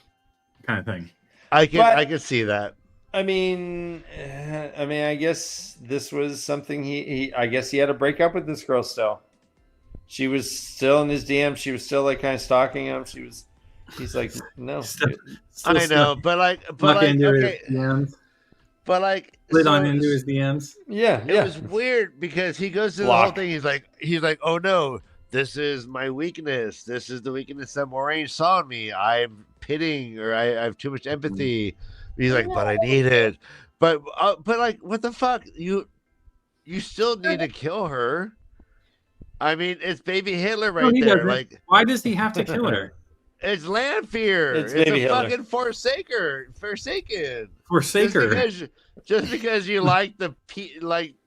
of thing. I can see that. I mean, I guess this was something I guess he had to break up with this girl still. She was still in his DM. She was still like kind of stalking him. He's like, no. I know, but like, okay. But like, slid on into his DMs. Yeah. It was weird because he goes through the whole thing. He's like, oh no, this is my weakness. This is the weakness that Moraine saw in me. I'm pitting, or I have too much empathy. He's like, but I need it. But like, what the fuck? You still need to kill her. I mean, it's baby Hitler right there. Doesn't. Like, why does he have to kill her? It's Lanfear. It's baby a Hitler. fucking Forsaken. Just because you like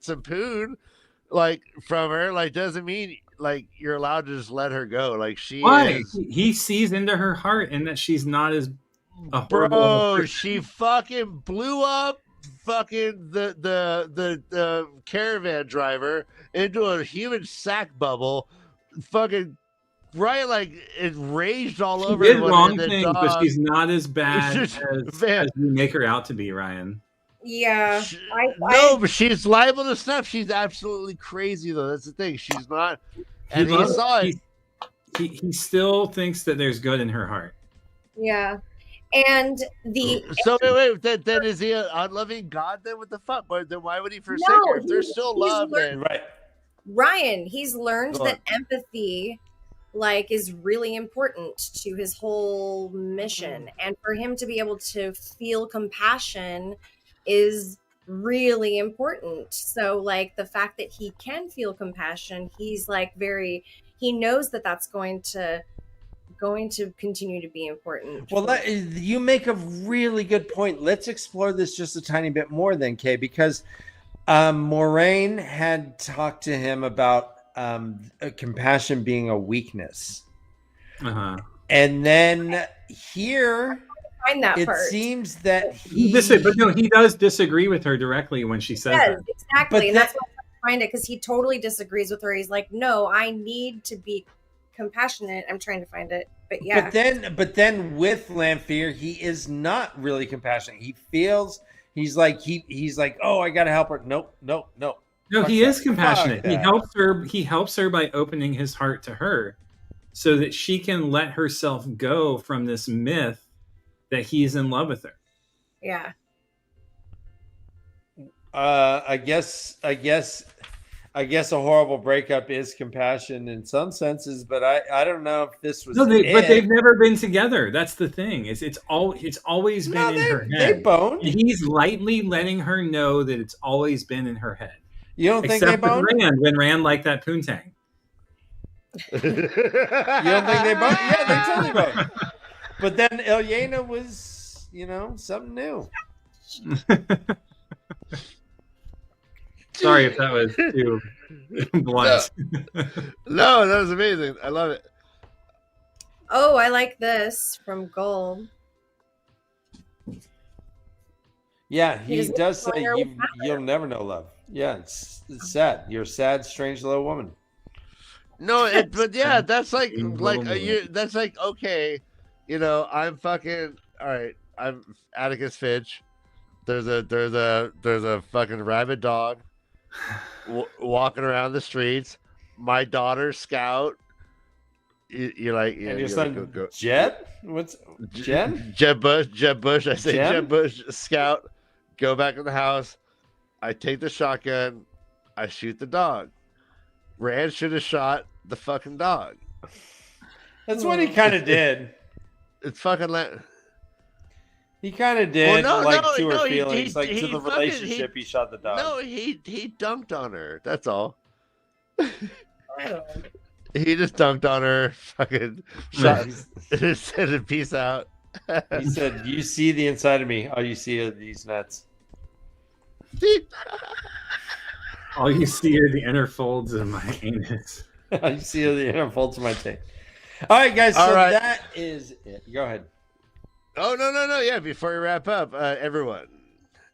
some poon, like, from her, like, doesn't mean like you're allowed to just let her go. Like, she is. He sees into her heart and that she's not as a horrible. Bro, she fucking blew up fucking the caravan driver into a human sack bubble. Fucking. Right, like, it raged all over. She did wrong things, but she's not as bad as you make her out to be, Ryan. Yeah. But she's liable to snap. She's absolutely crazy, though. That's the thing. She's not. And he saw it. He still thinks that there's good in her heart. Yeah. And So wait. Then is he an unloving God? Then what the fuck? Then why would he forsake her? If there's still love, then right. Ryan, he's learned that empathy, like, is really important to his whole mission, and for him to be able to feel compassion is really important. So, like, the fact that he can feel compassion, he's like he knows that that's going to continue to be important. Well, you make a really good point. Let's explore this just a tiny bit more then, Kay, because Moraine had talked to him about compassion being a weakness. And then here seems that he does disagree with her directly when she says that. Exactly. And that's why I find it, because he totally disagrees with her. He's like, no, I need to be compassionate. I'm trying to find it. But yeah. But then with Lanfear, he is not really compassionate. He feels he's like, oh, I gotta help her. Nope. No, he is compassionate. He helps her by opening his heart to her so that she can let herself go from this myth that he's in love with her. Yeah. I guess a horrible breakup is compassion in some senses, but I don't know if this was. But they've never been together. That's the thing. It's always been in her head. They boned. And he's lightly letting her know that it's always been in her head. You don't think they boned? When Rand liked that poontang. You don't think they boned? Yeah, they totally boned. But then Ilyena was, something new. Sorry if that was too blunt. No, that was amazing. I love it. Oh, I like this from Gold. Yeah, he does say you'll never know love. Yeah, it's sad. You're a sad, strange little woman. No, but yeah, that's like that's like, okay, I'm fucking all right. I'm Atticus Finch. There's a fucking rabid dog walking around the streets. My daughter Scout. You like, and your son go. Jed? What's Jen? Jeb Bush. I say Jen? Jeb Bush. Scout. Go back in the house. I take the shotgun. I shoot the dog. Rand should have shot the fucking dog. That's what he kind of did. It's fucking He kind of did, Well, to her he feelings, to the fucking- relationship. He shot the dog. No, he dunked on her. That's all. I don't know. He just dunked on her. Fucking shot. Said peace out. He said, "You see the inside of me. All you see are these nuts." All you see are the inner folds of my anus. All you see are the inner folds of my tape. All right, guys. So that is it. Go ahead. Oh, no. Yeah, before we wrap up, everyone,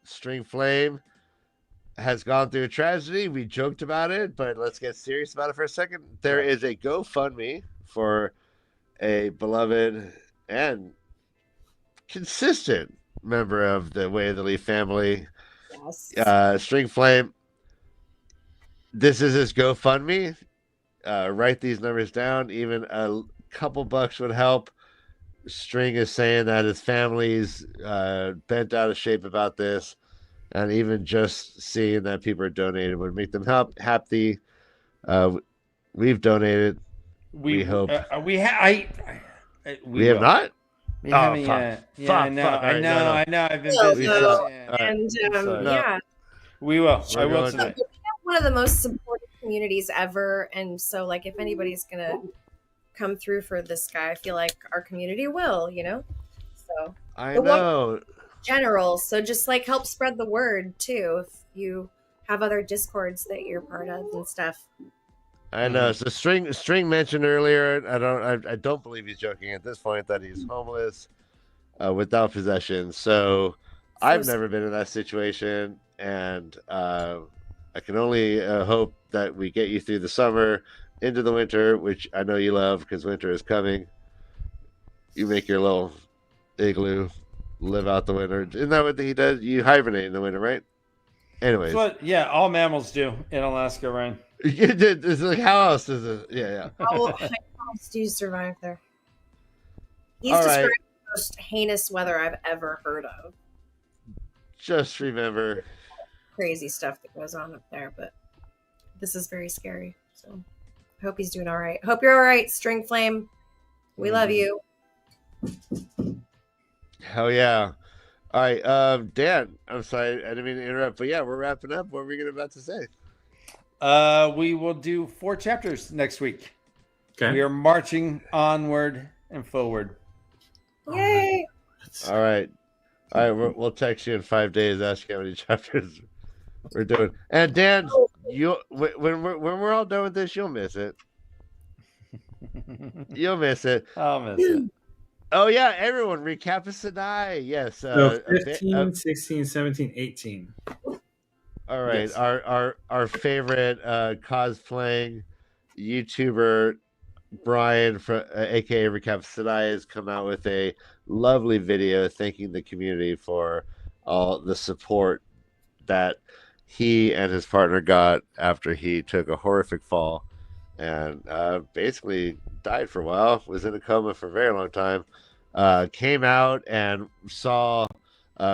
String Flame has gone through a tragedy. We joked about it, but let's get serious about it for a second. There is a GoFundMe for a beloved and consistent member of the Way of the Leaf family, String Flame. This is his GoFundMe. Write these numbers down. Even a couple bucks would help. String is saying that his family's bent out of shape about this, and even just seeing that people are donating would make them happy. We've donated. We hope. We have not. We haven't yet. Yeah, I know. I've been busy. We will. I will tonight. One of the most supportive communities ever, and so like if anybody's gonna come through for this guy, I feel like our community will, So I know. General, so just like help spread the word too. If you have other discords that you're part of and stuff. I know. So String mentioned earlier. I don't believe he's joking at this point that he's homeless, without possessions. So I've never been in that situation, and I can only hope that we get you through the summer into the winter, which I know you love because winter is coming. You make your little igloo, live out the winter. Isn't that what he does? You hibernate in the winter, right? Anyways. All mammals do in Alaska, Ryan. You did. It's like, how else does it? Yeah. How else do you survive there? He's described the most heinous weather I've ever heard of. Just remember. Crazy stuff that goes on up there, but this is very scary. So I hope he's doing all right. Hope you're all right, String Flame. We love you. Hell yeah. All right, Dan, I'm sorry, I didn't mean to interrupt, but yeah, we're wrapping up. What were we about to say? We will do 4 chapters next week. Okay. We are marching onward and forward. Yay! All right. We'll text you in 5 days, ask you how many chapters we're doing. And Dan, when we're all done with this, you'll miss it. You'll miss it. I'll miss it. Oh yeah, everyone, recap of Sedai. Yes. So 15, 16, 17, 18. All right, yes. our favorite cosplaying YouTuber Brian, aka Recap Sedai, has come out with a lovely video thanking the community for all the support that he and his partner got after he took a horrific fall and basically died for a while. Was in a coma for a very long time. Came out and saw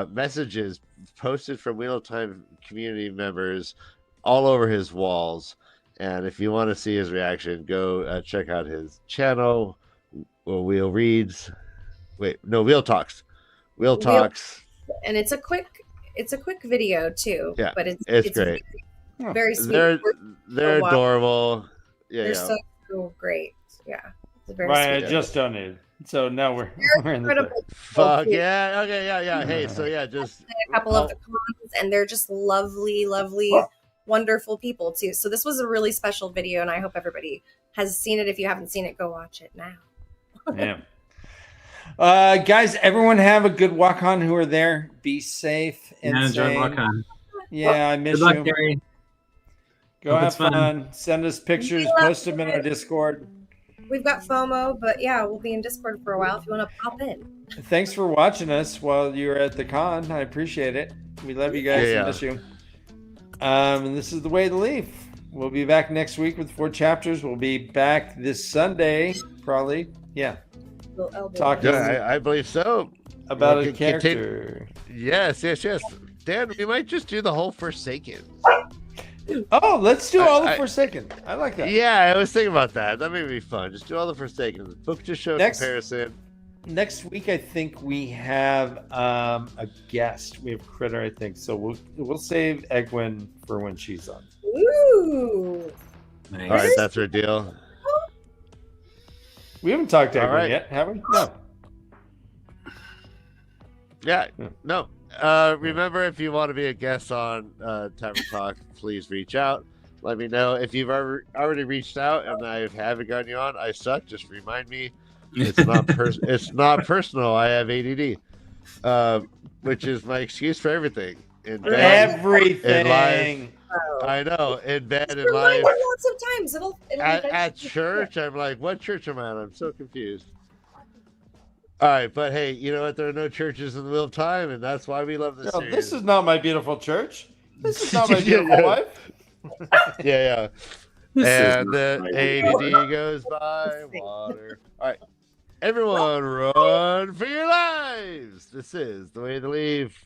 messages posted from Wheel of Time community members all over his walls. And if you want to see his reaction, go check out his channel. Wheel Reads. Wheel Talks. Wheel Talks. And it's a quick video too. Yeah, but it's great. Very sweet. They're adorable. Yeah, they're so great. Yeah, it's very Right, sweet. I just donated. So now we're in the fuck yeah. Okay, yeah. Hey, so yeah, just a couple of the comments, and they're just lovely, wonderful people too. So this was a really special video, and I hope everybody has seen it. If you haven't seen it, go watch it now. Yeah. Guys, everyone have a good walk-on who are there. Be safe and enjoy walk-on. Yeah, I miss good luck, you. Gary. Go have fun. Send us pictures. Post them in our Discord. We've got FOMO, but yeah, we'll be in Discord for a while if you want to pop in. Thanks for watching us while you're at the con. I appreciate it. We love you guys and miss you. And this is The Way of the Leaf. We'll be back next week with 4 chapters. We'll be back this Sunday, probably. Yeah. Talking. I believe so. About a character. Yes. Dan, we might just do the whole Forsaken. Oh, let's do all the Forsaken. I like that. Yeah, I was thinking about that. That may be fun. Just do all the Forsaken. Book to show comparison. Next week, I think we have a guest. We have Critter, I think. So we'll save Egwene for when she's on. Ooh. Nice. All right, that's our deal. We haven't talked to All Egwene right. yet, have we? No. Yeah, no. Remember, if you want to be a guest on Tavern Talk, please reach out. Let me know. If you've already reached out and I haven't gotten you on, I suck. Just remind me. It's not personal. I have ADD, which is my excuse for everything. In bed, Everything. in life. I know. In bed, Just in remind life. her lots of times. It'll At eventually- church, I'm like, what church am I on? I'm so confused. All right, but hey, you know what? There are no churches in the middle of time, and that's why we love this No, series. this is not my beautiful church. This is not my beautiful wife. Yeah. This is And the not ADD goes by water. All right, everyone, run for your lives. This is The Way to Leave.